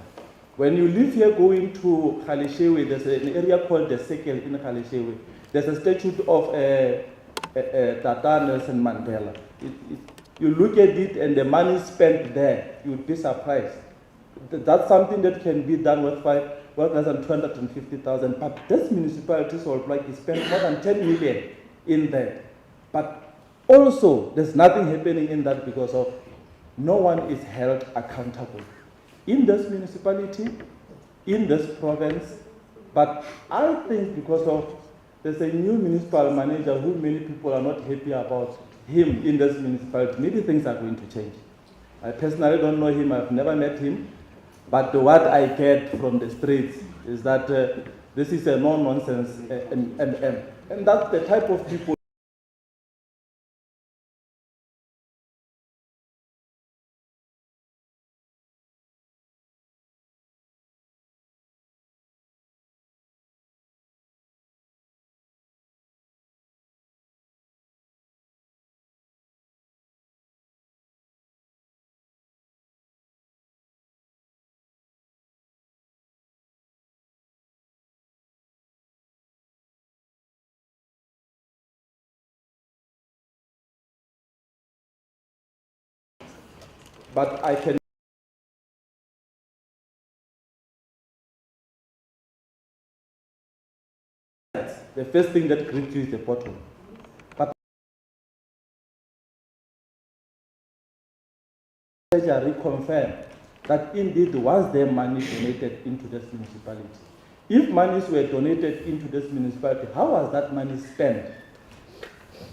When you live here going to Kgaleshewe, there's an area called the Sekel in Kgaleshewe. There's a statue of Tata Nelson Mandela. You look at it and the money spent there, you would be surprised. That's something that can be done with less than 250,000. But this municipality, Sol Plaatjie, spent more than 10 million in that. But also, there's nothing happening in that because of no one is held accountable in this municipality, in this province. But I think because of there's a new municipal manager who many people are not happy about him in this municipality, maybe things are going to change. I personally don't know him, I've never met him, but what I get from the streets is that this is a no-nonsense and that's the type of people but I can the first thing that greets you is the pothole. But Treasury confirmed that indeed was there money donated into this municipality. If monies were donated into this municipality, how was that money spent?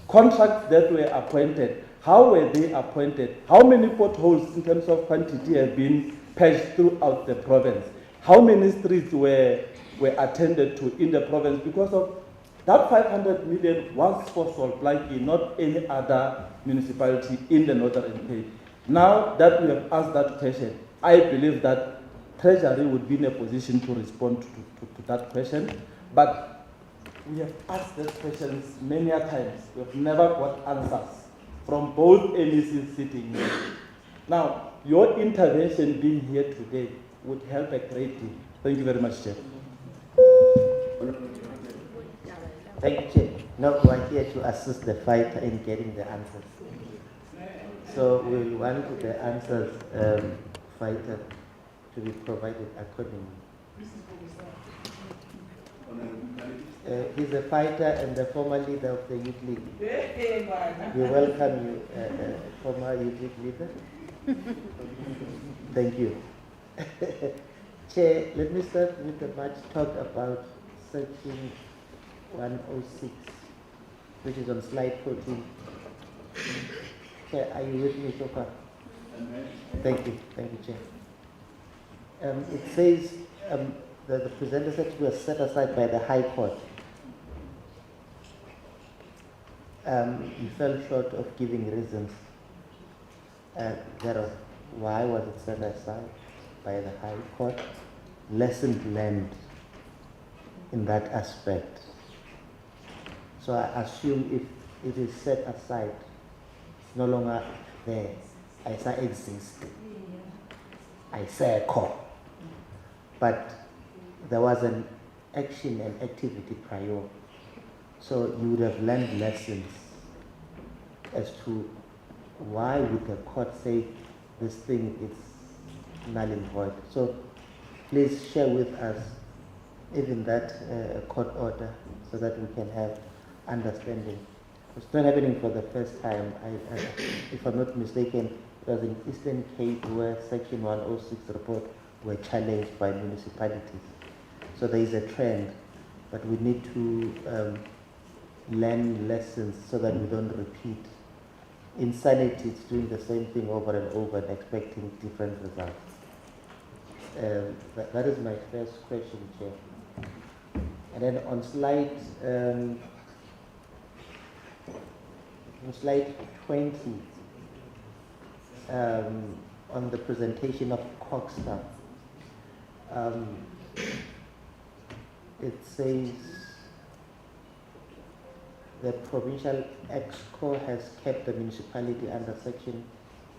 Contracts that were appointed, how were they appointed? How many potholes in terms of quantity have been patched throughout the province? How many streets were attended to in the province? Because of that 500 million was for Sol Plaatjie, not any other municipality in the Northern Cape. Now that we have asked that question, I believe that Treasury would be in a position to respond to that question. But we have asked these questions many a times. We have never got answers from both MECs sitting here. Now, your intervention being here today would help a great deal. Thank you very much, Chair. Thank you, Chair. Now we are here to assist the fighter in getting the answers. So we want the answers, fighter, to be provided accordingly. He's a fighter and the former leader of the Youth League. We welcome you, former Youth League leader. Thank you. Chair, let me start with the much talk about section 106, which is on slide 14. Chair, are you with me so far? Thank you, Chair. It says that the presenter said was set aside by the High Court. He fell short of giving reasons thereof. Why was it set aside by the High Court? Lessons learned in that aspect. So I assume if it is set aside, it's no longer there. I say exist. I say a call. But there was an action and activity prior. So you would have learned lessons as to why would the court say this thing is null and void. So please share with us even that court order so that we can have understanding. It's not happening for the first time. If I'm not mistaken, it was in Eastern Cape where Section 106 report were challenged by municipalities. So there is a trend, but we need to learn lessons so that we don't repeat. Insanity is doing the same thing over and over and expecting different results. That is my first question, Chair. And then on slide 20, on the presentation of Coxstar, it says the provincial EXCO has kept the municipality under section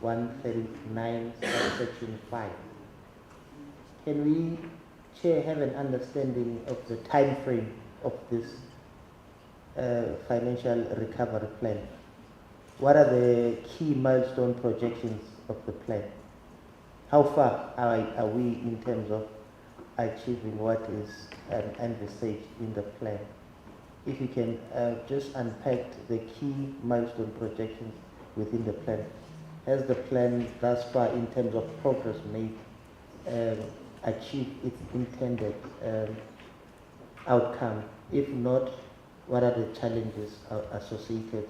139, section 5. Can we, Chair, have an understanding of the time frame of this financial recovery plan? What are the key milestone projections of the plan? How far are we in terms of achieving what is envisaged in the plan? If you can just unpack the key milestone projections within the plan. Has the plan thus far in terms of progress made achieved its intended outcome? If not, what are the challenges associated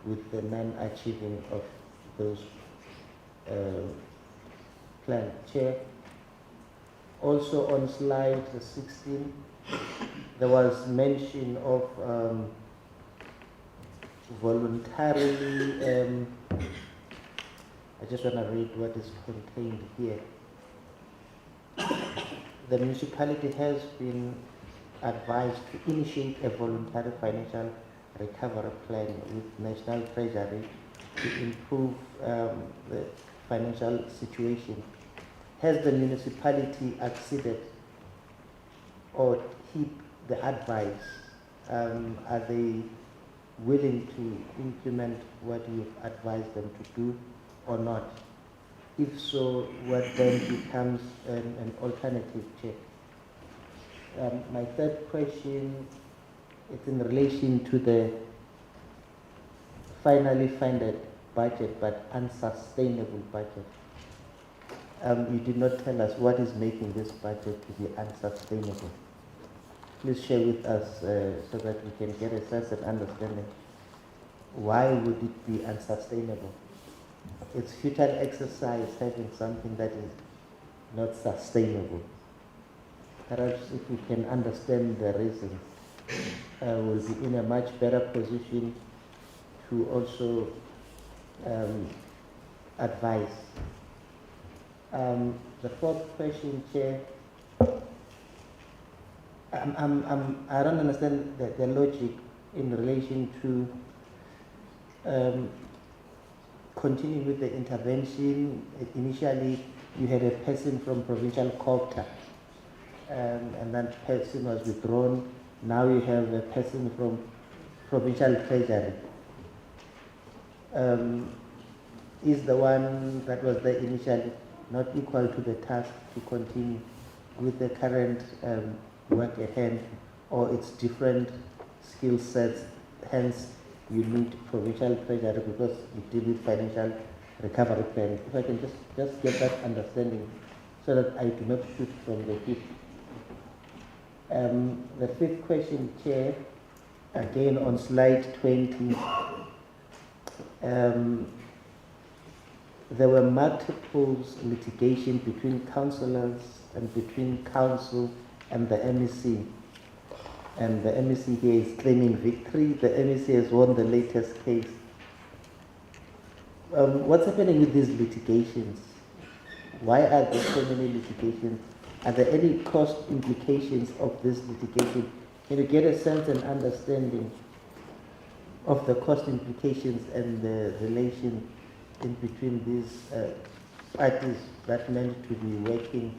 with the non-achieving of those plans? Chair, also on slide 16, there was mention of voluntarily, I just want to read what is contained here. The municipality has been advised to initiate a voluntary financial recovery plan with National Treasury to improve the financial situation. Has the municipality acceded or heed the advice? Are they willing to implement what you've advised them to do or not? if so, what then becomes an alternative check? My third question is in relation to the finally funded budget but unsustainable budget. You did not tell us what is making this budget to be unsustainable. Please share with us so that we can get a sense and understanding. Why would it be unsustainable? It's futile exercise having something that is not sustainable. Perhaps if we can understand the reasons, we'll be in a much better position to also advise. The fourth question, Chair, I don't understand the logic in relation to continuing with the intervention. Initially, you had a person from Provincial Cooperative, and that person was withdrawn. Now you have a person from Provincial Treasury. Is the one that was there initially not equal to the task to continue with the current work at hand, or it's different skill sets, hence you need Provincial Treasury because you deal with financial recovery plan? If I can just get that understanding so that I do not shoot from the hip. The fifth question, Chair, again on slide 20, there were multiple litigation between councillors and between council and the MEC. And the MEC here is claiming victory. The MEC has won the latest case. What's happening with these litigations? Why are there so many litigations? Are there any cost implications of this litigation? Can you get a sense and understanding of the cost implications and the relation in between these parties that meant to be working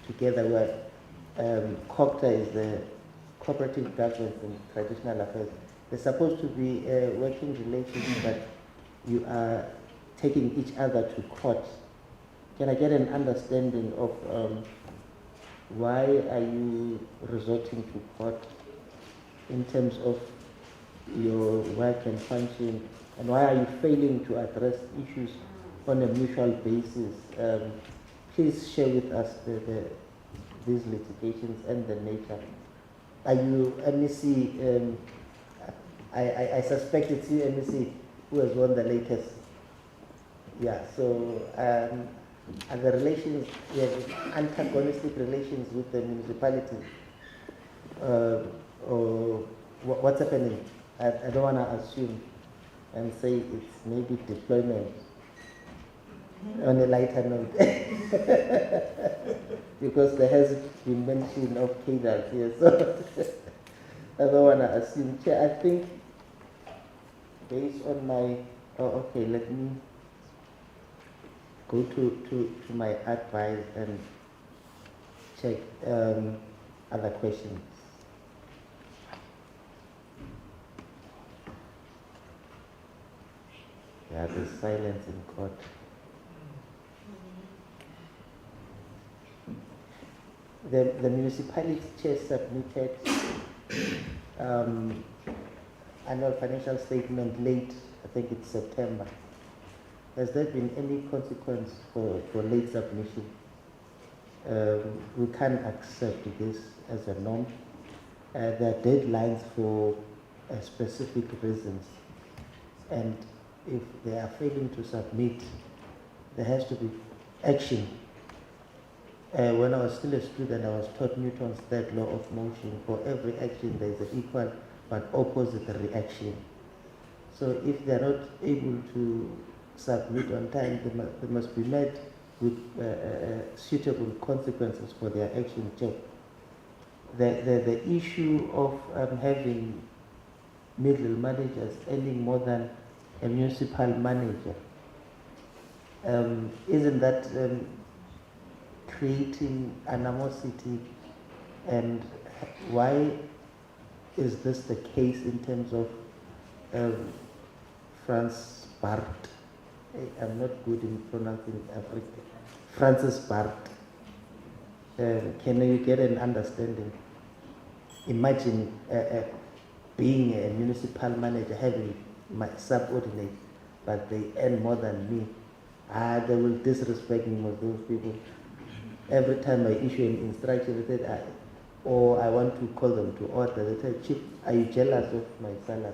together, where COPTA is the Cooperative Governance and Traditional Affairs? They're supposed to be working relations, but you are taking each other to court. Can I get an understanding of why are you resorting to court in terms of your work and function, and why are you failing to address issues on a mutual basis? Please share with us these litigations and the nature. Are you MEC? I suspect it's you, MEC, who has won the latest. Yeah, so are the relations, antagonistic relations with the municipality? Or what's happening? I don't want to assume and say it's maybe deployment on a lighter note. Because there has been mention of cadres here, so I don't want to assume. Chair, I think based on my, okay, let me go to my advice and check other questions. Yeah, there's silence in court. The municipality chair submitted annual financial statement late, I think it's September. Has there been any consequence for late submission? We can't accept this as a norm. There are deadlines for specific reasons, and if they are failing to submit, there has to be action. When I was still a student, I was taught Newton's third law of motion. For every action, there is an equal but opposite reaction. So if they are not able to submit on time, they must be met with suitable consequences for their action check. The issue of having middle managers earning more than a municipal manager, isn't that creating animosity? And why is this the case in terms of Franz Bart? I'm not good in pronouncing African. Francis Bart. Can you get an understanding? Imagine being a municipal manager, having my subordinate, but they earn more than me. They will disrespect me with those people. Every time I issue an instruction, they said, or I want to call them to order, they say, Chief, are you jealous of my salary?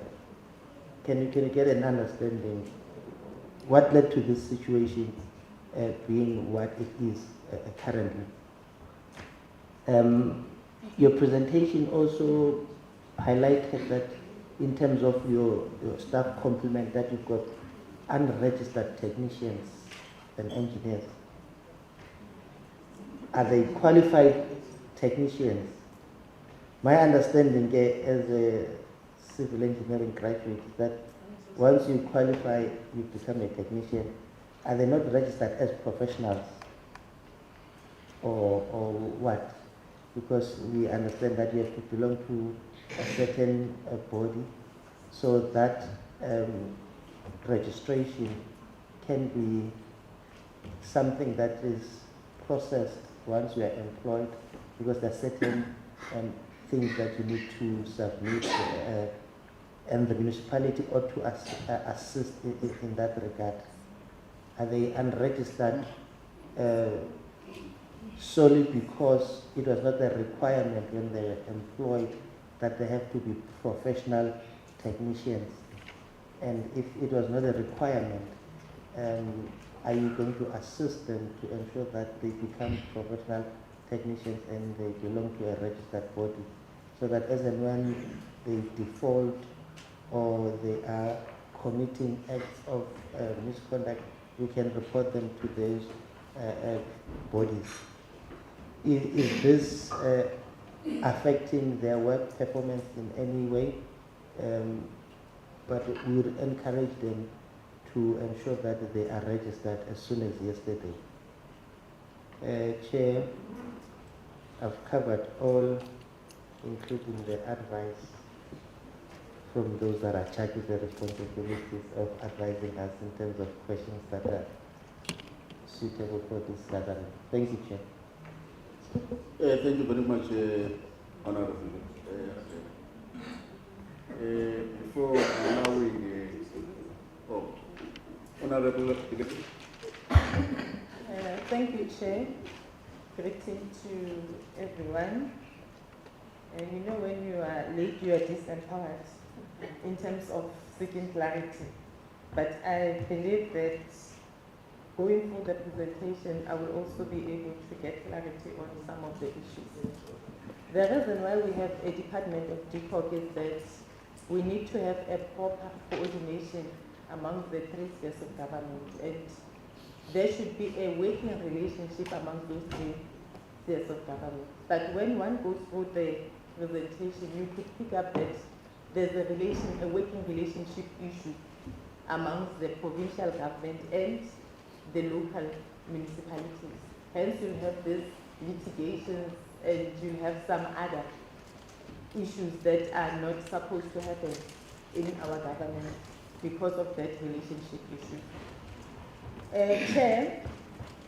Can you get an understanding? What led to this situation being what it is currently? Your presentation also highlighted that in terms of your staff complement, that you've got unregistered technicians and engineers. Are they qualified technicians? My understanding as a civil engineering graduate is that once you qualify, you become a technician. Are they not registered as professionals or what? Because we understand that you have to belong to a certain body so that registration can be something that is processed once you are employed, because there are certain things that you need to submit and the municipality ought to assist in that regard. Are they unregistered solely because it was not a requirement when they were employed that they have to be professional technicians? And if it was not a requirement, are you going to assist them to ensure that they become professional technicians and they belong to a registered body, so that as and when they default or they are committing acts of misconduct, you can report them to those bodies? Is this affecting their work performance in any way? But we would encourage them to ensure that they are registered as soon as yesterday. Chair, I've covered all, including the advice from those that are charged with the responsibilities of advising us in terms of questions that are suitable for this gathering. Thank you, Chair. Thank you very much, Honorable. Before allowing, Honorable. Thank you, Chair. Greeting to everyone. And you know, when you are late, you are disempowered in terms of seeking clarity. But I believe that going through the presentation, I will also be able to get clarity on some of the issues. The reason why we have a Department of DCOG is that we need to have a proper coordination among the three spheres of government, and there should be a working relationship among those three spheres of government. But when one goes through the presentation, you could pick up that there's a working relationship issue amongst the provincial government and the local municipalities. Hence, you'll have these litigations and you'll have some other issues that are not supposed to happen in our government because of that relationship issue. Chair,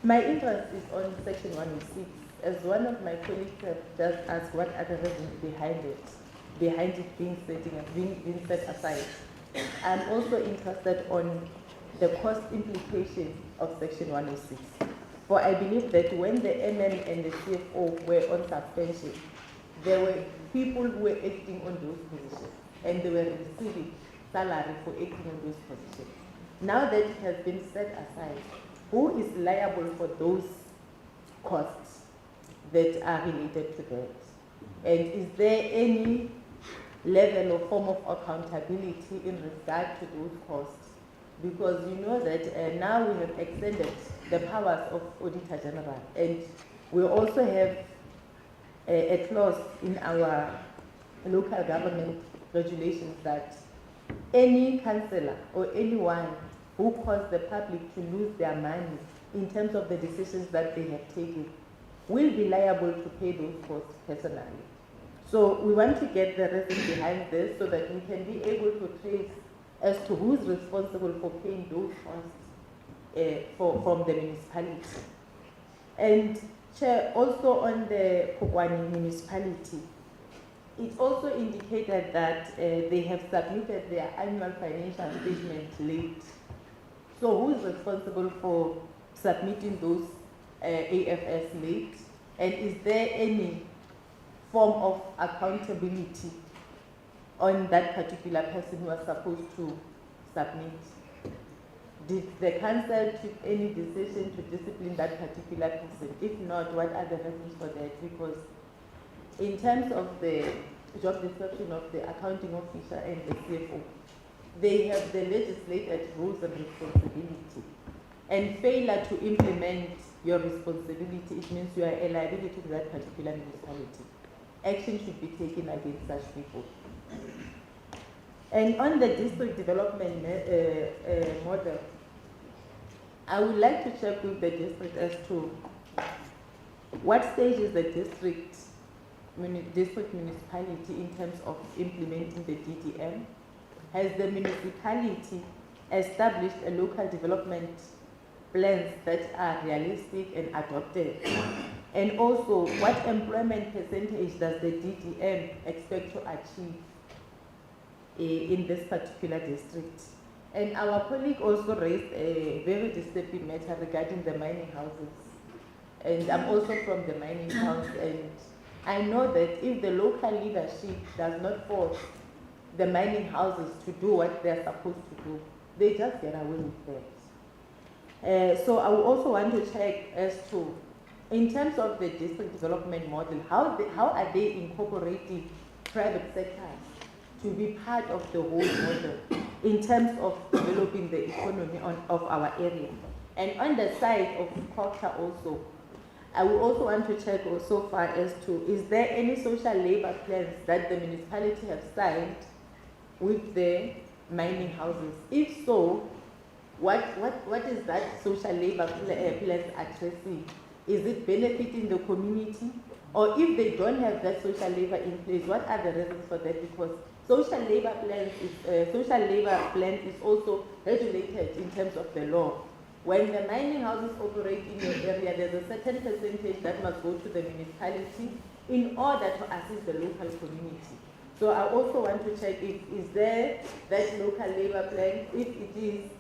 my interest is on Section 106. As one of my colleagues have just asked, what are the reasons behind it being set aside? I'm also interested on the cost implication of Section 106. For I believe that when the MM and the CFO were on suspension, there were people who were acting on those positions and they were receiving salary for acting on those positions. Now that it has been set aside, who is liable for those costs that are related to that? And is there any level or form of accountability in regard to those costs? Because you know that now we have extended the powers of Auditor-General, and we also have a clause in our local government regulations that any councillor or anyone who caused the public to lose their money in terms of the decisions that they have taken will be liable to pay those costs personally. So we want to get the reason behind this so that we can be able to trace as to who's responsible for paying those costs from the municipality. And Chair, also on the Phokwane municipality, it also indicated that they have submitted their annual financial statement late. So who is responsible for submitting those AFS late? And is there any form of accountability on that particular person who was supposed to submit? Did the council take any decision to discipline that particular person? If not, what are the reasons for that? Because in terms of the job description of the accounting officer and the CFO, they have the legislated rules and responsibility. And failure to implement your responsibility, it means you are a liability to that particular municipality. Action should be taken against such people. And on the district development model, I would like to check with the district as to what stage is the district municipality in terms of implementing the DDM. Has the municipality established a local development plans that are realistic and adopted? And also, what employment percentage does the DDM expect to achieve in this particular district? And our colleague also raised a very disturbing matter regarding the mining houses. And I'm also from the mining house, and I know that if the local leadership does not force the mining houses to do what they're supposed to do, they just get away with that. So I would also want to check as to, in terms of the district development model, how are they incorporating private sectors to be part of the whole model in terms of developing the economy of our area? And on the side of culture also, I would also want to check so far as to, is there any social labor plans that the municipality have signed with the mining houses? If so, what is that social labor plans addressing? Is it benefiting the community? Or if they don't have that social labor in place, what are the reasons for that? Because social labor plan is also regulated in terms of the law. When the mining houses operate in your area, there's a certain percentage that must go to the municipality in order to assist the local community. So I also want to check if is there that local labor plan. If it is,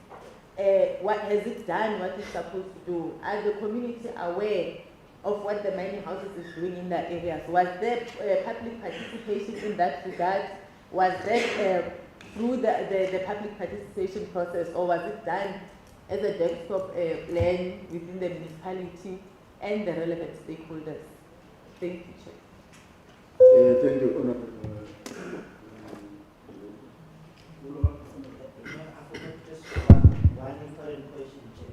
what has it done, what it's supposed to do? Are the community aware of what the mining houses is doing in their areas? Was there public participation in that regard? Was that through the public participation process, or was it done as a desktop plan within the municipality and the relevant stakeholders? Thank you, Chair. Thank you, Honorable. One important question, Chair.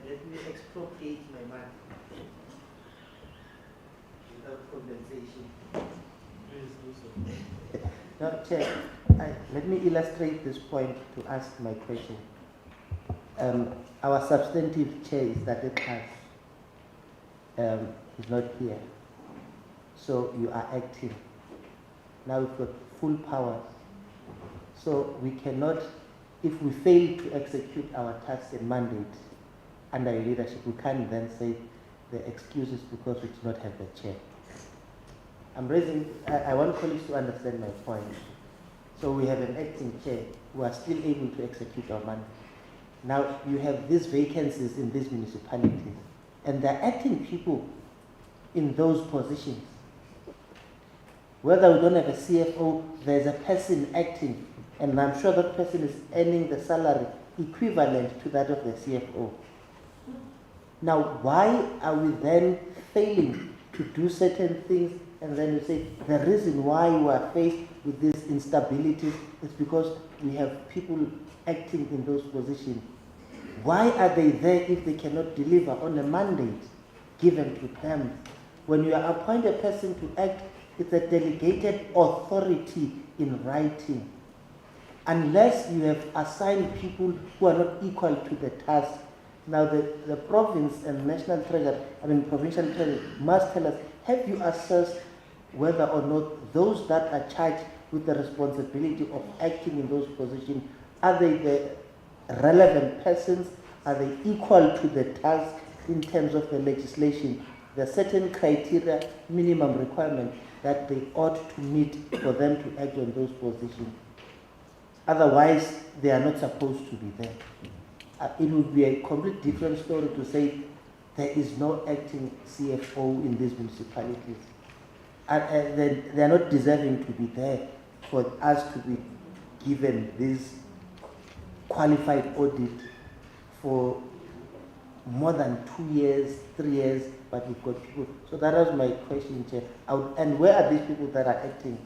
Let me expropriate my money without compensation. Now, Chair, let me illustrate this point to ask my question. Our substantive chair is that it is not here. So you are acting. Now we've got full powers. So we cannot, if we fail to execute our tasks and mandate under your leadership, we can't then say the excuses because we do not have the chair. I want colleagues to understand my point. So we have an acting chair who are still able to execute our mandate. Now you have these vacancies in these municipalities, and they're acting people in those positions. Whether we don't have a CFO, there's a person acting, and I'm sure that person is earning the salary equivalent to that of the CFO. Now, why are we then failing to do certain things, and then you say the reason why we are faced with these instabilities is because we have people acting in those positions? Why are they there if they cannot deliver on a mandate given to them? When you appoint a person to act, it's a delegated authority in writing. Unless you have assigned people who are not equal to the task. Now the province and provincial treasury must tell us, have you assessed whether or not those that are charged with the responsibility of acting in those positions, are they the relevant persons? Are they equal to the task in terms of the legislation? There are certain criteria, minimum requirements that they ought to meet for them to act on those positions. Otherwise, they are not supposed to be there. It would be a completely different story to say there is no acting CFO in these municipalities. And they are not deserving to be there for us to be given this qualified audit for more than 2 years, 3 years, but we've got people. So that was my question, Chair. And where are these people that are acting?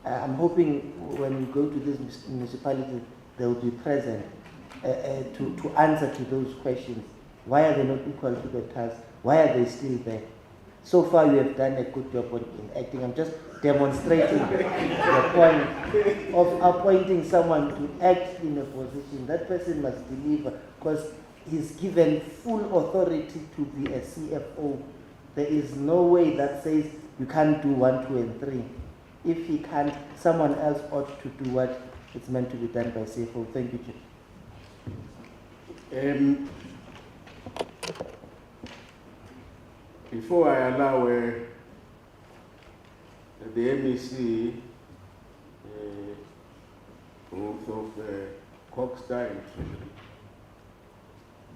I'm hoping when we go to these municipalities, they will be present to answer to those questions. Why are they not equal to the task? Why are they still there? So far, you have done a good job in acting. I'm just demonstrating the point of appointing someone to act in a position. That person must deliver because he's given full authority to be a CFO. There is no way that says you can't do 1, 2, and 3. If he can't, someone else ought to do what it's meant to be done by CFO. Thank you, Chair. Before I allow the MEC, both of Coxstar and Treasury,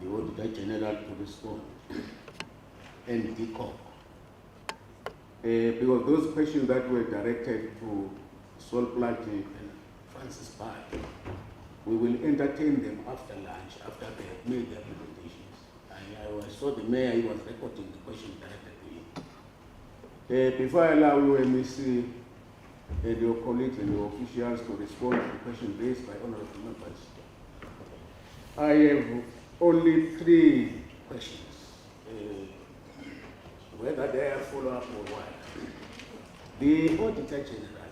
the Auditor-General to respond, and DCOP, because those questions that were directed to Sol Plaatjie and Francis Pai, we will entertain them after lunch, after they have made their presentations. I saw the mayor, he was recording the question directed to him. Before I allow you, MEC, and your colleagues and your officials to respond to the question raised by honorable members, I have only 3 questions, whether they are follow-up or what. The Auditor-General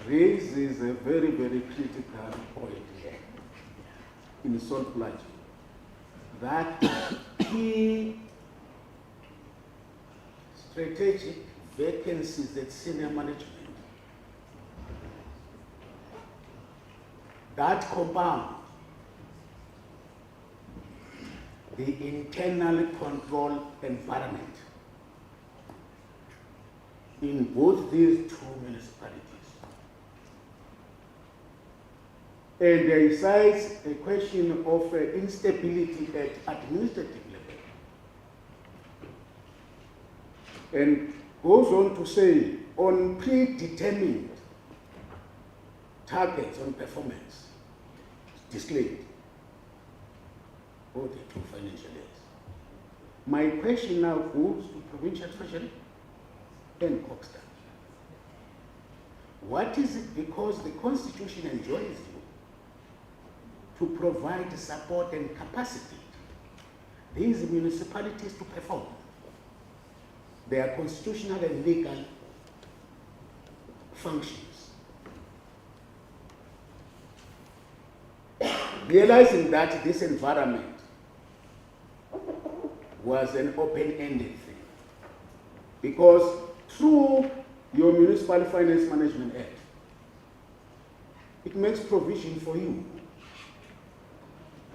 raises a very, very critical point here in Sol Plaatjie, that key strategic vacancies at senior management that compound the internal control environment in both these 2 municipalities. And there resides a question of instability at administrative level. And goes on to say, on predetermined targets on performance, displayed for the 2 financial years. My question now goes to Provincial Treasury and Coxstar. What is it, because the Constitution enjoins you to provide support and capacity these municipalities to perform their constitutional and legal functions. Realizing that this environment was an open-ended thing, because through your Municipal Finance Management Act, it makes provision for you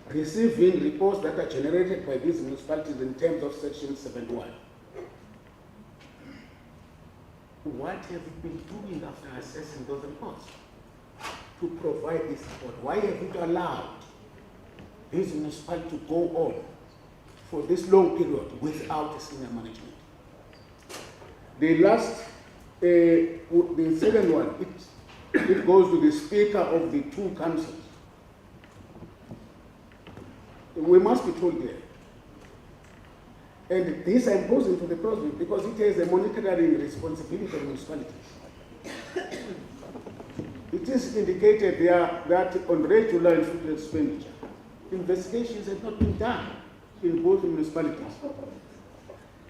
receiving reports that are generated by these municipalities in terms of Section 71. What have you been doing after assessing those reports to provide this support? Why have you allowed these municipalities to go on for this long period without a senior management? The last, the second one, it goes to the Speaker of the 2 councils. We must be told there. And this I'm posing to the President because it has a monitoring responsibility on municipalities. It is indicated there that on regular and frequent expenditure, investigations have not been done in both municipalities.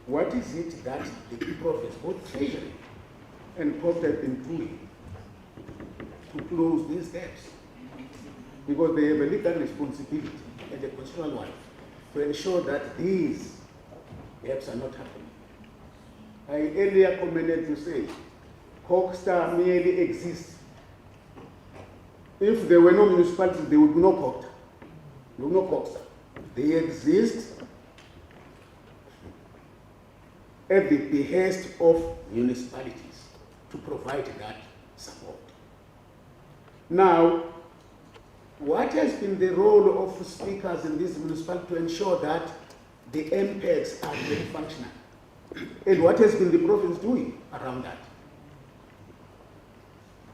What is it that the province, both Treasury and Court have been doing to close these gaps? Because they have a legal responsibility and a constitutional one to ensure that these gaps are not happening. I earlier commented to say Cogstar merely exists. If there were no municipalities, there would be no Cogstar. There would be no Cogstar. They exist at the behest of municipalities to provide that support. Now, what has been the role of speakers in this municipality to ensure that the MPEGs are very functional? And what has been the province doing around that?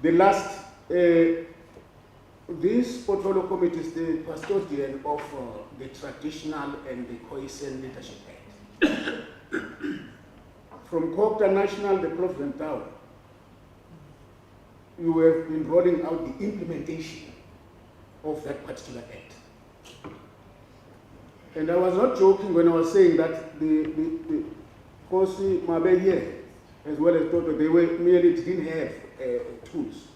The last, this portfolio committee is the custodian of the traditional and the cohesion leadership act. From Cocta National, the Provident Tower, you have been rolling out the implementation of that particular act. And I was not joking when I was saying that the Kosi Mabe here, as well as Toto, they were merely didn't have tools.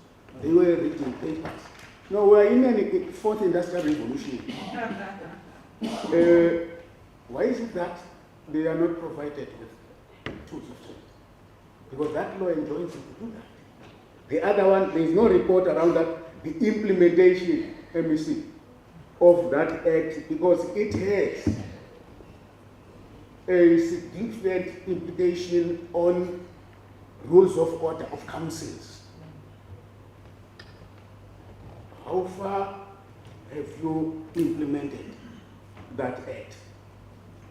They were reading papers. No, we are in a fourth industrial revolution. Why is it that they are not provided with tools of trade? Because that law enjoins them to do that. The other one, there is no report around that, the implementation, MEC, of that act, because it has a significant implication on rules of order of councils. How far have you implemented that act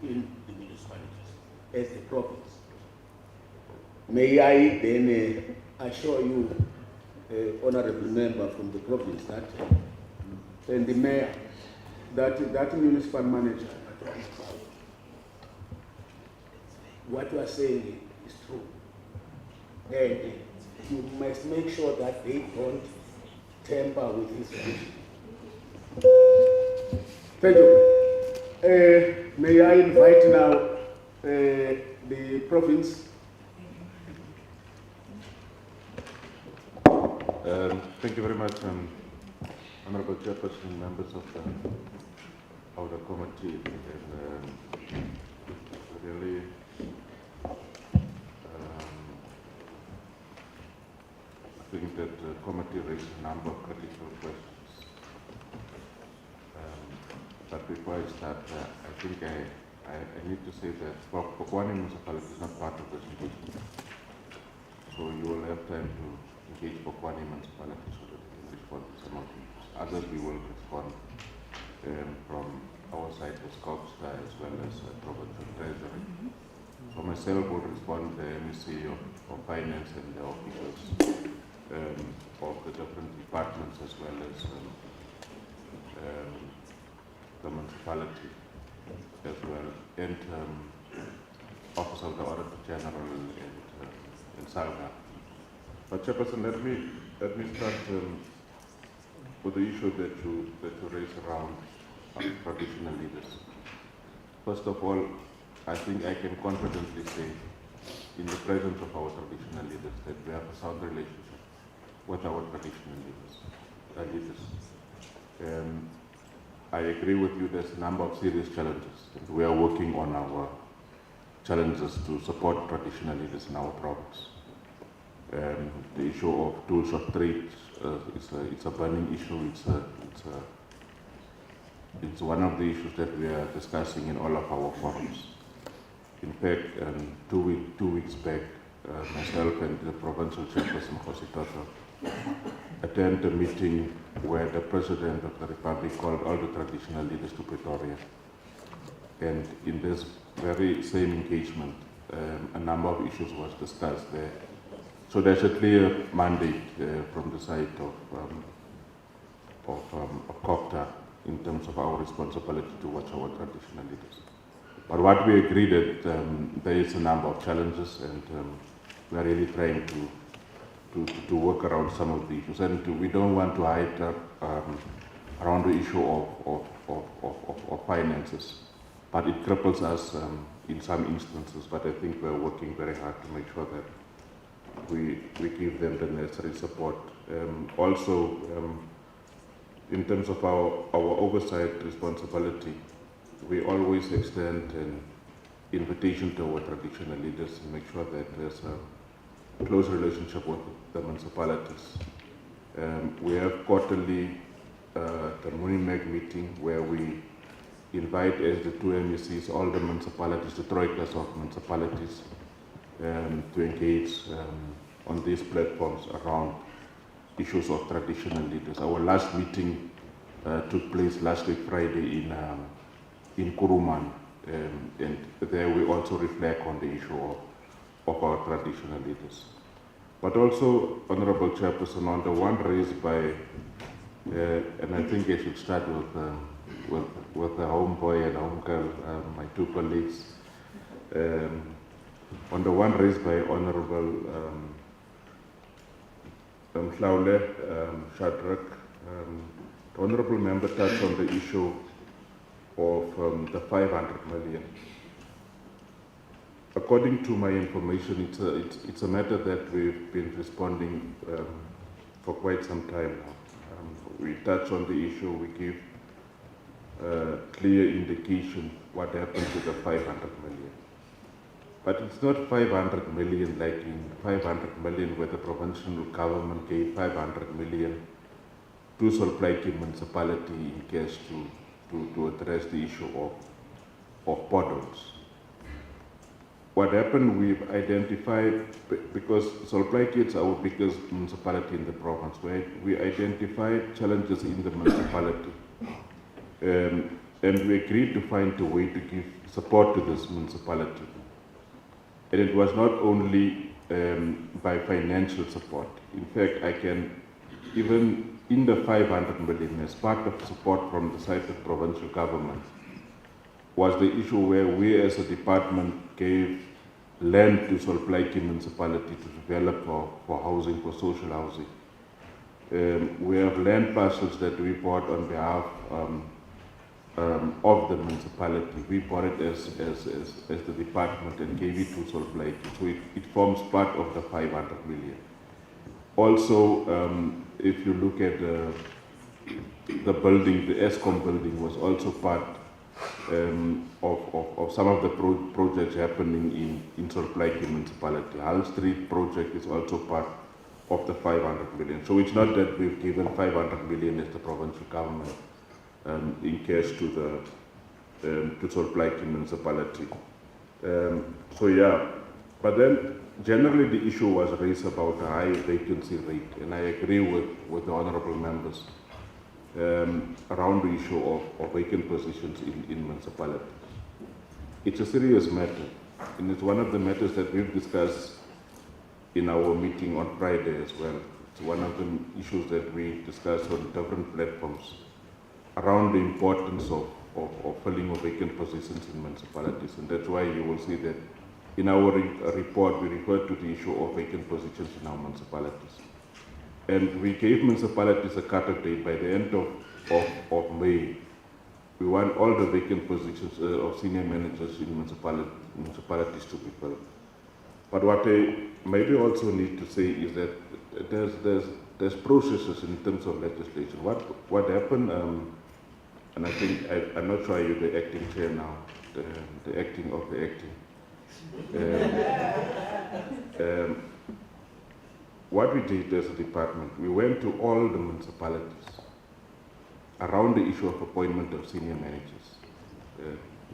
in the municipalities as the province? May I then assure you, honorable member from the province, that and the mayor, that municipal manager, what you are saying is true. And you must make sure that they don't tamper with his vision. Thank you. May I invite now the province. Thank you very much, Honorable Chairperson, members of the committee. And, really, I think that the committee raised a number of critical questions. But before I start, I think I need to say that Phokwane municipality is not part of this engagement. So you will have time to engage Phokwane municipality so that we can respond to some of these. Others we will respond from our side as Cogstar as well as Provincial Treasury. So myself will respond to the MEC of Finance and the officials of the different departments as well as the municipality as well, and Office of the Auditor-General and Salga. But Chairperson, let me start with the issue that you raised around traditional leaders. First of all, I think I can confidently say, in the presence of our traditional leaders, that we have a sound relationship with our traditional leaders. I agree with you, there's a number of serious challenges, and we are working on our challenges to support traditional leaders in our province. The issue of tools of trade, it's a burning issue. It's one of the issues that we are discussing in all of our forums. In fact, 2 weeks back, myself and the provincial chairperson, Khosi Toto, attended a meeting where the President of the Republic called all the traditional leaders to Pretoria. And in this very same engagement, a number of issues was discussed there. So there's a clear mandate from the side of Cocta in terms of our responsibility towards our traditional leaders. But what we agreed that there is a number of challenges, and we are really trying to work around some of the issues. And we don't want to hide around the issue of finances, but it cripples us in some instances. But I think we're working very hard to make sure that we give them the necessary support. Also, in terms of our oversight responsibility, we always extend an invitation to our traditional leaders to make sure that there's close relationship with the municipalities. We have quarterly the Munimeg meeting where we invite as the two MECs all the municipalities, the troikas of municipalities, to engage on these platforms around issues of traditional leaders. Our last meeting took place last week Friday in Kuruman, and there we also reflect on the issue of our traditional leaders. But also, Honorable Chairperson, on the one raised by, and I think I should start with the homeboy and homegirl, my two colleagues. On the one raised by Honorable Mhlaule Shadrack, the Honorable Member touched on the issue of the 500 million. According to my information, it's a matter that we've been responding for quite some time now. We touch on the issue, we give clear indication what happened to the 500 million. But it's not 500 million like in 500 million where the provincial government gave 500 million to Sol Plaatjie municipality in cash to address the issue of potholes. What happened, we've identified, because Sol Plaatjie is our biggest municipality in the province, where we identified challenges in the municipality. And we agreed to find a way to give support to this municipality. And it was not only by financial support. In fact, I can, even in the 500 million, as part of support from the side of provincial government, was the issue where we as a department gave land to Sol Plaatjie municipality to develop for housing, for social housing. We have land parcels that we bought on behalf of the municipality. We bought it as the department and gave it to Sol Plaatjie. So it forms part of the 500 million. Also, if you look at the building, the ESCOM building was also part of some of the projects happening in Sol Plaatjie municipality. Hull Street project is also part of the 500 million. So it's not that we've given 500 million as the provincial government in cash to Sol Plaatjie municipality. So yeah, but then generally the issue was raised about a high vacancy rate, and I agree with the honourable members around the issue of vacant positions in municipalities. It's a serious matter, and it's one of the matters that we've discussed in our meeting on Friday as well. It's one of the issues that we discussed on different platforms around the importance of filling of vacant positions in municipalities, and that's why you will see that in our report we refer to the issue of vacant positions in our municipalities. And we gave municipalities a cut-off date by the end of May. We want all the vacant positions of senior managers in municipalities to be filled. But what I maybe also need to say is that there's processes in terms of legislation. What happened, and I think, I'm not sure you're the acting chair now, the acting of the acting. What we did as a department, we went to all the municipalities around the issue of appointment of senior managers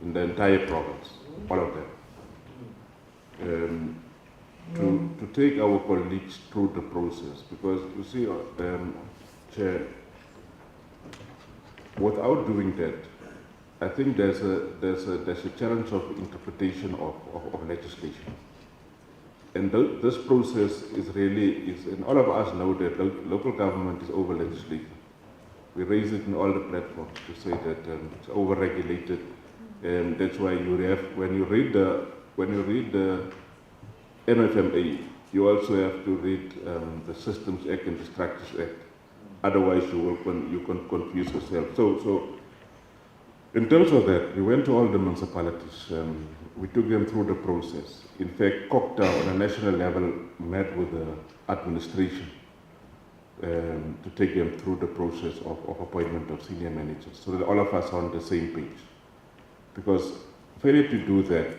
in the entire province, all of them, to take our colleagues through the process. Because you see, Chair, without doing that, I think there's a challenge of interpretation of legislation. And this process is really, and all of us know that local government is over-legislated. We raise it in all the platforms to say that it's over-regulated, and that's why you have, when you read the NFMA, you also have to read the Systems Act and the Structures Act. Otherwise, you can confuse yourself. So, in terms of that, we went to all the municipalities. We took them through the process. In fact, COCTA on a national level met with the administration to take them through the process of appointment of senior managers, so that all of us are on the same page. Because failure to do that,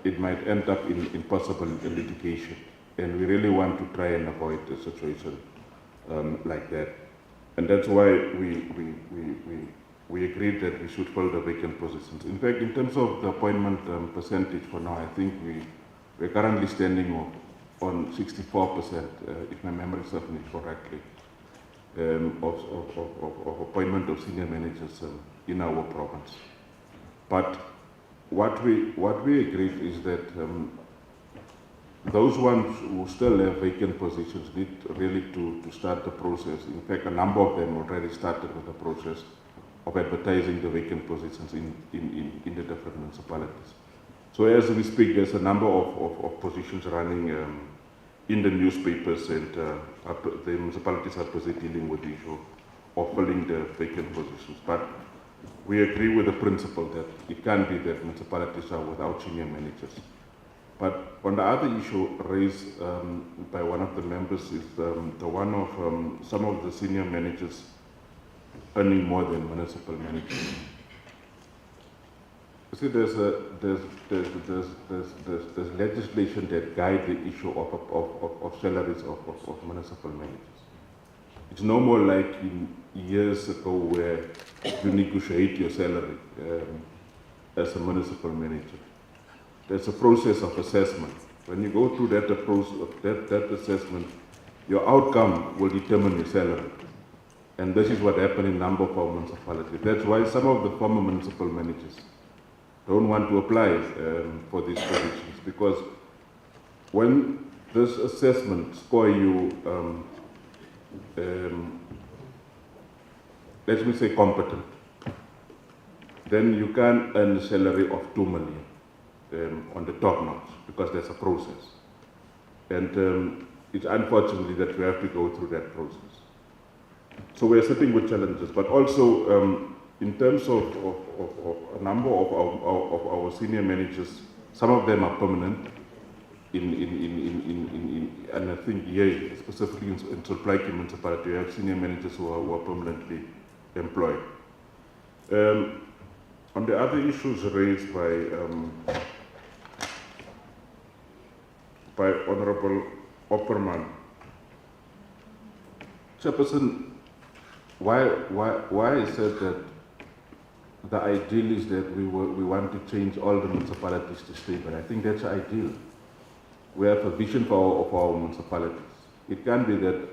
it might end up in possible litigation. and we really want to try and avoid a situation like that. And that's why we agreed that we should fill the vacant positions. In fact, in terms of the appointment percentage for now, I think we're currently standing on 64%, if my memory serves me correctly, of appointment of senior managers in our province. But what we agreed is that those ones who still have vacant positions need really to start the process. In fact, a number of them already started with the process of advertising the vacant positions in the different municipalities. So as we speak, there's a number of positions running in the newspapers, and the municipalities are busy dealing with the issue of filling the vacant positions. But we agree with the principle that it can't be that municipalities are without senior managers. But on the other issue raised by one of the members is the one of some of the senior managers earning more than municipal managers. You see, there's legislation that guides the issue of salaries of municipal managers. It's no more like in years ago where you negotiate your salary as a municipal manager. There's a process of assessment. When you go through that assessment, your outcome will determine your salary. And this is what happened in a number of our municipalities. That's why some of the former municipal managers don't want to apply for these positions, because when this assessment score you, let me say competent, then you can earn a salary of 2 million. On the top notch, because there's a process. And it's unfortunately that we have to go through that process. So we're sitting with challenges, but also in terms of a number of our senior managers, some of them are permanent and I think here, specifically in Sol Plaatjie municipality, we have senior managers who are permanently employed. On the other issues raised by Honorable Opperman. Chairperson, why I said that the ideal is that we want to change all the municipalities to stable. I think that's ideal. We have a vision for our municipalities. It can be that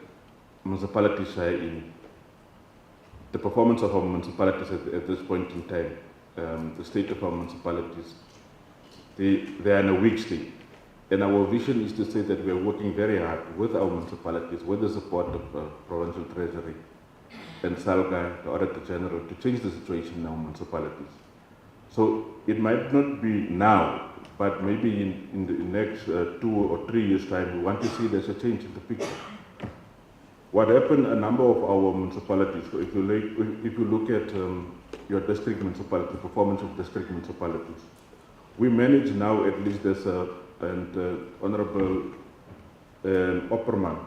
municipalities share in the performance of our municipalities at this point in time. The state of our municipalities, they are in a weak state. And our vision is to say that we are working very hard with our municipalities, with the support of Provincial Treasury and SALGA, the Auditor-General, to change the situation in our municipalities. So it might not be now, but maybe in the next 2 or 3 years' time, we want to see there's a change in the picture. What happened, a number of our municipalities, so if you look at your district municipality, performance of district municipalities, we manage now at least there's Honorable Opperman,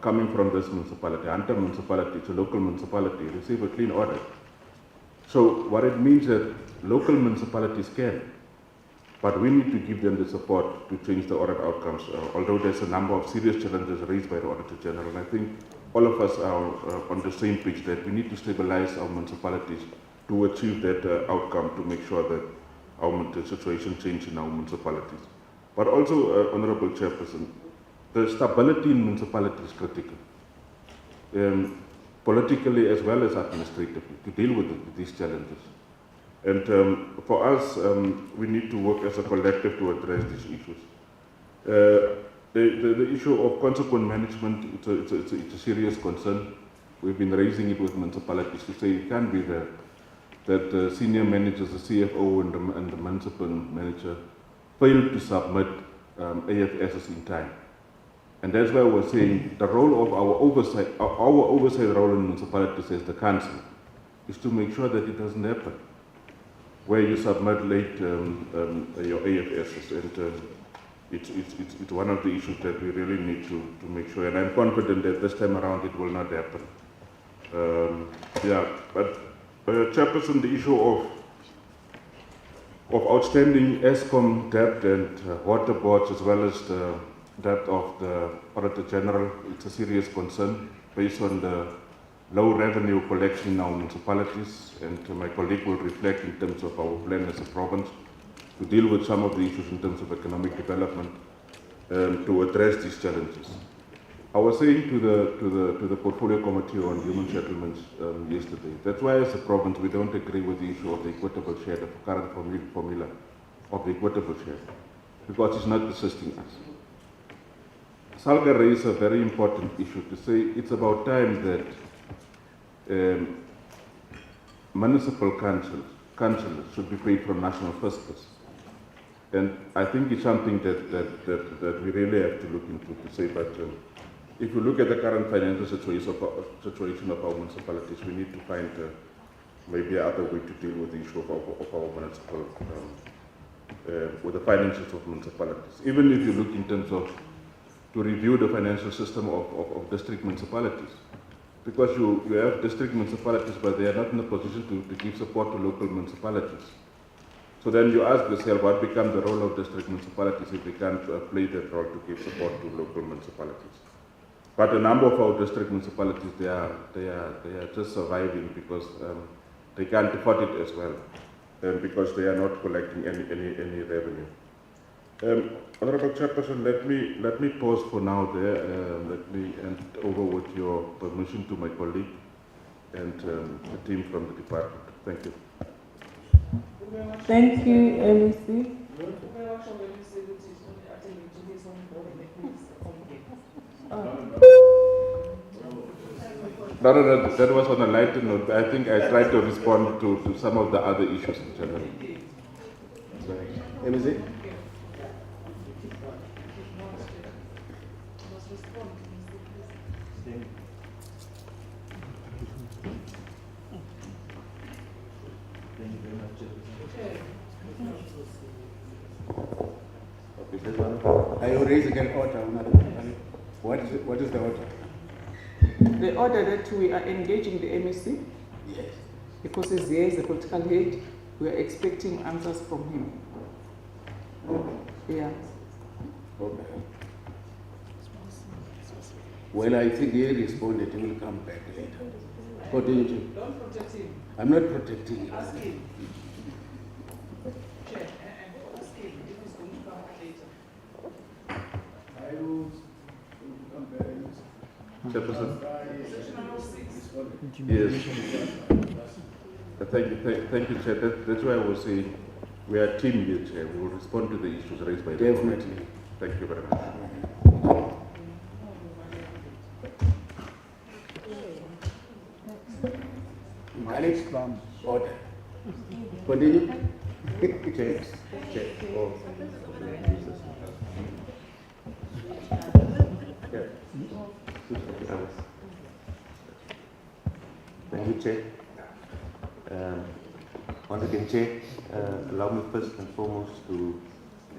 coming from this municipality, Anta municipality, it's a local municipality, receive a clean audit. So what it means that local municipalities can, but we need to give them the support to change the audit outcomes, although there's a number of serious challenges raised by the Auditor-General. And I think all of us are on the same page that we need to stabilize our municipalities to achieve that outcome, to make sure that the situation change in our municipalities. But also, Honorable Chairperson, the stability in municipality is critical, politically as well as administratively, to deal with these challenges. And for us, we need to work as a collective to address these issues. The issue of consequent management, it's a serious concern. We've been raising it with municipalities to say it can't be that the senior managers, the CFO and the municipal manager failed to submit AFSs in time. And that's why we're saying the role of our oversight role in municipalities as the council is to make sure that it doesn't happen, where you submit late your AFSs. And it's one of the issues that we really need to make sure. And I'm confident that this time around it will not happen. Chairperson, the issue of outstanding ESCOM debt and water boards, as well as the that of the Auditor-General. It's a serious concern based on the low revenue collection in our municipalities, and my colleague will reflect in terms of our plan as a province to deal with some of the issues in terms of economic development to address these challenges. I was saying to the Portfolio Committee on Human Settlements yesterday, that's why as a province we don't agree with the issue of the equitable share, the current formula of the equitable share, because it's not assisting us. Salga raised a very important issue to say it's about time that municipal councillors should be paid from national fiscus. And I think it's something that we really have to look into to say, but if you look at the current financial situation of our municipalities, we need to find maybe another way to deal with the issue of our municipal, with the finances of municipalities. Even if you look in terms of to review the financial system of district municipalities, because you have district municipalities, but they are not in a position to give support to local municipalities. So then you ask yourself, what becomes the role of district municipalities if they can't play that role to give support to local municipalities? But a number of our district municipalities, they are just surviving because they can't afford it as well, because they are not collecting any revenue. Honorable Chairperson, let me pause for now there. Let me hand over with your permission to my colleague and the team from the department. Thank you. Thank you, MEC. No, that was on a lighter note. I think I tried to respond to some of the other issues in general. MEC? Are you raising an order? What is the order? The order that we are engaging the MEC. Yes. Because he's here, he's the political head, we are expecting answers from him. Yeah. Okay. Well, I think he responded. He will come back later. Continue. Don't protect him. I'm not protecting him. Ask him. Chair, and ask him if he's going to come later. I will come back. Chairperson. Section number 6. Yes. Thank you, Chair. That's why I was saying we are a team here, Chair. We will respond to the issues raised by the Definitely. committee. Thank you very much. Alex, order. Continue. Check. Oh. Thank you, Chair. Once again, Chair, allow me first and foremost to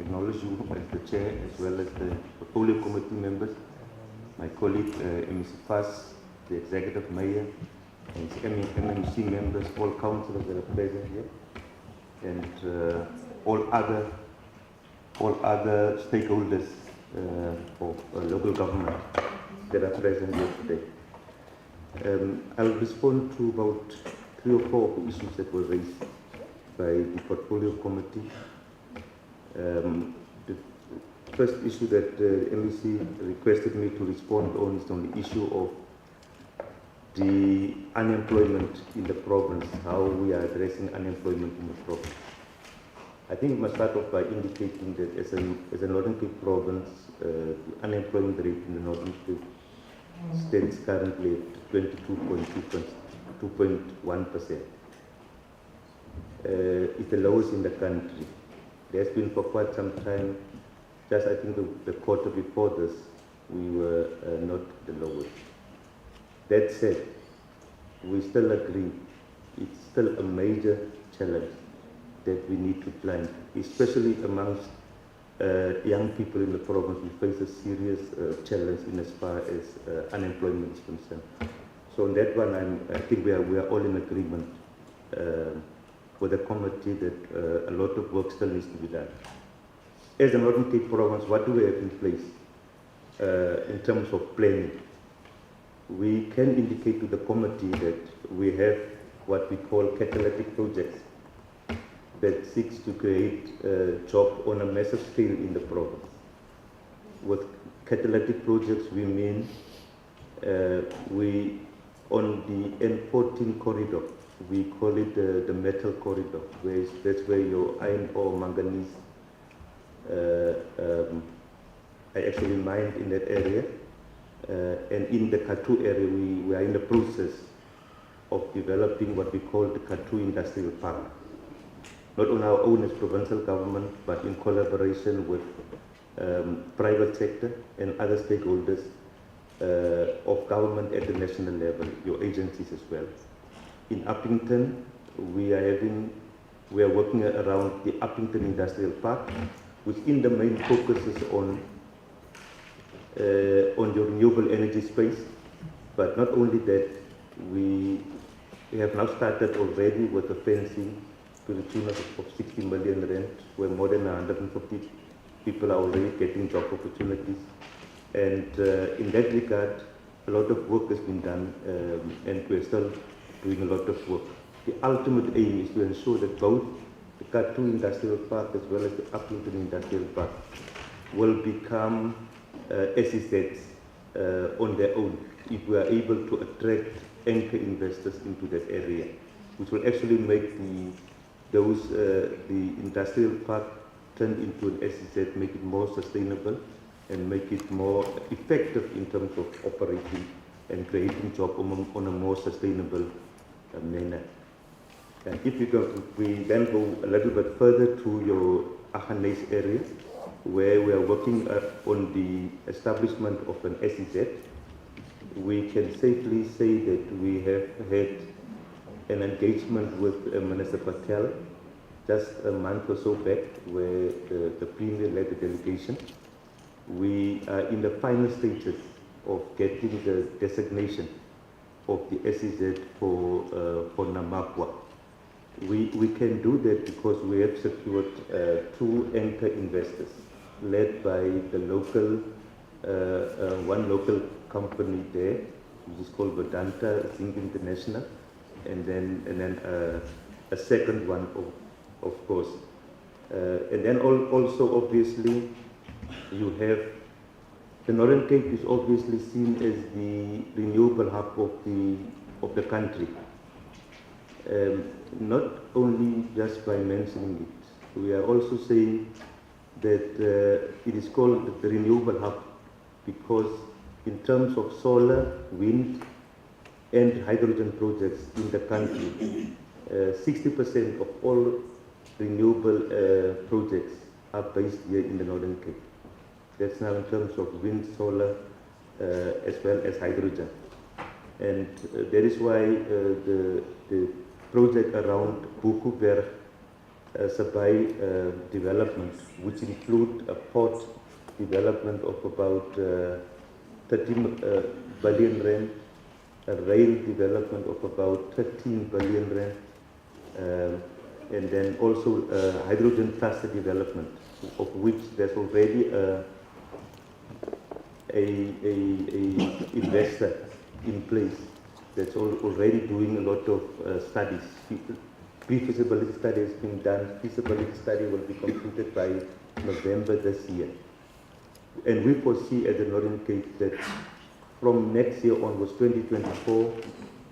acknowledge you as the Chair as well as the Portfolio Committee members, my colleague MEC Fass, the Executive Mayor, and MMC members, all councillors that are present here, and all other stakeholders of local government that are present here today. I'll respond to about 3 or 4 of the issues that were raised by the Portfolio Committee. The first issue that MEC requested me to respond on is on the issue of the unemployment in the province, how we are addressing unemployment in the province. I think we must start off by indicating that as a Northern Cape province, the unemployment rate in the Northern Cape stands currently at 22.1%. It's the lowest in the country. There's been for quite some time, just I think the quarter before this, we were not the lowest. That said, we still agree it's still a major challenge that we need to climb, especially amongst young people in the province. We face a serious challenge in as far as unemployment is concerned. So on that one, I think we are all in agreement with the committee that a lot of work still needs to be done. As the Northern Cape province, what do we have in place in terms of planning. We can indicate to the committee that we have what we call catalytic projects that seeks to create jobs on a massive scale in the province. With catalytic projects, we mean we on the N14 corridor, we call it the metal corridor, that's where your iron ore, manganese are actually mined in that area. And in the Katu area, we are in the process of developing what we call the Katu Industrial Park. Not on our own as provincial government, but in collaboration with private sector and other stakeholders of government at the national level, your agencies as well. In Uppington, we are working around the Uppington Industrial Park, which in the main focuses on the renewable energy space. But not only that, we have now started already with the fencing to the tune of 60 million rand, where more than 150 people are already getting job opportunities. And in that regard, a lot of work has been done, and we're still doing a lot of work. The ultimate aim is to ensure that both the Katu Industrial Park as well as the Uppington Industrial Park will become SEZs on their own if we are able to attract anchor investors into that area, which will actually make the industrial park turn into an SEZ, make it more sustainable and make it more effective in terms of operating and creating jobs on a more sustainable manner. And if we then go a little bit further to your Aghanes area, where we are working on the establishment of an SEZ, we can safely say that we have had an engagement with Minister Patel just a month or so back, where the Premier led the delegation. We are in the final stages of getting the designation of the SEZ for Namakwa. We can do that because we have secured 2 anchor investors led by the local, one local company there, which is called Vedanta Zinc International, and then a second one, of course. And then also, obviously, you have the Northern Cape is obviously seen as the renewable hub of the country. Not only just by mentioning it, we are also saying that it is called the renewable hub because in terms of solar, wind, and hydrogen projects in the country, 60% of all renewable projects are based here in the Northern Cape. That's now in terms of wind, solar, as well as hydrogen. And that is why the project around Bukuberg Sabai development, which include a port development of about 30 billion rand, a rail development of about 13 billion rand, and then also hydrogen cluster development, of which there's already a investor in place that's already doing a lot of studies. Pre-feasibility study has been done. Feasibility study will be completed by November this year. And we foresee at the Northern Cape that from next year onwards, 2024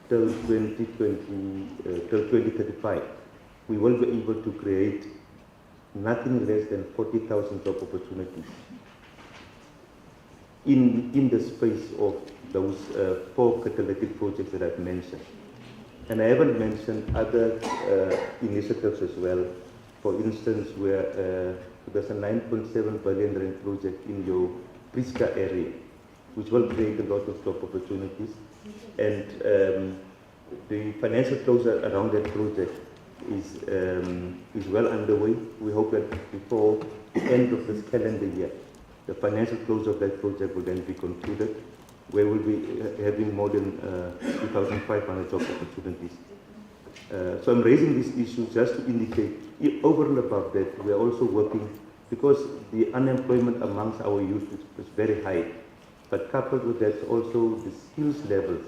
till 2035, we will be able to create nothing less than 40,000 job opportunities in the space of those 4 catalytic projects that I've mentioned. And I haven't mentioned other initiatives as well. For instance, where there's a 9.7 billion rand project in your Priska area, which will create a lot of job opportunities. And the financial closure around that project is well underway. We hope that before the end of this calendar year, the financial close of that project will then be concluded, where we'll be having more than 2,500 job opportunities. So I'm raising this issue just to indicate, over and above that, we are also working, because the unemployment amongst our youth is very high. But coupled with that, also the skills levels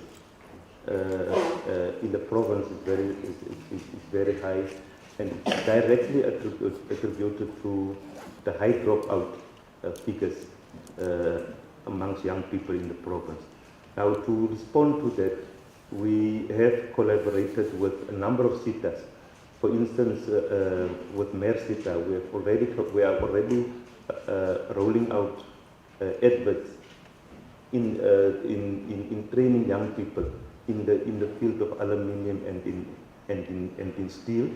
in the province is very high, and it's directly attributed to the high dropout figures amongst young people in the province. Now, to respond to that, we have collaborated with a number of cities. For instance, with Mersita, we are already rolling out adverts in training young people in the field of aluminium and in steel.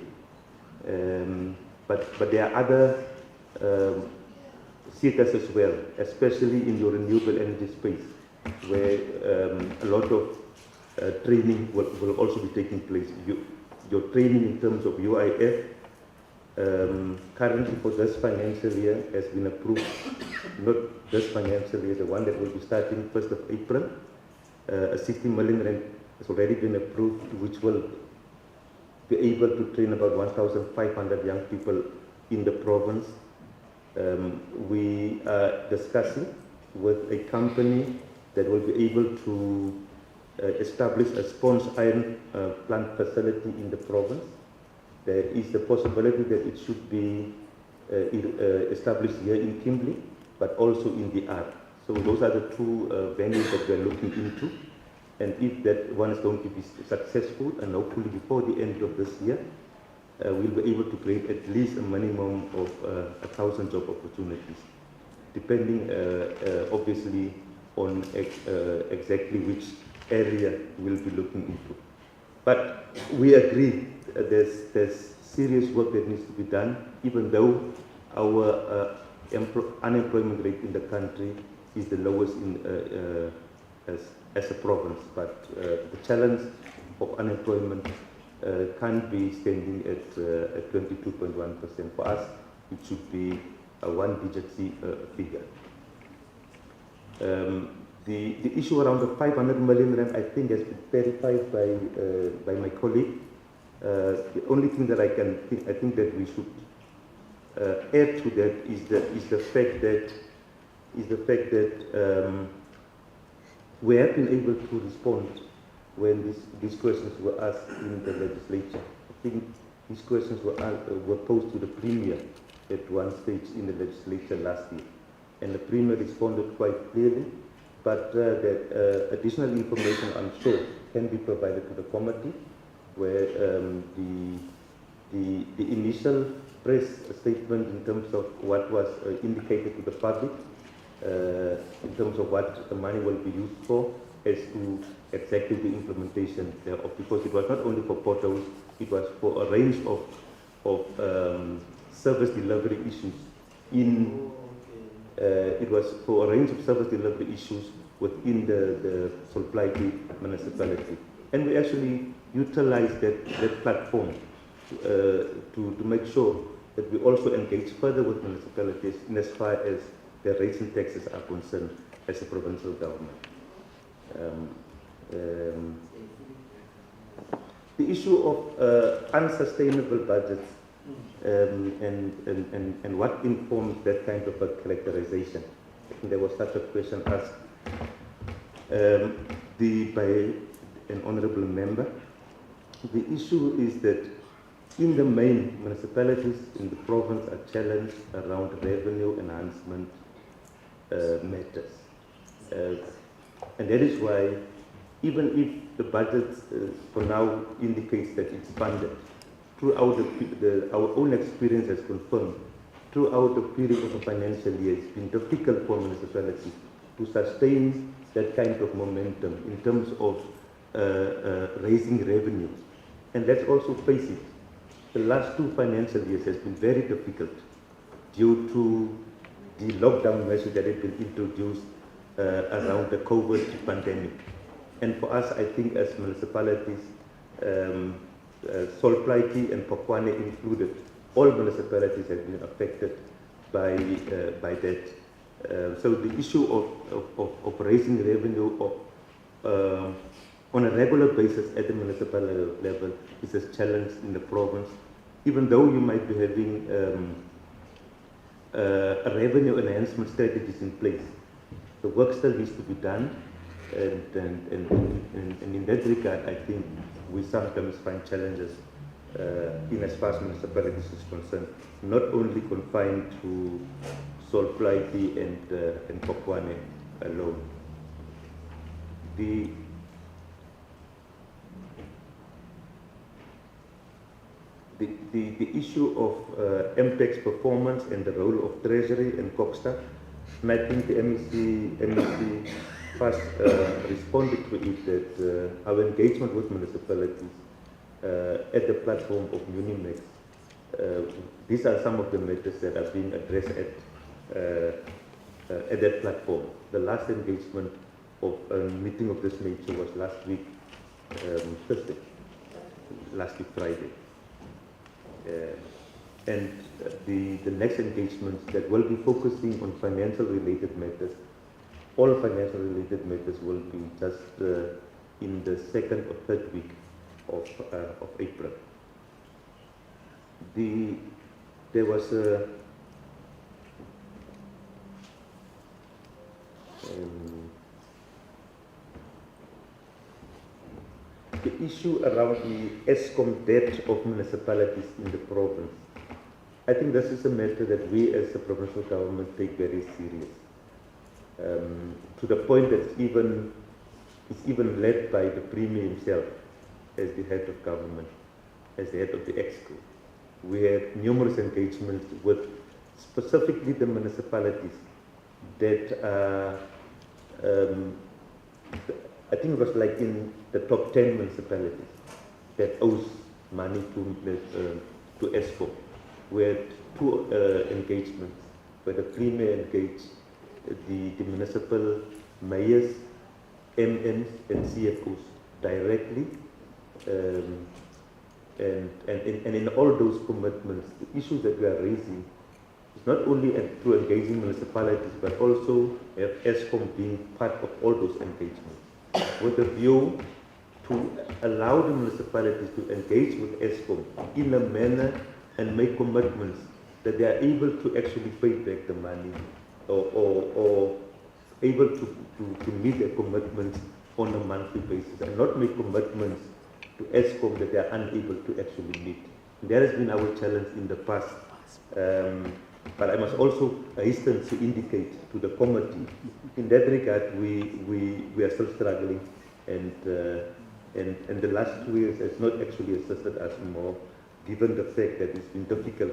But there are other sectors as well, especially in the renewable energy space, where a lot of training will also be taking place. Your training in terms of UIF, currently for this financial year has been approved, not this financial year, the one that will be starting 1st of April. 60 million rand has already been approved, which will be able to train about 1,500 young people in the province. We are discussing with a company that will be able to establish a sponge iron plant facility in the province. There is the possibility that it should be established here in Kimberley, but also in the art. So those are the two venues that we are looking into. And if that one is going to be successful, and hopefully before the end of this year, we'll be able to create at least a minimum of 1,000 job opportunities, depending obviously on exactly which area we'll be looking into. But we agree there's serious work that needs to be done, even though our unemployment rate in the country is the lowest as a province. But the challenge of unemployment can't be standing at 22.1%. For us, it should be a one-digit figure. The issue around the 500 million rand, I think, has been verified by my colleague. The only thing that I think that we should add to that is the fact that we have been able to respond when these questions were asked in the legislature. I think these questions were posed to the Premier at one stage in the legislature last year, and the Premier responded quite clearly. But that additional information, I'm sure, can be provided to the committee, where the initial press statement in terms of what was indicated to the public, in terms of what the money will be used for, as to exactly the implementation thereof, because it was not only for potholes, it was for a range of service delivery issues it was for a range of service delivery issues within the Sol Plaatjie municipality. And we actually utilized that platform to make sure that we also engage further with municipalities in as far as their rates and taxes are concerned as a provincial government. The issue of unsustainable budgets and what informs that kind of a characterization. I think there was such a question asked by an honourable member. The issue is that in the main, municipalities in the province are challenged around revenue enhancement matters. And that is why, even if the budget for now indicates that it's funded, throughout our own experience has confirmed, throughout the period of a financial year, it's been difficult for municipalities to sustain that kind of momentum in terms of raising revenues. And let's also face it, the last 2 financial years has been very difficult due to the lockdown measures that have been introduced around the COVID pandemic. And for us, I think as municipalities, Sol Plaatjie and Phokwane included, all municipalities have been affected by that. So the issue of raising revenue on a regular basis at the municipal level is a challenge in the province. Even though you might be having a revenue enhancement strategies in place, the work still needs to be done, and in that regard, I think we sometimes find challenges in as far as municipalities is concerned, not only confined to Sol Plaatjie and Phokwane alone. The issue of MPEC's performance and the role of Treasury and Coxstar, and I think the MEC first responded to it that our engagement with municipalities at the platform of Unimex, these are some of the matters that are being addressed at that platform. The last engagement of a meeting of this nature was last week, Thursday, last week Friday. And the next engagements that will be focusing on financial related matters, all financial related matters will be just in the second or third week of April. There was a the issue around the ESCOM debt of municipalities in the province. I think this is a matter that we as the provincial government take very serious, to the point that it's even led by the Premier himself as the head of government, as the head of the EXCO. We had numerous engagements with specifically the municipalities that are, I think it was like in the top 10 municipalities that owes money to ESCO. We had two engagements where the Premier engaged the municipal mayors, MNs and CFOs directly, and in all those commitments, the issues that we are raising is not only through engaging municipalities, but also ESCOM being part of all those engagements, with a view to allow the municipalities to engage with ESCOM in a manner and make commitments that they are able to actually pay back the money or able to meet their commitments on a monthly basis, and not make commitments to ESCOM that they are unable to actually meet. That has been our challenge in the past. But I must also hasten to indicate to the committee, in that regard, we are still struggling, and the last 2 years has not actually assisted us more, given the fact that it's been difficult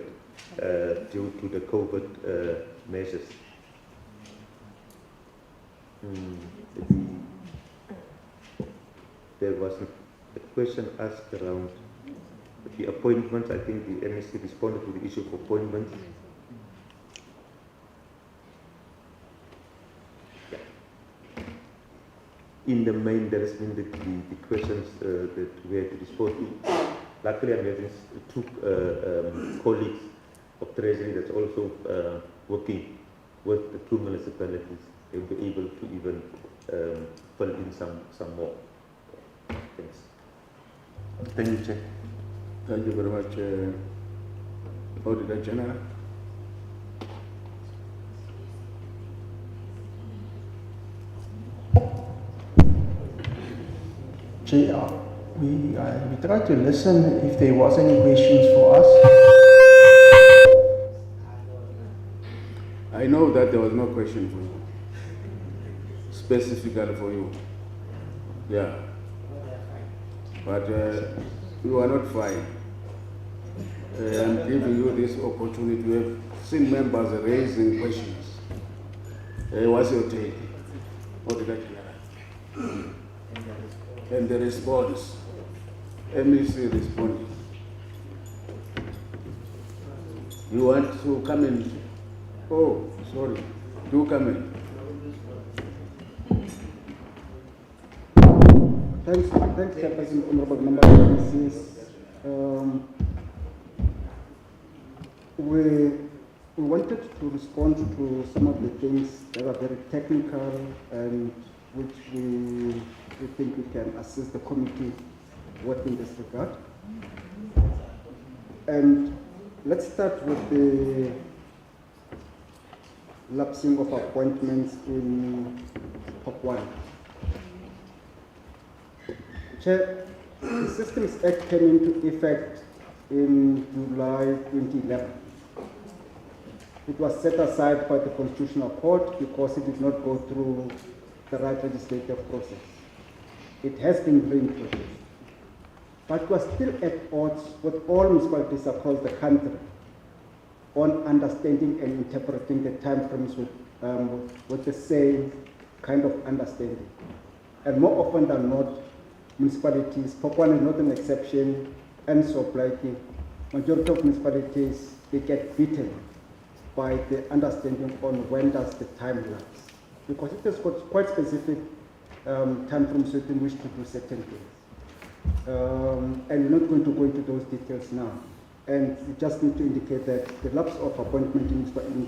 due to the COVID measures. There was a question asked around the appointments. I think the MEC responded to the issue of appointments. In the main, there has been the questions that we had to respond to. Luckily, I'm having two colleagues of Treasury that's also working with the two municipalities. They'll be able to even fill in some more. Thanks. Thank you, Chair. Thank you very much, Auditor-General. Chair, we tried to listen if there was any questions for us. I know that there was no question for you, specifically for you. Yeah. But you are not fine. I'm giving you this opportunity. We have seen members raising questions. What's your take? Auditor-General? And the response, MEC responding. You want to come in? Oh, sorry. Do come in. Thanks, Chairperson, Honorable Member of MCs. We wanted to respond to some of the things that are very technical and which we think we can assist the committee with in this regard. And let's start with lapsing of appointments in Phokwane. Chair, the Systems Act came into effect in July 2011. It was set aside by the Constitutional Court because it did not go through the right legislative process. It has been reintroduced, but we are still at odds with all municipalities across the country on understanding and interpreting the time frames with the same kind of understanding. And more often than not, municipalities, Phokwane is not an exception, and Sol Plaatjie, majority of municipalities, they get beaten by the understanding on when does the time lapse. Because it has got quite specific time frames within which to do certain things. And we're not going to go into those details now. And we just need to indicate that the lapse of appointment in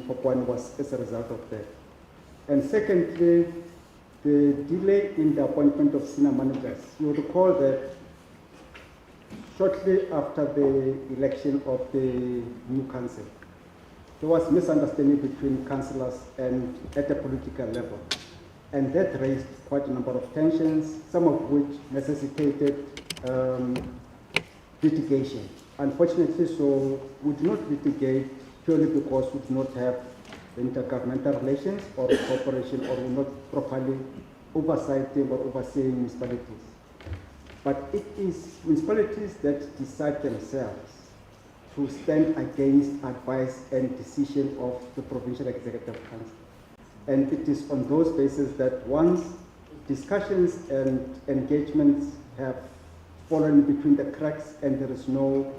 Phokwane was as a result of that. And secondly, the delay in the appointment of senior managers. You recall that shortly after the election of the new council, there was misunderstanding between councillors and at the political level. And that raised quite a number of tensions, some of which necessitated litigation. Unfortunately, so we did not litigate purely because we did not have intergovernmental relations or cooperation, or were not properly oversighting or overseeing municipalities. But it is municipalities that decide themselves to stand against advice and decision of the Provincial Executive Council. And it is on those bases that once discussions and engagements have fallen between the cracks and there is no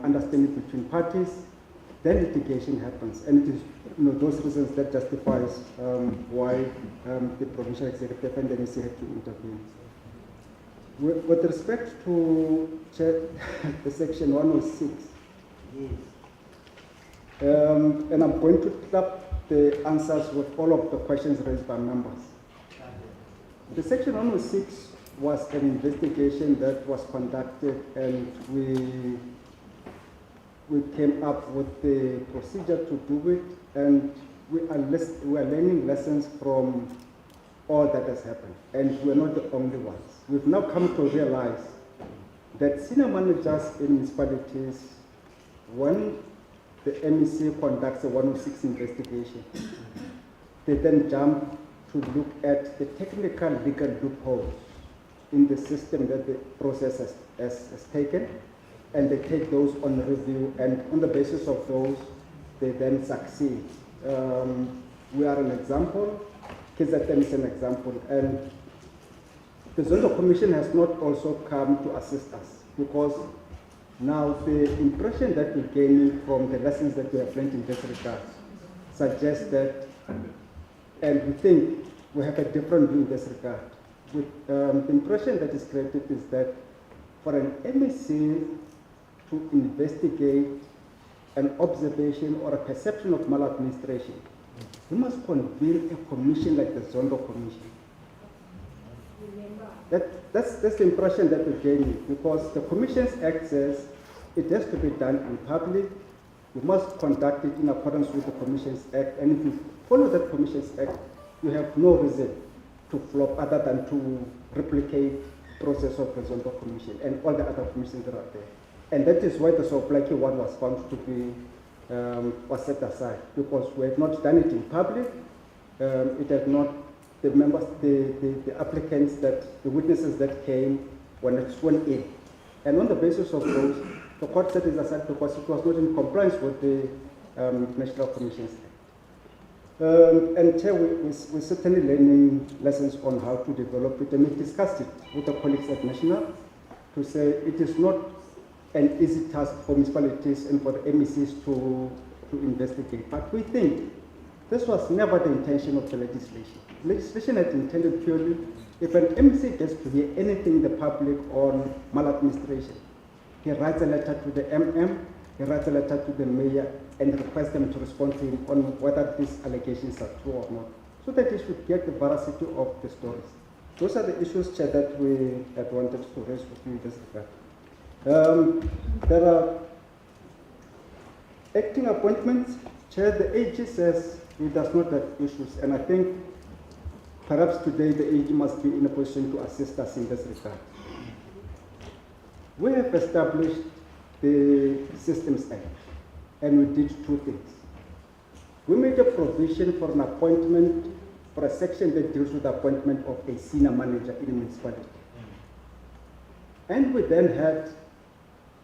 understanding between parties, then litigation happens. And it is those reasons that justifies why the Provincial Executive and the NEC have to intervene. With respect to the section 106, and I'm going to club the answers with all of the questions raised by members. The section 106 was an investigation that was conducted, and we came up with the procedure to do it, and we are learning lessons from all that has happened, and we're not the only ones. We've now come to realize that senior managers in municipalities, when the MEC conducts a 106 investigation, they then jump to look at the technical legal loopholes in the system that the process has taken, and they take those on review, and on the basis of those, they then succeed. We are an example, KZN is an example, and the Zondo Commission has not also come to assist us, because now the impression that we gain from the lessons that we have learned in this regard suggests that, and we think we have a different view in this regard. The impression that is created is that for an MEC to investigate an observation or a perception of maladministration, you must convene a commission like the Zondo Commission. That's the impression that we're gaining, because the Commission's Act says it has to be done in public. You must conduct it in accordance with the Commission's Act, and if you follow that Commission's Act, you have no reason to flop other than to replicate the process of the Zondo Commission and all the other commissions that are there. And that is why the Sol Plaatjie one was found to be was set aside, because we have not done it in public. It has not, the members, the applicants, that the witnesses that came were not sworn in. And on the basis of those, the court set it aside because it was not in compliance with the National Commission's Act. And Chair, we're certainly learning lessons on how to develop it, and we discussed it with the colleagues at National to say it is not an easy task for municipalities and for the MECs to investigate. But we think this was never the intention of the legislation. Legislation had intended purely, if an MEC gets to hear anything in the public on maladministration, he writes a letter to the MM, he writes a letter to the mayor, and requests them to respond to him on whether these allegations are true or not, so that he should get the veracity of the stories. Those are the issues, Chair, that we had wanted to raise with you in this regard. There are acting appointments. Chair, the AG says He does not have issues, and I think perhaps today the AG must be in a position to assist us in this regard. We have established the Systems Act, and we did two things. We made a provision for an appointment, for a section that deals with the appointment of a senior manager in a municipality. And we then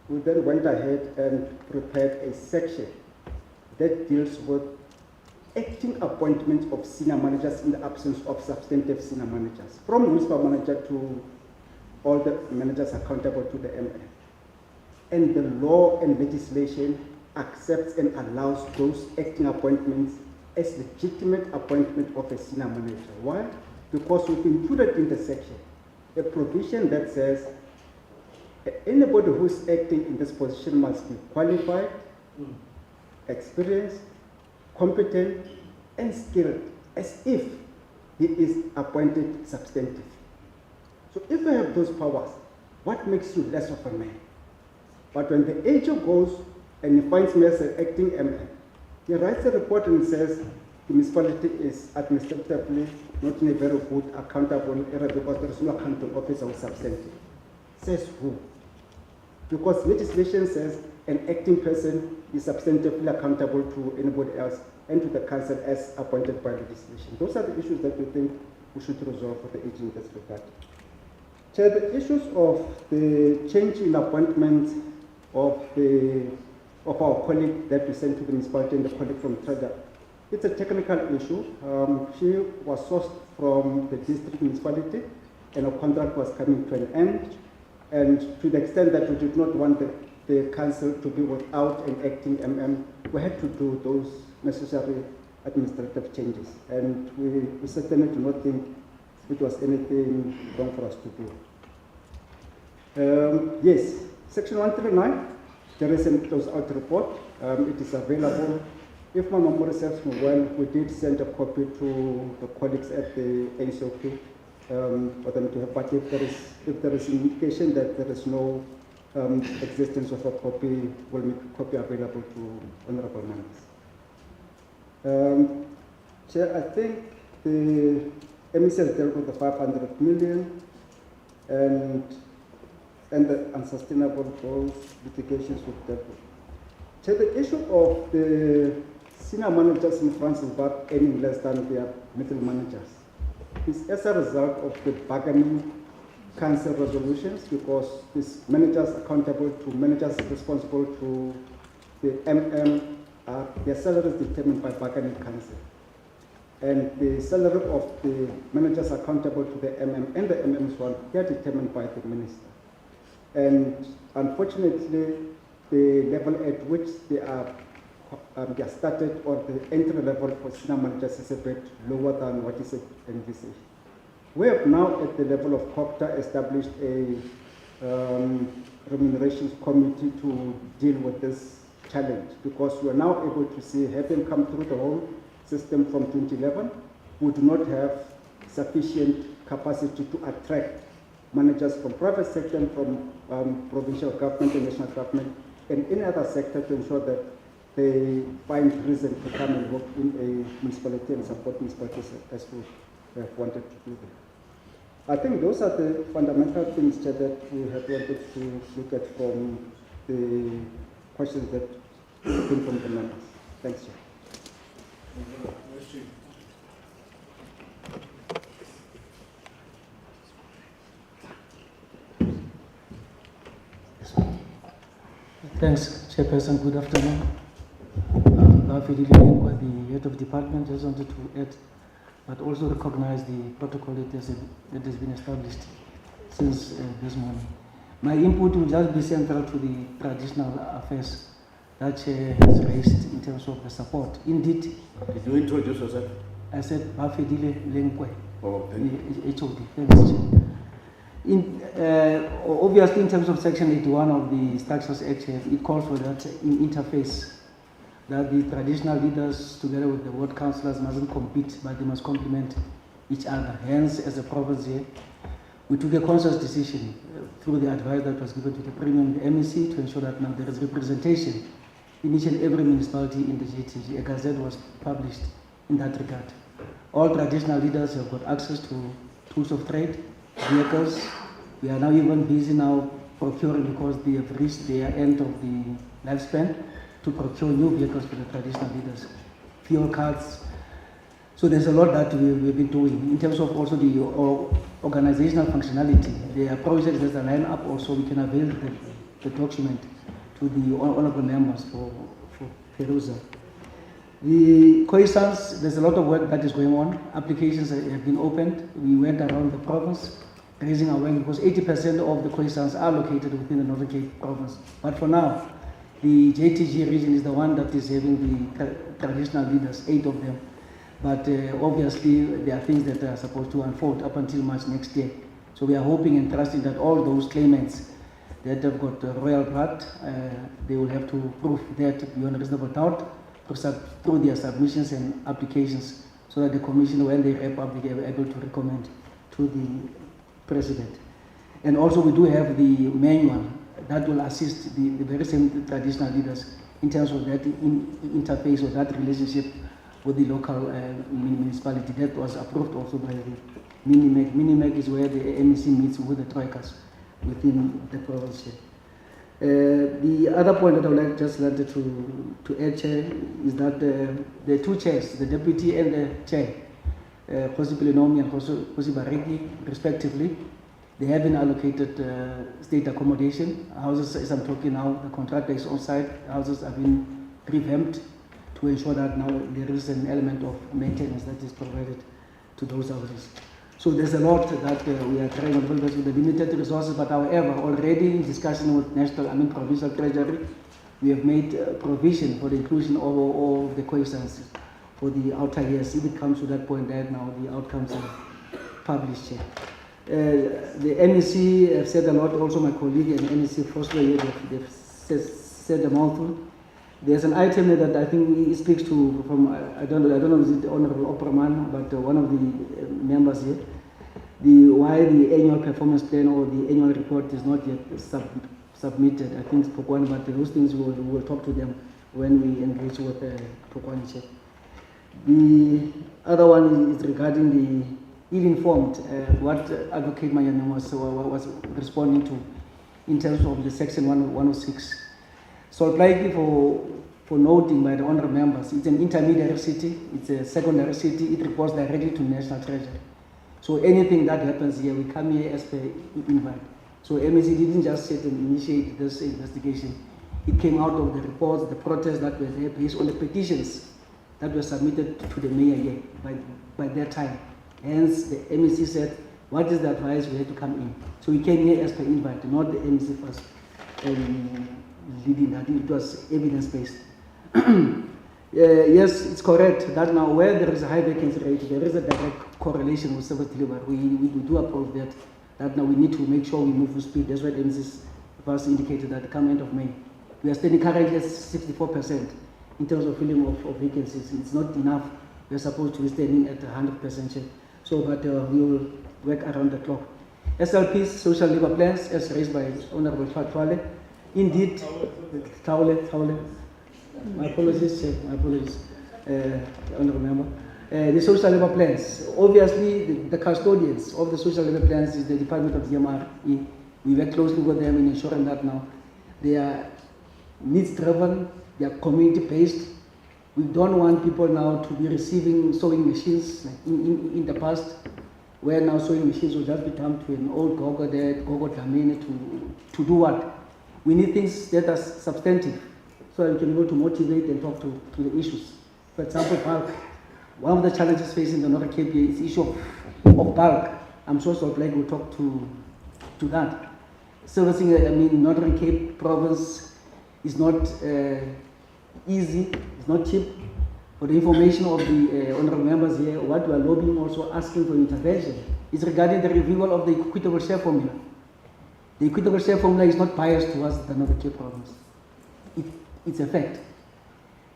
went ahead and prepared a section that deals with acting appointments of senior managers in the absence of substantive senior managers, from municipal manager to all the managers accountable to the MN. And the law and legislation accepts and allows those acting appointments as legitimate appointment of a senior manager. Why? Because we've included in the section a provision that says anybody who's acting in this position must be qualified, experienced, competent, and skilled, as if he is appointed substantive. So if you have those powers, what makes you less of a man? But when the AGO goes and he finds me as an acting MN, he writes a report and says the municipality is administratively not in a very good accountable area because there is no accounting officer who's substantive. Says who? Because legislation says an acting person is substantively accountable to anybody else and to the council as appointed by legislation. Those are the issues that we think we should resolve for the AG in this regard. Chair, the issues of the change in appointment of our colleague that we sent to the municipality and the colleague from Treasury, it's a technical issue. She was sourced from the district municipality and a contract was coming to an end. And to the extent that we did not want the council to be without an acting we had to do those necessary administrative changes. And we certainly do not think it was anything wrong for us to do. Yes, Section 139, there is a close-out report. It is available. If my memory serves me well, we did send a copy to the colleagues at the ASOP for them to have. But if there is indication that there is no existence of a copy, we'll make a copy available to honourable members. Chair, I think the MEC has dealt with the 500 million and the unsustainable goals litigations with dealt with. Chair, the issue of the senior managers in France is about earning less than their middle managers is as a result of the bargaining council resolutions, because these managers accountable to managers responsible to the their salary is determined by bargaining council. And the salary of the managers accountable to the and the MMs one, they are determined by the minister. And unfortunately, the level at which they are started, or the entry level for senior managers, is a bit lower than what is envisaged. We have now, at the level of COCTA, established a remunerations committee to deal with this challenge, because we are now able to see, having come through the whole system from 2011, we do not have sufficient capacity to attract managers from private sector and from provincial government and national government and any other sector to ensure that they find reason to come and work in a municipality and support municipalities as we have wanted to do that. I think those are the fundamental things, Chair, that we have wanted to look at from the questions that came from the members. Thanks, Chair. Thanks, Chairperson. Good afternoon. The head of department, just wanted to add, but also recognize the protocol that has been established since this morning. My input will just be central to the traditional affairs that has raised in terms of the support. Indeed. Did you introduce yourself? I said Bafedile Lenkwe. Oh, thank you. HOD. Thanks, Chair. Obviously, in terms of Section 81 of the Structures Act, it calls for that interface, that the traditional leaders together with the ward councillors mustn't compete, but they must complement each other. Hence, as a province here, we took a conscious decision through the advice that was given to the Premium, the MEC, to ensure that now there is representation in each and every municipality in the GTG. A gazette was published in that regard. All traditional leaders have got access to tools of trade, vehicles. We are now even busy now procuring, because they have reached the end of the lifespan, to procure new vehicles for the traditional leaders, fuel cards. So there's a lot that we've been doing. In terms of also the organizational functionality, there are projects that are lined up also. We can avail the document to the honorable members for perusal. The COISANS, there's a lot of work that is going on. Applications have been opened. We went around the province raising awareness, because 80% of the COISANS are located within the Northern Cape province. But for now, the JTG region is the one that is having the traditional leaders, 8 of them. But obviously, there are things that are supposed to unfold up until March next year. So we are hoping and trusting that all those claimants that have got royal blood, they will have to prove that beyond reasonable doubt through their submissions and applications, so that the commission, when they wrap up, they are able to recommend to the president. And also we do have the manual that will assist the very same traditional leaders in terms of that interface or that relationship with the local municipality. That was approved also by the Minimec. Minimec is where the MEC meets with the troikas within the province. The other point that I would just like to add, Chair, is that the 2 chairs, the deputy and the chair, Khosi Pelenomi and Khosi Bareki, respectively, they have been allocated state accommodation. Houses, as I'm talking now, the contractor is on site. Houses have been revamped to ensure that now there is an element of maintenance that is provided to those houses. So there's a lot that we are trying to build with the limited resources, but however, already in discussion with Provincial Treasury, we have made provision for the inclusion of the COISANS for the outer years. If it comes to that point, that now the outcomes are published here. The NEC have said a lot, also my colleague and NEC Foster here, they've said a mouthful. There's an item that I think he speaks to from, I don't know, is it the Honorable Opperman, but one of the members here, why the annual performance plan or the annual report is not yet submitted. I think it's Phokwane, but those things we will talk to them when we engage with Phokwane. The other one is regarding the ill-informed, what Advocate Mayane was responding to in terms of the Section 106. Sol Plaatjie, for noting by the honourable members, it's an intermediary city, it's a secondary city, it reports directly to National Treasury. So anything that happens here, we come here as per invite. So MEC didn't just sit and initiate this investigation. It came out of the reports, the protests that were there based on the petitions that were submitted to the mayor here by that time. Hence, the MEC said, what is the advice? We had to come in. So we came here as per invite, not the MEC first. Leading that, it was evidence-based. Yes, it's correct that now where there is a high vacancy rate, there is a direct correlation with service delivery. We do approve that now we need to make sure we move with speed. That's why the MEC first indicated that come end of May. We are standing currently at 64% in terms of filling of vacancies. It's not enough. We are supposed to be standing at 100%. So, but we will work around the clock. SLPs, social labor plans, as raised by Honorable Phokwane. Indeed, my apologies, my apologies, Honourable Member. The social labor plans, obviously the custodians of the social labor plans is the Department of DMR. We work closely with them in ensuring that now they are needs-driven, they are community-based. We don't want people now to be receiving sewing machines like in the past, where now sewing machines will just be dumped to an old gogo there, gogo damene to do what? We need things that are substantive, so we can be able to motivate and talk to the issues. For example, bulk. One of the challenges facing the Northern Cape is the issue of bulk. I'm sure Sol Plaatjie will talk to that. Servicing, Northern Cape province is not easy, it's not cheap. For the information of the honourable members here, what we are lobbying, also asking for intervention, is regarding the revival of the equitable share formula. The equitable share formula is not biased towards the Northern Cape province. It's a fact.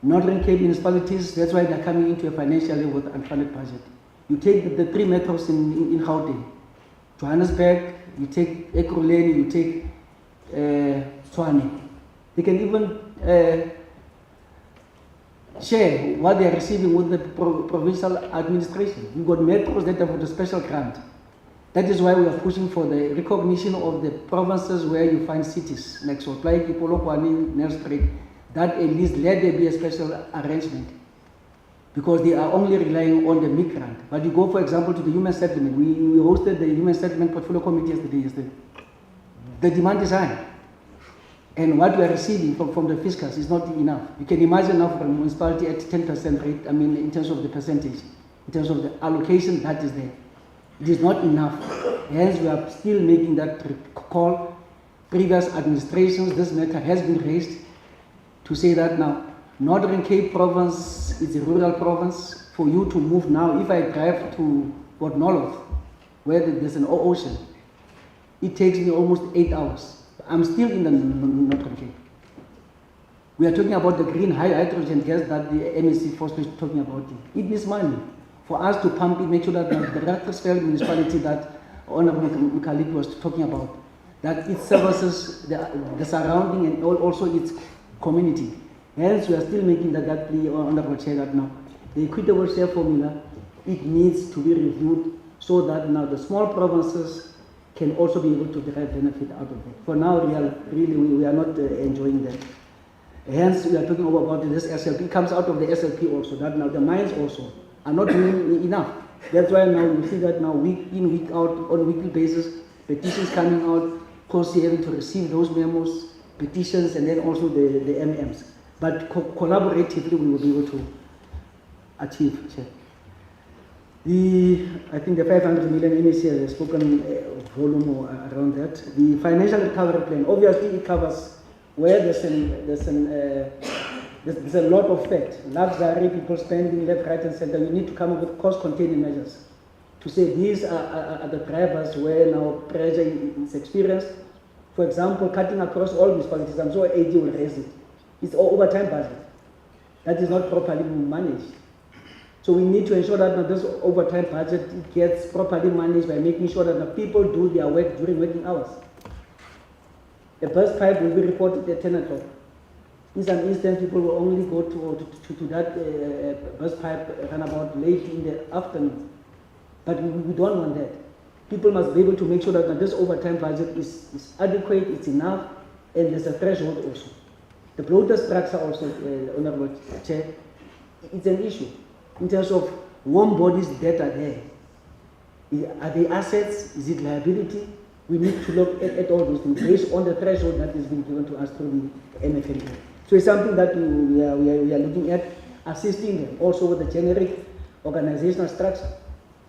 Northern Cape municipalities, that's why they're coming into a financially with unfunded budget. You take the 3 metros in Gauteng, Johannesburg, you take Ekurhuleni, you take Tshwane. They can even share what they are receiving with the provincial administration. We've got metros that have got a special grant. That is why we are pushing for the recognition of the provinces where you find cities, like Sol Plaatjie, Phokwane, Nelspruit, that at least let there be a special arrangement, because they are only relying on the migrant. But you go, for example, to the human settlement. We hosted the human settlement portfolio committee yesterday. The demand is high. And what we are receiving from the fiscals is not enough. You can imagine now for a municipality at 10% rate, I mean, in terms of the percentage, in terms of the allocation that is there. It is not enough. Hence, we are still making that call. Previous administrations, this matter has been raised to say that now, Northern Cape province is a rural province. For you to move now, if I drive to Port Nolof, where there's an ocean, it takes me almost 8 hours. I'm still in the Northern Cape. We are talking about the green high hydrogen gas that the MEC force is talking about. It needs money for us to pump it, make sure that the Rattersveld municipality that Honorable Mkaliki was talking about, that it services the surrounding and also its community. Hence, we are still making that plea, Honorable Chair, that now the equitable share formula, it needs to be reviewed so that now the small provinces can also be able to derive benefit out of it. For now, we are not enjoying that. Hence, we are talking about this SLP. It comes out of the SLP also, that now the mines also are not doing enough. That's why now we see that now week in, week out, on a weekly basis, petitions coming out, COSI having to receive those memos, petitions, and then also the MMs. But collaboratively, we will be able to achieve. I think the 500 million MEC has spoken volume around that. The financial recovery plan, obviously it covers where there's a lot of fact. Luxury, people spending left, right, and center. You need to come up with cost-containing measures to say these are the drivers where now pressure is experienced. For example, cutting across all municipalities, I'm sure AD will raise it. It's overtime budget. That is not properly managed. So we need to ensure that this overtime budget gets properly managed by making sure that the people do their work during working hours. A burst pipe will be reported at 10 o'clock. In some instances, people will only go to that burst pipe runabout late in the afternoon. But we don't want that. People must be able to make sure that this overtime budget is adequate, it's enough, and there's a threshold also. The bloater structure also, Honorable Chair, it's an issue. In terms of warm bodies that are there. Are they assets? Is it liability? We need to look at all those things based on the threshold that has been given to us through the MFLA. So it's something that we are looking at, assisting them also with the generic organizational structure.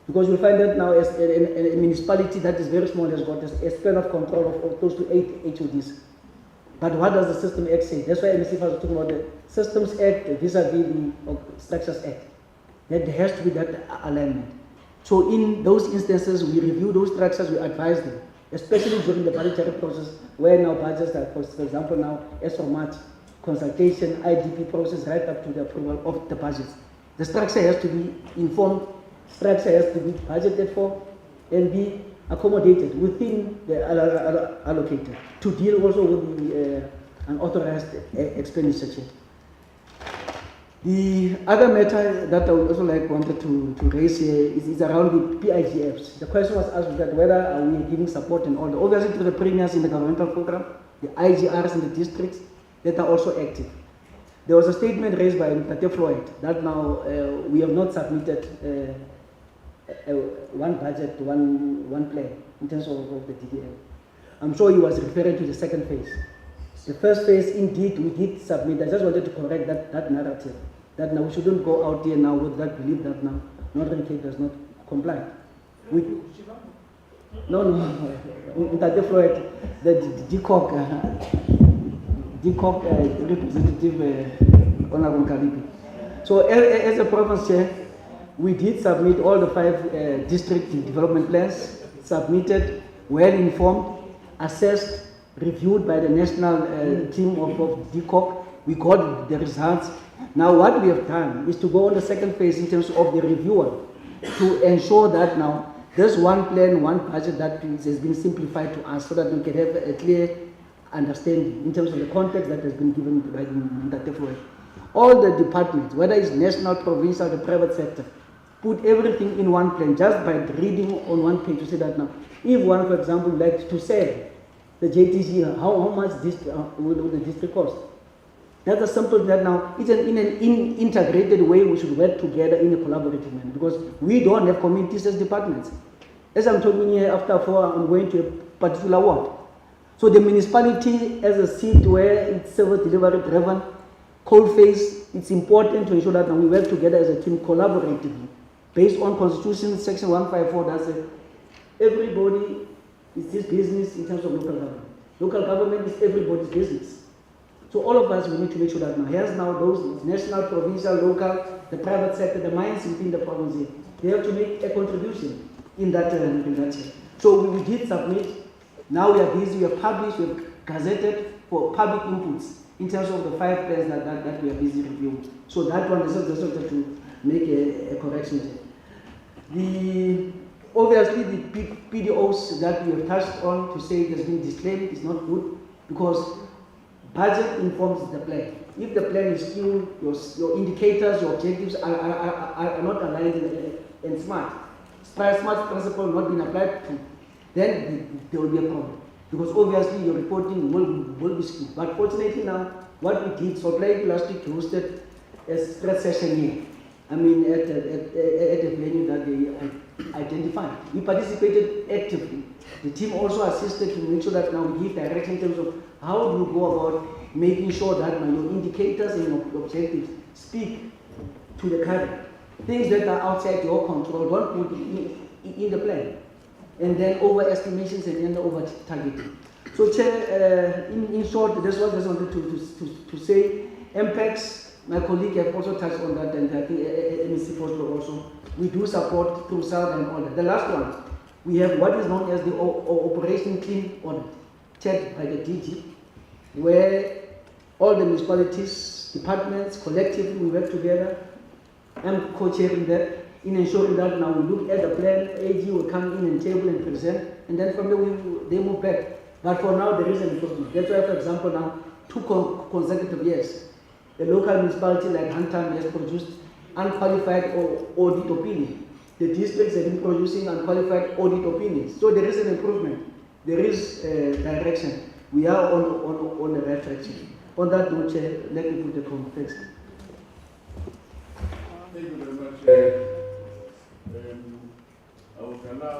Because you'll find that now as a municipality that is very small has got a span of control of close to 8 HODs. But what does the System Act say? That's why MEC was talking about the Systems Act vis-a-vis the Structures Act. That there has to be that alignment. So in those instances, we review those structures, we advise them, especially during the budgetary process, where now budgets are, for example, now as for March, consultation, IDP process, right up to the approval of the budgets. The structure has to be informed, structure has to be budgeted for, and be accommodated within the allocated to deal also with the unauthorized expenditure. The other matter that I would also wanted to raise here is around the PIGFs. The question was asked that whether are we giving support and all. Obviously to the premiers in the governmental program, the IGRs in the districts that are also active. There was a statement raised by Mr. Floyd that now we have not submitted one budget, one plan in terms of the DDL. I'm sure he was referring to the second phase. The first phase, indeed, we did submit. I just wanted to correct that narrative. That now we shouldn't go out there now with that belief that now Northern Cape does not comply. No. Mr. Floyd, the DCOC representative, Honorable Mkaliki. So as a province chair, we did submit all the 5 district development plans, submitted, well informed, assessed, reviewed by the national team of DCOC. We got the results. Now what we have done is to go on the second phase in terms of the reviewer to ensure that now there's one plan, one budget that has been simplified to us so that we can have a clear understanding in terms of the context that has been given by Mr. Floyd. all the departments, whether it's national, provincial, the private sector, put everything in one plan just by reading on one page to say that now, if one, for example, likes to sell the JTC, how much this will the district cost? That's a simple that now, it's in an integrated way we should work together in a collaborative manner because we don't have communities as departments. As I'm talking here, after 4, I'm going to a particular ward. So the municipality as a seat where it's service delivery driven, cold face, it's important to ensure that we work together as a team collaboratively. Based on Constitution Section 154, that says everybody is this business in terms of local government. Local government is everybody's business. So all of us, we need to make sure that now, here's now those national, provincial, local, the private sector, the minds within the province here, they have to make a contribution in that So we did submit. Now we are busy, we have published, we have gazetted for public inputs in terms of the 5 plans that we are busy reviewing. So that one is just to make a correction. Obviously the PDOs that we have touched on to say it has been disclaimed is not good because budget informs the plan. If the plan is skewed, your indicators, your objectives are not aligned and smart principle not being applied to, then there will be a problem. Because obviously your reporting will be skewed. But fortunately now, what we did, Sol Plaatjie last week hosted a stress session here. I mean, at a venue that they identified. We participated actively. The team also assisted to make sure that now we give direction in terms of how do you go about making sure that your indicators and your objectives speak to the current. Things that are outside your control, don't put in the plan. And then overestimations and then over-targeting. So, Chair, in short, that's what I just wanted to say. MPEX, my colleague have also touched on that, and I think MEC Foslo also. We do support through South and all that. The last one, we have what is known as the Operation Clean Audit, chaired by the DG, where all the municipalities, departments, collectively, we work together. I'm co-chairing that in ensuring that now we look at the plan, AG will come in and table and present, and then from there they move back. But for now, there is an improvement. That's why, for example, now, 2 consecutive years, the local municipality like Hantam has produced unqualified audit opinion. The districts have been producing unqualified audit opinions. So there is an improvement. There is direction. We are on the right direction. On that note, Chair, let me put the context. Thank you very much. I will allow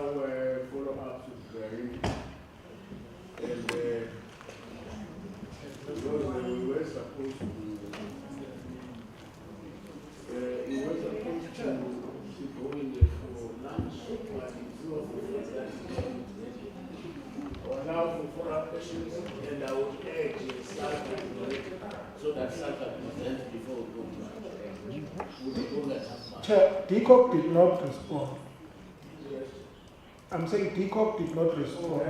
follow-ups with Gary. And because we were supposed to go in there for lunch, but allow for follow-up questions, and I would urge so that Salva presents before we go to lunch. Chair, DCOP did not respond. I'm saying DCOP did not respond.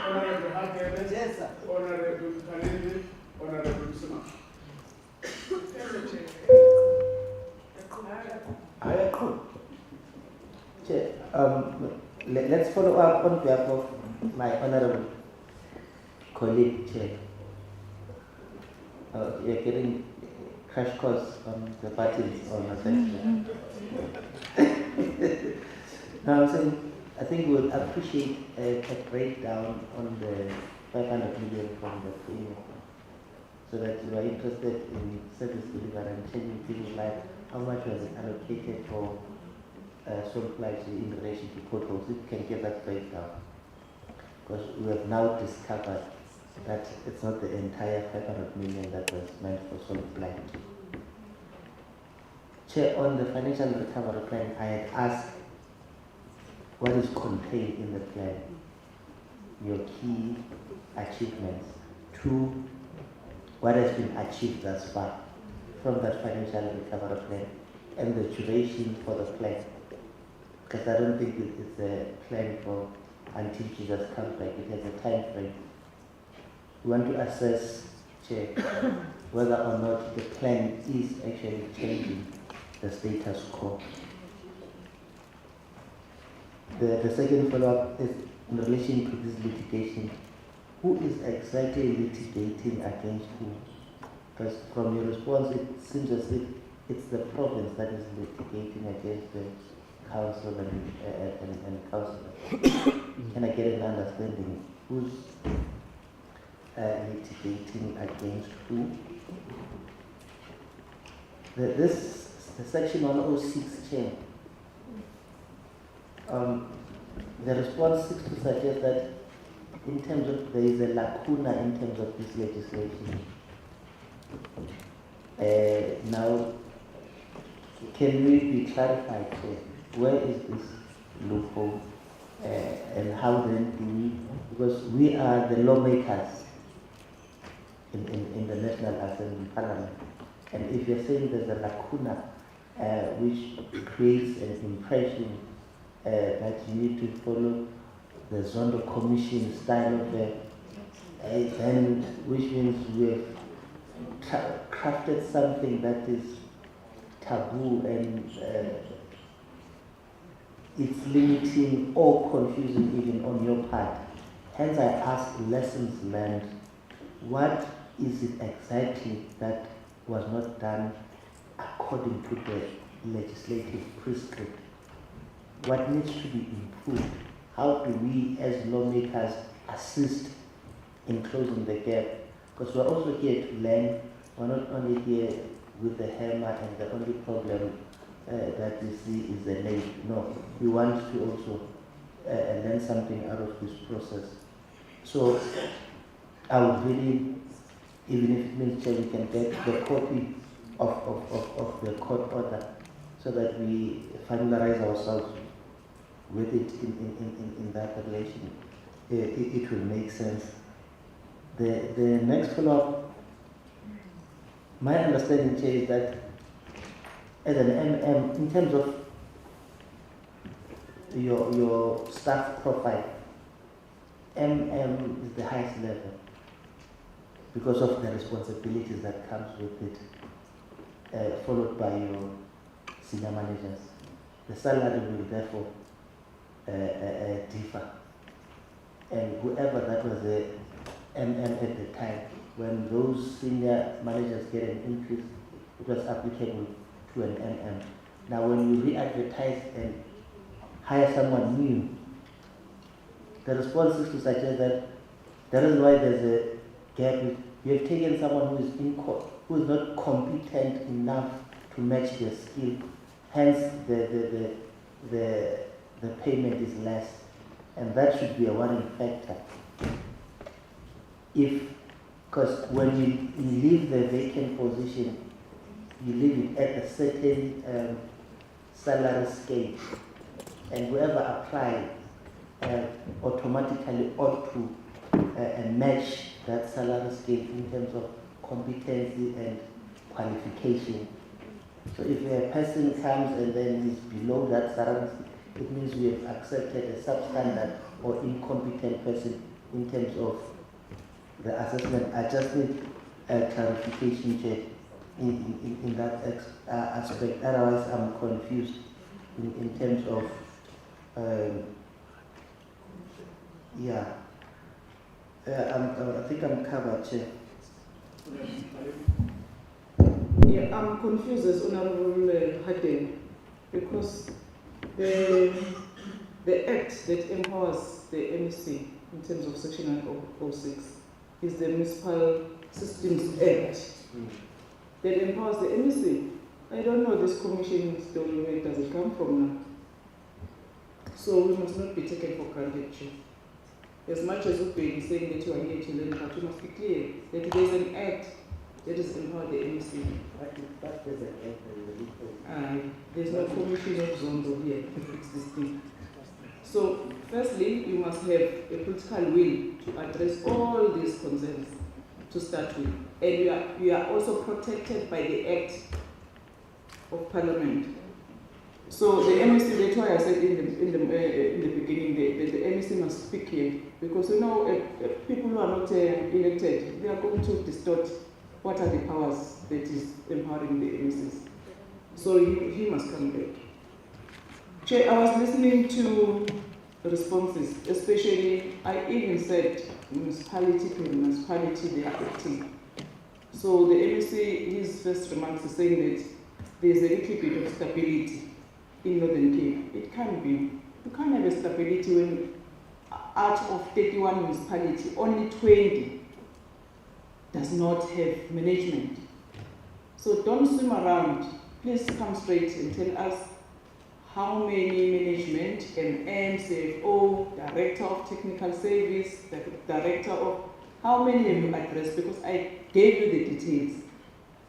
Honorable Hagere, yes, sir. Honorable Kalende, Honorable Sima. Chair, let's follow up on behalf of my honorable colleague, Chair. You're getting crash course on the parties on the section. Now I'm saying, I think we would appreciate a breakdown on the 500 million from the framework, so that you are interested in service delivery and changing things like how much was it allocated for Sol Plaatjie in relation to potholes. If you can get that breakdown, because we have now discovered that it's not the entire 500 million that was meant for Sol Plaatjie. Chair, on the financial recovery plan, I had asked what is contained in the plan, your key achievements, 2, what has been achieved thus far from that financial recovery plan, and the duration for the plan. Because I don't think it's a plan for until Jesus comes back, it has a time frame. We want to assess, Chair, whether or not the plan is actually changing the status quo. The second follow-up is in relation to this litigation who is exactly litigating against who? Because from your response, it seems as if it's the province that is litigating against the council and councillors. Can I get an understanding? Who's litigating against who? The section 106, Chair. The response seeks to suggest that in terms of, there is a lacuna in terms of this legislation. Now, can we be clarified here? Where is this loophole? And how then do we, because we are the lawmakers in the National Assembly Parliament. And if you're saying there's a lacuna which creates an impression that you need to follow the Zondo Commission style of then which means we have crafted something that is taboo and it's limiting or confusing even on your part. Hence I ask lessons learned. What is it exactly that was not done according to the legislative prescript? What needs to be improved? How do we as lawmakers assist in closing the gap? Because we're also here to learn. We're not only here with the hammer and the only problem that we see is the nail. No, we want to also learn something out of this process. So I would really, even if it means that we can get the copy of the court order so that we familiarize ourselves with it in that relation, it will make sense. The next follow-up, my understanding, Chair, is that as an MM, in terms of your staff profile, MM is the highest level because of the responsibilities that comes with it, followed by your senior managers. The salary will therefore differ. And whoever that was the MM at the time, when those senior managers get an increase, it was applicable to an MM. Now when you re-advertise and hire someone new, the response is to suggest that that is why there's a gap. You have taken someone who is not competent enough to match their skill, hence the payment is less, and that should be a worrying factor. Because when you leave the vacant position, you leave it at a certain salary scale, and whoever applies automatically ought to match that salary scale in terms of competency and qualification. So if a person comes and then is below that salary scale, it means we have accepted a substandard or incompetent person in terms of the assessment. I just need a clarification, Chair, in that aspect. Otherwise, I'm confused in terms of, I think I'm covered, Chair. Yeah, I'm confused as Honorable Hadden, because the act that empowers the MEC in terms of Section 906 is the Municipal Systems Act that empowers the MEC. I don't know this commission story, where does it come from now? So we must not be taken for granted. As much as we've been saying that you are here to learn, but you must be clear that there is an act that is empowered the MEC. There's no commission of Zondo here to fix this thing. So, firstly, you must have a political will to address all these concerns to start with. And you are also protected by the Act of Parliament. So the MEC, that's why I said in the beginning, the MEC must speak here, because you know people who are not elected, they are going to distort what are the powers that is empowering the MECs. So he must come back. Chair, I was listening to responses, especially, I even said municipality per municipality they are acting. So the MEC, his first remarks is saying that there's a little bit of stability in Northern Cape. It can be. You can't have a stability when out of 31 municipalities, only 20 does not have management. So don't swim around. Please come straight and tell us how many management, MM, CFO, Director of Technical Service, the Director of, how many have you addressed? Because I gave you the details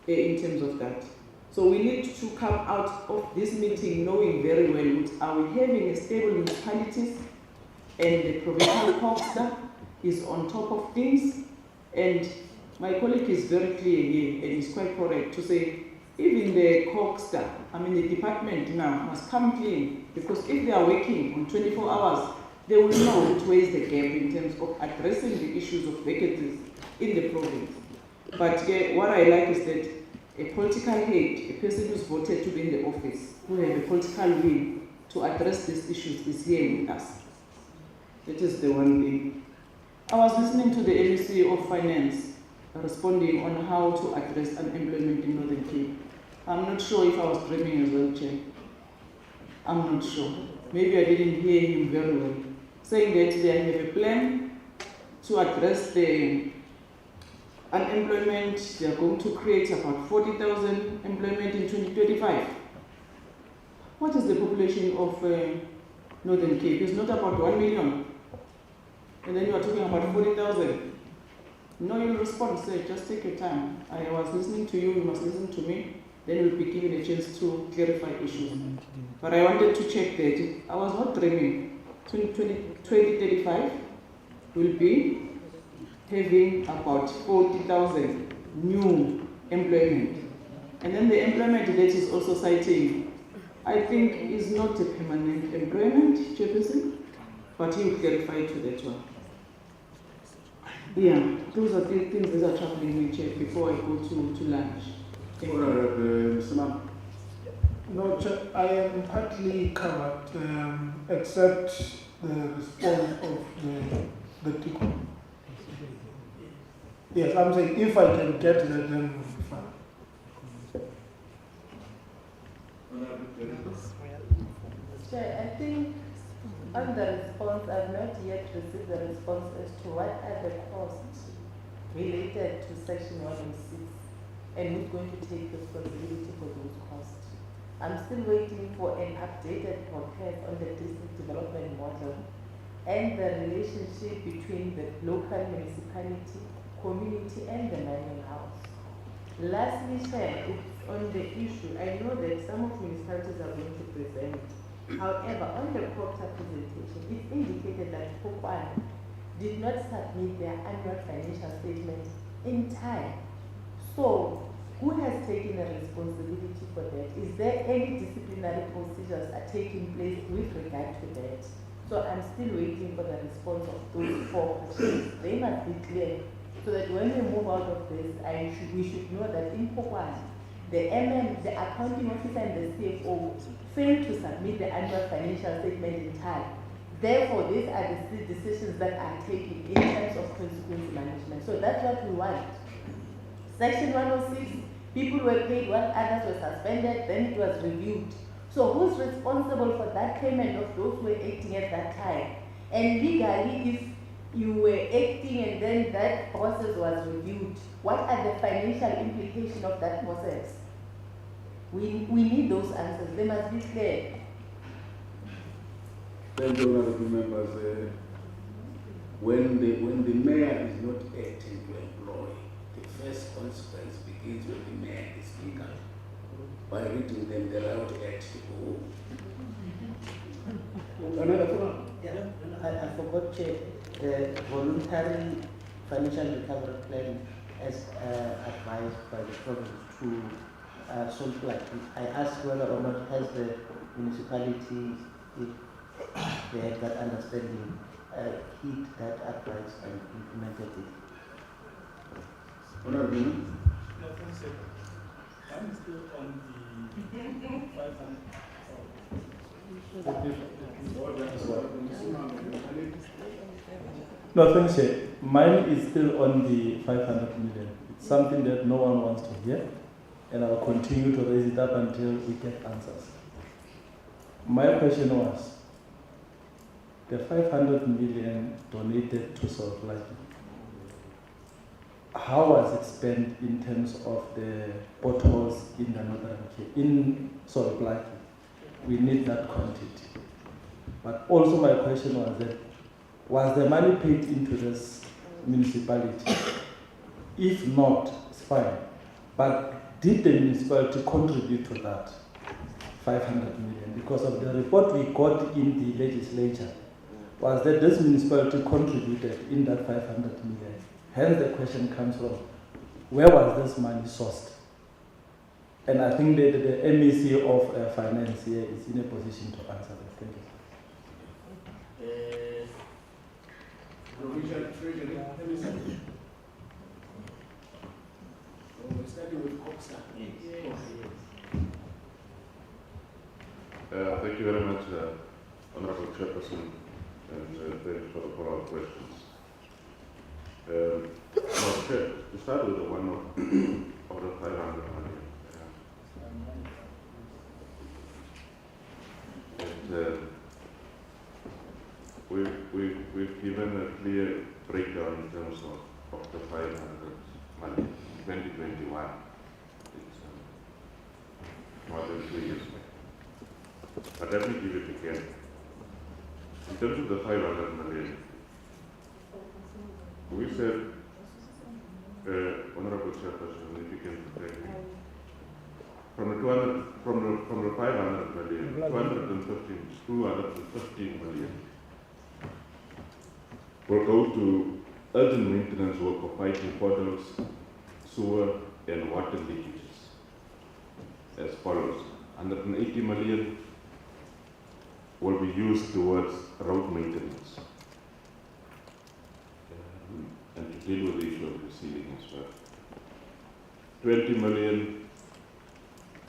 in terms of that. So we need to come out of this meeting knowing very well, are we having a stable municipalities, and the provincial cooperative is on top of things. And my colleague is very clear here, and is quite correct to say, even the cooperative, the department now must come clean, because if they are working on 24 hours, they will know which way is the gap in terms of addressing the issues of vacancies in the province. But what I like is that a political head, a person who's voted to be in the office, who have a political will to address these issues, is here with us. That is the one thing. I was listening to the MEC of Finance responding on how to address unemployment in Northern Cape. I'm not sure if I was dreaming as well, Chair. I'm not sure. Maybe I didn't hear him very well. Saying that they have a plan to address the unemployment. They are going to create about 40,000 employment in 2025. What is the population of Northern Cape? It's not about 1 million. And then you are talking about 40,000. No, you'll respond, sir. Just take your time. I was listening to you, you must listen to me. Then we'll be given a chance to clarify issues. But I wanted to check that. I was not dreaming. 2035 will be having about 40,000 new employment. And then the employment that is also citing, I think is not a permanent employment, Chairperson, but he will clarify to that one. Yeah, those are the things that are troubling me, Chair, before I go to lunch. No, Chair, I am partly covered, except the response of the TICO. Yes, I'm saying if I can get that, then we'll be fine. Chair, I think on the response, I've not yet received the response as to what are the costs related to Section 106 and who's going to take responsibility for those costs. I'm still waiting for an updated forecast on the district development model and the relationship between the local municipality, community, and the manual house. Lastly, Chair, it's on the issue. I know that some of municipalities are going to present. However, on the cooperative presentation, it's indicated that Phokwane did not submit their annual financial statement in time. So, who has taken the responsibility for that? Is there any disciplinary procedures are taking place with regard to that? So I'm still waiting for the response of those 4 questions. They must be clear, so that when we move out of this, we should know that in Phokwane, the MM, the accounting officer and the CFO failed to submit the annual financial statement in time. Therefore, these are the decisions that are taken in terms of consequence management. So that's what we want. Section 106, people were paid while others were suspended, then it was reviewed. So who's responsible for that payment of those who were acting at that time? And legally, if you were acting and then that process was reviewed, what are the financial implications of that process? We need those answers. They must be clear. Thank you, honorable members. When the mayor is not acting to employ, the first consequence begins when the mayor is speaking by reading them the right act to go. I forgot, Chair, the voluntary financial recovery plan as advised by the province to Sol Plaatjie. I asked whether or not has the municipality, if they had that understanding, heed that advice and implemented it. Honorable. I'm still on the 500. No, thanks, Chair. Mine is still on the 500 million. It's something that no one wants to hear, and I'll continue to raise it up until we get answers. My question was, the 500 million donated to Sol Plaatjie, how was it spent in terms of the potholes in the Northern Cape, in Sol Plaatjie? We need that quantity. But also my question was that, was the money paid into this municipality? If not, it's fine. But did the municipality contribute to that 500 million? Because of the report we got in the legislature, was that this municipality contributed in that 500 million. Hence the question comes from, where was this money sourced? And I think that the MEC of Finance here is in a position to answer that. Thank you. Provincial Treasury, we're starting with Coxa. Thank you very much, Honorable Chairperson, and thanks for the follow-up questions. To start with the one of the 500 million. We've given a clear breakdown in terms of the 500 money. 2021, it's more than 2 years back. But let me give it again. In terms of the 500 million, we said, Honorable Chairperson, if you can protect me, from the 500 million, 215 million will go to urgent maintenance work of fighting potholes, sewer and water leakages as follows. 180 million will be used towards road maintenance and to deal with the issue of the ceiling as well. 20 million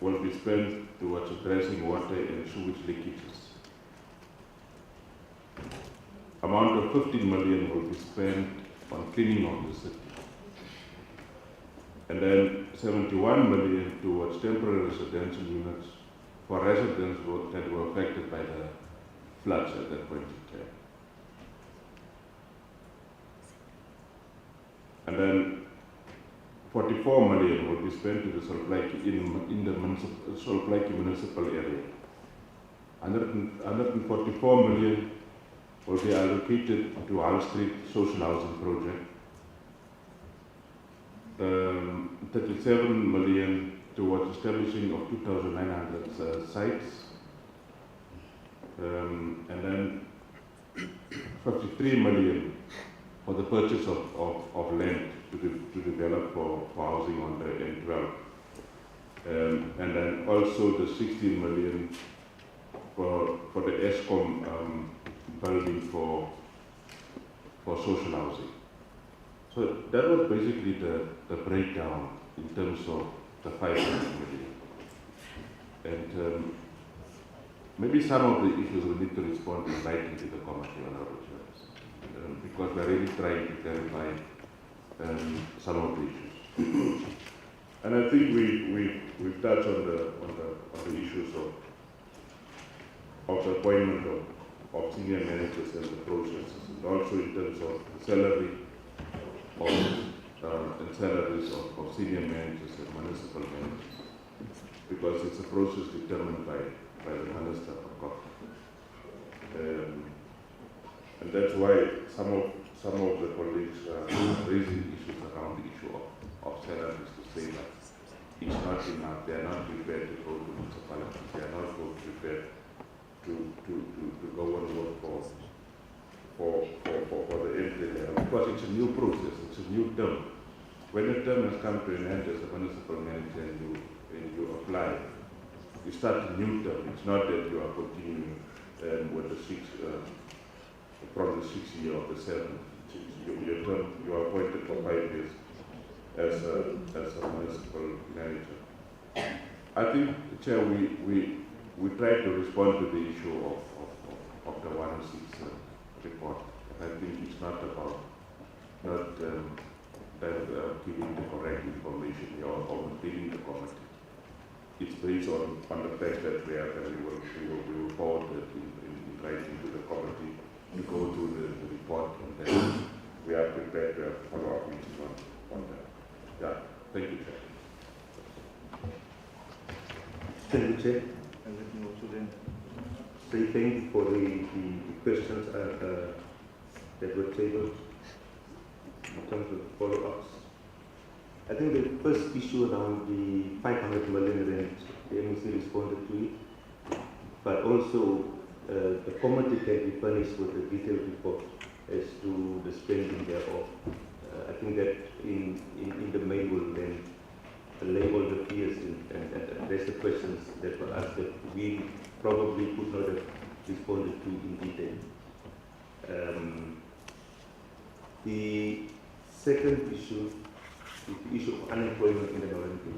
will be spent towards addressing water and sewage leakages. Amount of 15 million will be spent on cleaning of the city. And then 71 million towards temporary residential units for residents that were affected by the floods at that point in time. And then 44 million will be spent to the Sol Plaatjie in the Sol Plaatjie municipal area. 144 million will be allocated to High Street social housing project. 37 million towards establishing of 2,900 sites. And then 53 million for the purchase of land to develop for housing on the N12. And then also the 16 million for the ESCOM building for social housing. So that was basically the breakdown in terms of the 500 million. And maybe some of the issues we need to respond in writing to the committee, Honorable Chair, because we're really trying to clarify some of the issues. And I think we've touched on the issues of the appointment of senior managers and the processes, and also in terms of salary and salaries of senior managers and municipal managers, because it's a process determined by the Minister of Government. And that's why some of the colleagues are raising issues around the issue of salaries, to say that it's not enough, they are not prepared to go to municipalities, they are not prepared to go and work for the entry level, because it's a new process, it's a new term. When the term has come to an end as a municipal manager and you apply, you start a new term. It's not that you are continuing with the from the 6th year of the 7th. Your term, you are appointed for 5 years as a municipal manager. I think, Chair, we we tried to respond to the issue of the 106 report. I think it's not about not giving the correct information or leading the committee. It's based on the fact that we will forward it in writing to the committee to go through the report, and then we are prepared to have follow-up meetings on that. Yeah, thank you, Chair. Thank you, Chair. And let me also then say thank you for the questions that were tabled in terms of follow-ups. I think the first issue around the 500 million rand, the MEC responded to it, but also the committee can be furnished with a detailed report as to the spending thereof. I think that in the mail will then label the fears and address the questions that were asked that we probably could not have responded to in detail. The second issue is the issue of unemployment in the minority.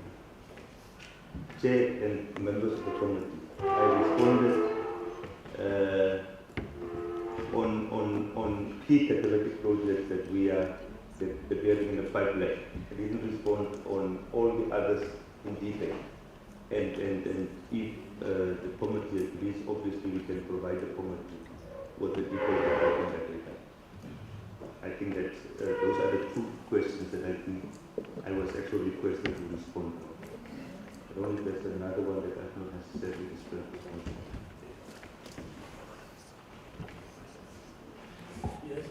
Chair and members of the committee, I responded on key catalytic projects that we are having in the pipeline. I didn't respond on all the others in detail. And if the committee agrees, obviously we can provide the committee with the details about in that regard. I think that those are the two questions that I think I was actually requested to respond to. I don't know if there's another one that I've not necessarily explained. Yes,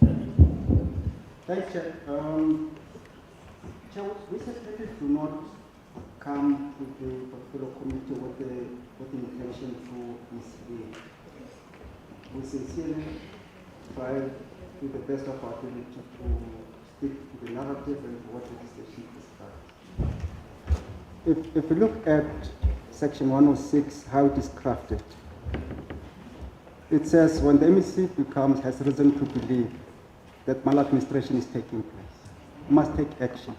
thanks, Chair. Chair, we secretary do not come to the particular committee with the intention to mislead. We sincerely try to the best of our ability to stick to the narrative and what the legislation prescribes. If we look at section 106, how it is crafted, it says when the MEC has reason to believe that maladministration is taking place, it must take action.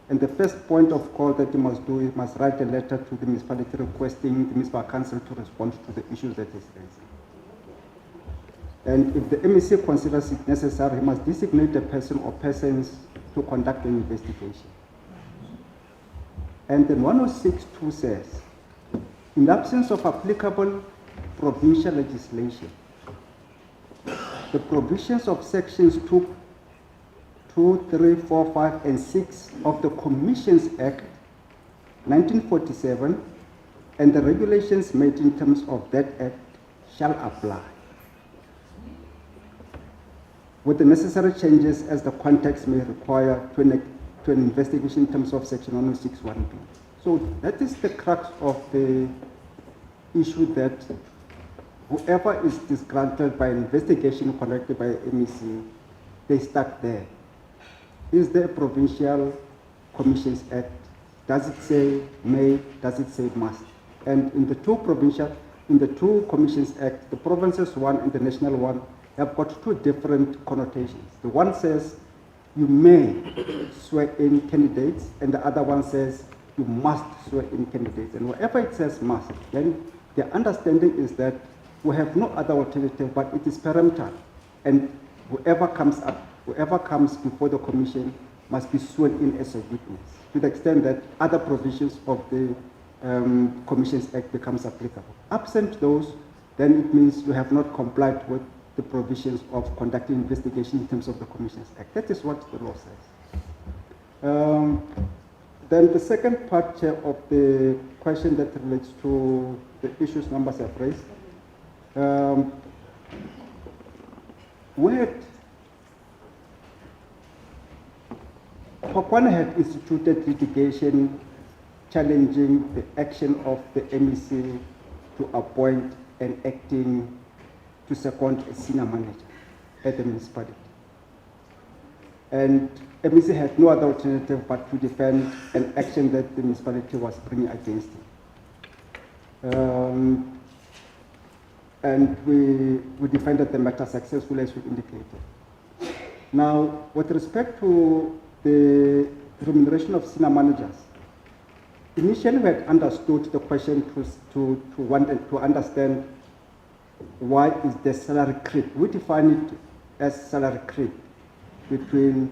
And the first point of call that you must do is must write a letter to the municipality requesting the municipal council to respond to the issues that is raising. And if the MEC considers it necessary, he must designate a person or persons to conduct an investigation. And then 106.2 says, in the absence of applicable provincial legislation, the provisions of sections 2, 3, 4, 5, and 6 of the Commissions Act 1947 and the regulations made in terms of that act shall apply, with the necessary changes as the context may require to an investigation in terms of section 106.1b. So that is the crux of the issue, that whoever is disgruntled by an investigation conducted by MEC, they start there. Is there a Provincial Commissions Act? Does it say may? Does it say must? And in the two Commissions Act, the provinces one and the national one have got two different connotations. The one says you may swear in candidates, and the other one says you must swear in candidates. And wherever it says must, then the understanding is that we have no other alternative, but it is peremptory. And whoever comes before the commission must be sworn in as a witness, to the extent that other provisions of the Commissions Act becomes applicable. Absent those, then it means you have not complied with the provisions of conducting investigation in terms of the Commissions Act. That is what the law says. Then the second part, Chair, of the question that relates to the issues members have raised. Phokwane had instituted litigation challenging the action of the MEC to appoint an acting to second a senior manager at the municipality. And MEC had no other alternative but to defend an action that the municipality was bringing against him. And we defended the matter successfully, as we indicated. Now, with respect to the remuneration of senior managers, initially we had understood the question to understand why is the salary creep. We define it as salary creep between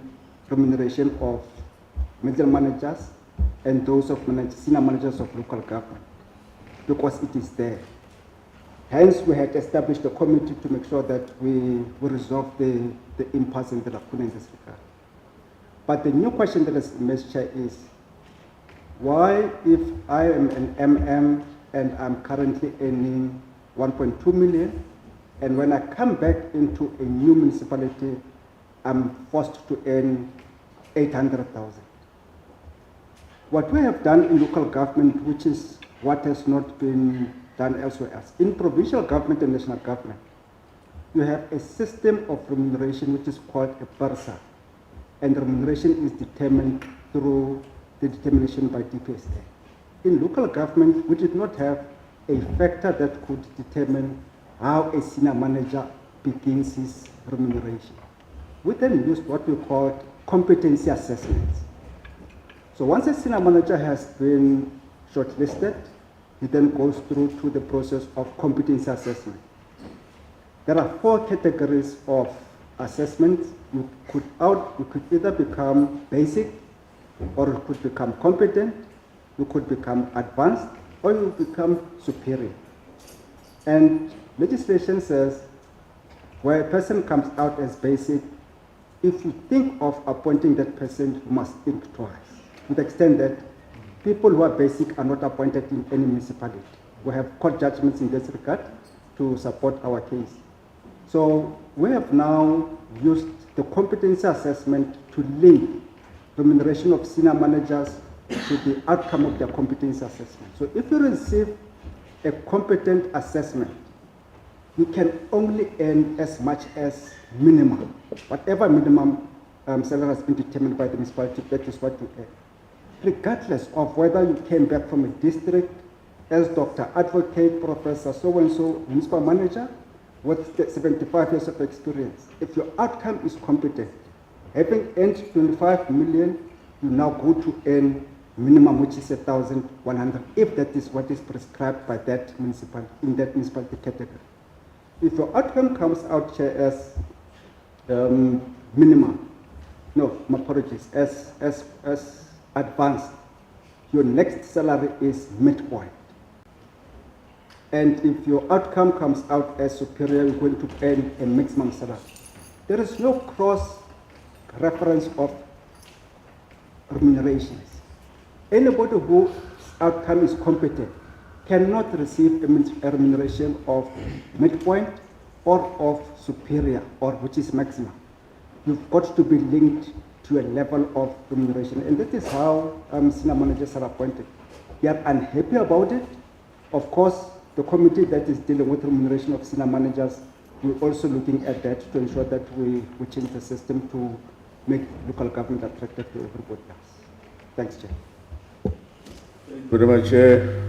remuneration of middle managers and those of senior managers of local government, because it is there. Hence, we had established a committee to make sure that we resolve the impasse and the lacuna in this regard. But the new question that is emerged, Chair, is why, if I am an MM and I'm currently earning 1.2 million, and when I come back into a new municipality, I'm forced to earn 800,000. What we have done in local government, which is what has not been done elsewhere else, in provincial government and national government, you have a system of remuneration which is called a bursa, and remuneration is determined through the determination by DPSA. In local government, we did not have a factor that could determine how a senior manager begins his remuneration. We then used what we called competency assessments. So once a senior manager has been shortlisted, he then goes through to the process of competency assessment. There are 4 categories of assessments. You could either become basic, or you could become competent, you could become advanced, or you become superior. And legislation says where a person comes out as basic, if you think of appointing that person, you must think twice, to the extent that people who are basic are not appointed in any municipality. We have court judgments in this regard to support our case. So we have now used the competency assessment to link remuneration of senior managers to the outcome of their competency assessment. So if you receive a competent assessment, you can only earn as much as minimum. Whatever minimum salary has been determined by the municipality, that is what you earn. Regardless of whether you came back from a district as Dr. Advocate, Professor so-and-so, municipal manager, with 75 years of experience. If your outcome is competent, having earned 25 million, you now go to earn minimum, which is 1,100, if that is what is prescribed by that municipality, in that municipality category. If your outcome comes out, Chair, as minimum, no, my apologies, as advanced, your next salary is midpoint. And if your outcome comes out as superior, you're going to earn a maximum salary. There is no cross-reference of remunerations. Anybody whose outcome is competent cannot receive a remuneration of midpoint or of superior, or which is maximum. You've got to be linked to a level of remuneration, and that is how senior managers are appointed. They are unhappy about it. Of course, the committee that is dealing with remuneration of senior managers, we're also looking at that to ensure that we change the system to make local government attractive to everybody else. Thanks, Chair. Very much, Chair.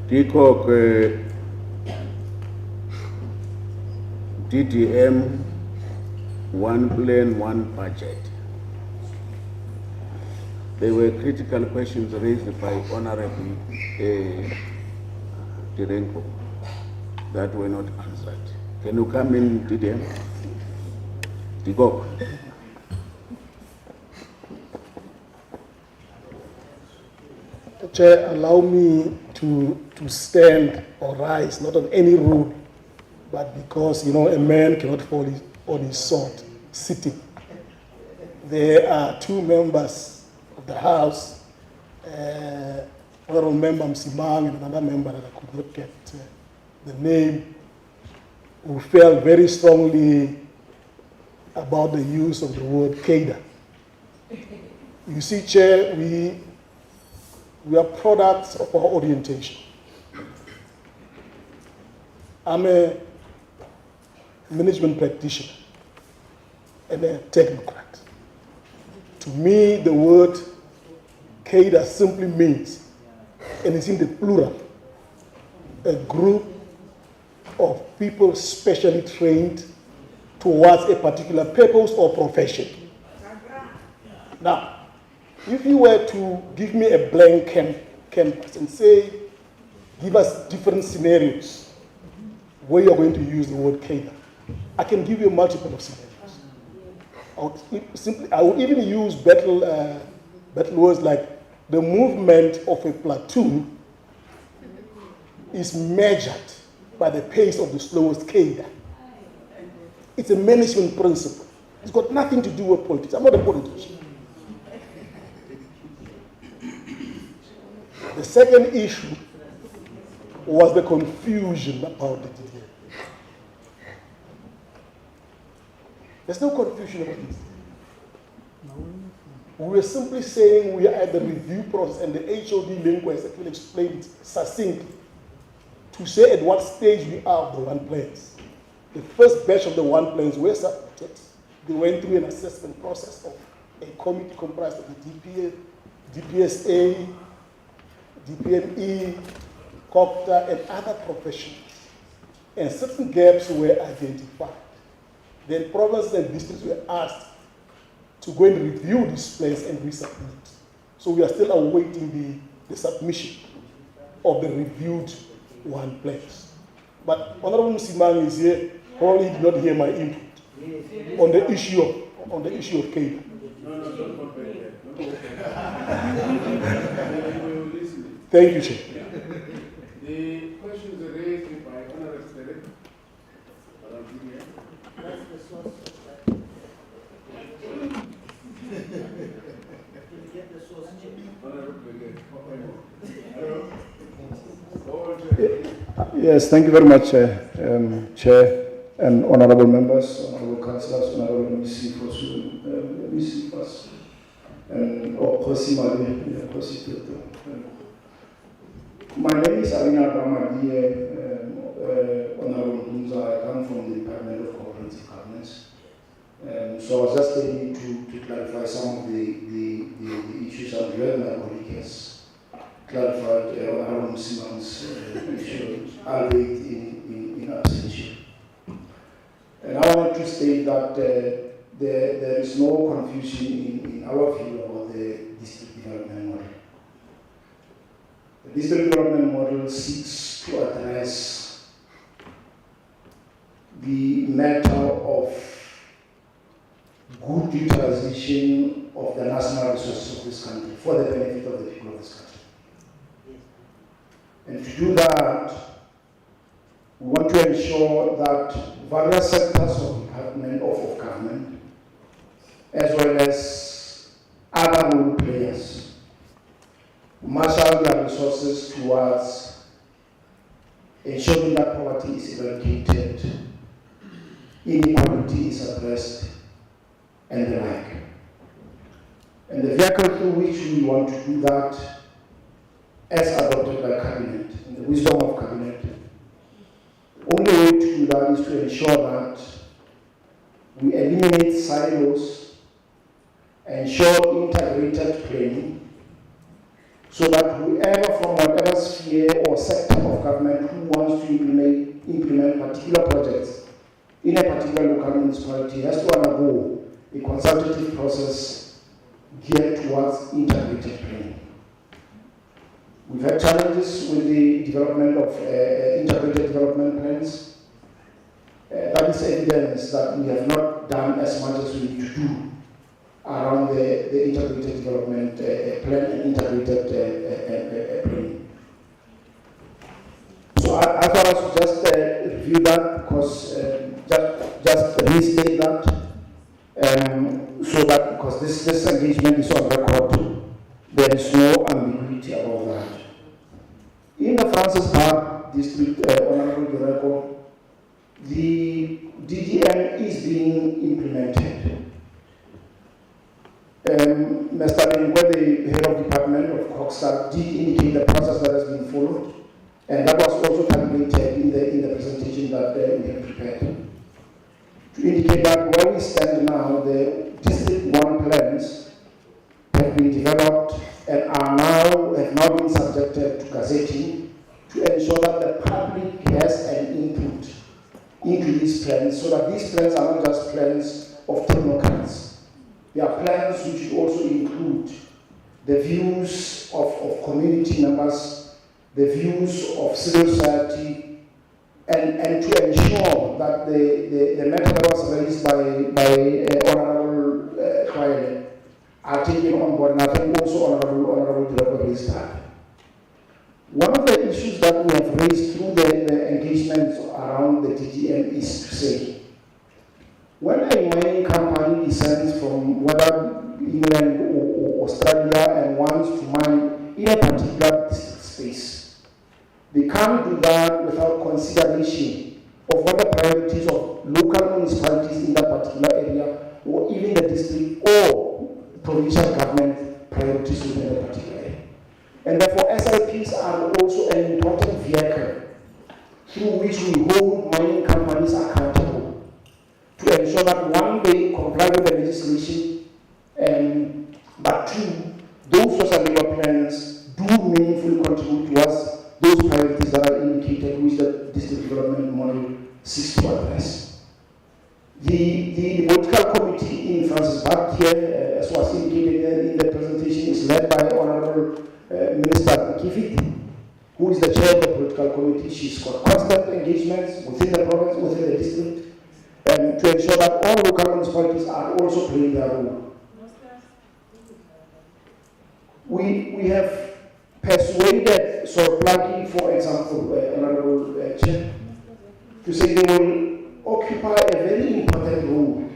DCOC, DDM, one plan, one budget. There were critical questions raised by Honorable Direnko that were not answered. Can you come in, DDM? DCOC. Chair, allow me to stand or rise, not on any rule, but because, you know, a man cannot fall on his sword sitting. There are 2 members of the House, Honorable Member Msimang and another member that I could not get the name, who felt very strongly about the use of the word cadre. You see, Chair, we are products of our orientation. I'm a management practitioner and a technocrat. To me, the word cadre simply means, and it's in the plural, a group of people specially trained towards a particular purpose or profession. Now, if you were to give me a blank canvas and say, give us different scenarios where you're going to use the word cater, I can give you multiple of scenarios. I would even use battle words like the movement of a platoon is measured by the pace of the slowest cadre. It's a management principle. It's got nothing to do with politics. I'm not a politician. The second issue was the confusion about the DDM. There's no confusion about this. We were simply saying we are at the review process, and the HOD linguist actually explained it succinctly to say at what stage we are of the one plans. The first batch of the one plans were submitted. They went through an assessment process of a committee comprised of the DPSA, DPME, COPTA, and other professionals. And certain gaps were identified. Then provinces and districts were asked to go and review these plans and resubmit. So we are still awaiting the submission of the reviewed one plans. But Honorable Msimang is here, probably did not hear my input on the issue of Cape. Thank you, Chair. The questions raised by Honorable Derek. Yes, thank you very much, Chair and honourable members, honourable councillors, honourable MEC for MEC first, and my name is Alina Ramadi, Honourable Hunza. I come from the Department of Cooperative Governance. So I was just aiming to clarify some of the issues I'm glad my colleague has clarified Honourable Simons' issue, albeit in absentia. And I want to state that there is no confusion in our view about the district development model. The district development model seeks to address the matter of good utilization of the national resources of this country for the benefit of the people of this country. And to do that, we want to ensure that various sectors of government, as well as other role players, marshal their resources towards ensuring that poverty is eradicated, inequality is addressed, and the like. And the vehicle through which we want to do that, as adopted by Cabinet, in the wisdom of Cabinet, the only way to do that is to ensure that we eliminate silos, ensure integrated planning, so that whoever from whatever sphere or sector of government who wants to implement particular projects in a particular local municipality has to undergo a consultative process geared towards integrated planning. We've had challenges with the development of integrated development plans. That is evidence that we have not done as much as we need to do around the integrated development plan and integrated planning. So I thought I should just review that, because just restate that, so that because this engagement is on record, there is no ambiguity about that. In the Francis Park District, Honorable Director, the DDM is being implemented. Mr. Lengwe, the head of Department of Cooperative, did indicate the process that has been followed, and that was also calculated in the presentation that we have prepared. To indicate that where we stand now, the District 1 plans have been developed and have now been subjected to gazetting to ensure that the public has an input into these plans, so that these plans are not just plans of technocrats. They are plans which also include the views of community members, the views of civil society, and to ensure that the matter that was raised by Honorable Kwale are taken on board, and I think also Honorable Director raised that. One of the issues that we have raised through the engagements around the DGM is to say, when a mining company descends from whether England or Australia and wants to mine in a particular space, they can't do that without consideration of what the priorities of local municipalities in that particular area, or even the district or provincial government priorities within the particular area. And therefore, SIPs are also an important vehicle through which we hold mining companies accountable to ensure that, one, they comply with the legislation, but two, those social developments do meaningfully contribute towards those priorities that are indicated, which the district development model seeks to address. The political committee in Francis Park here, as was indicated in the presentation, is led by Honorable Minister Kifit, who is the chair of the political committee. She's got constant engagements within the province, within the district, to ensure that all local municipalities are also playing their role. We have persuaded Sol Plaatjie, for example, Honorable Chair, to say they will occupy a very important role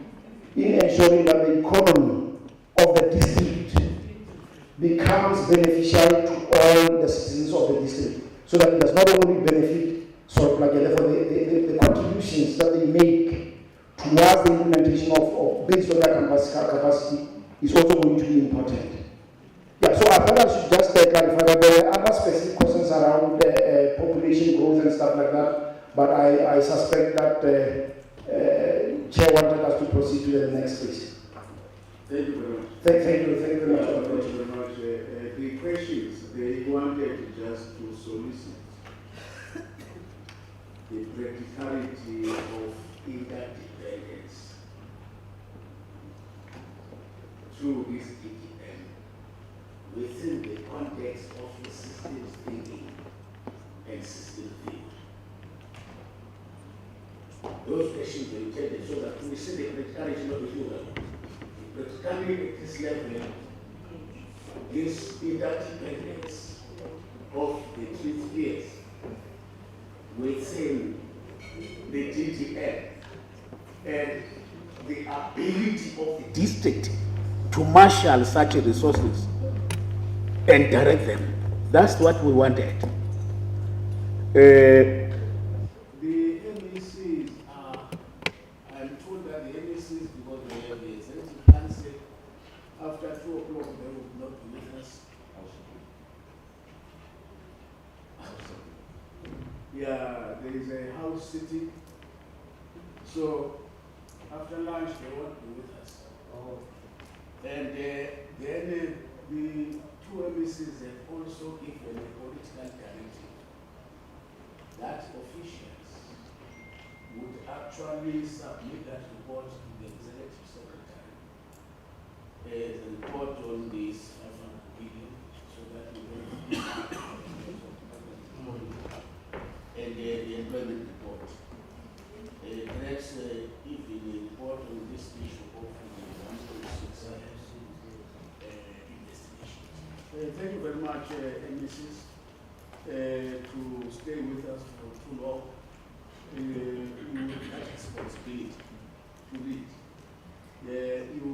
in ensuring that the economy of the district becomes beneficial to all the citizens of the district, so that it does not only benefit Sol Plaatjie, therefore the contributions that they make towards the implementation of based on their capacity is also going to be important. Yeah, so I thought I should just clarify that there are other specific questions around population growth and stuff like that, but I suspect that Chair wanted us to proceed to the next phase. Thank you very much. Thank you very much. Thank you very much. The questions, they wanted just to solicit the practicality of interdependence through this DGM within the context of the systems thinking and system theory. Those questions were intended so that we see the practicality of the human. Practically at this level, this interdependence of the three spheres within the DGM and the ability of the district to marshal such resources and direct them. That's what we wanted. The MECs are, I'm told that the MECs, because they have the executive council, after 2 o'clock they will not be with us. Yeah, there is a house sitting. So after lunch they won't be with us. And then the 2 MECs have also given a political directive that officials would actually submit that report to the executive secretary as a report on this 500 billion, so that we don't and the employment report. Perhaps even a report on this issue of the 1.6 investigation. Thank you very much, MECs, to stay with us for too long. You have responsibility to lead. You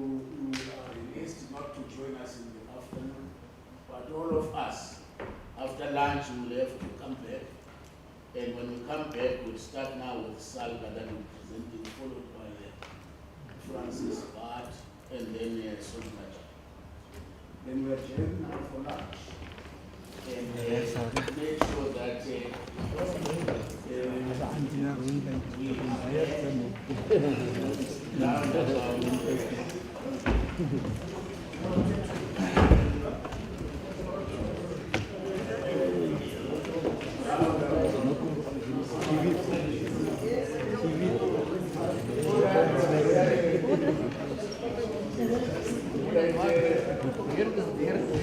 are released not to join us in the afternoon, but all of us, after lunch, we will have to come back. And when we come back, we'll start now with Salva that will present it, followed by Francis Bart, and then Sol Plaatjie. Then we adjourn now for lunch. And make sure that we there.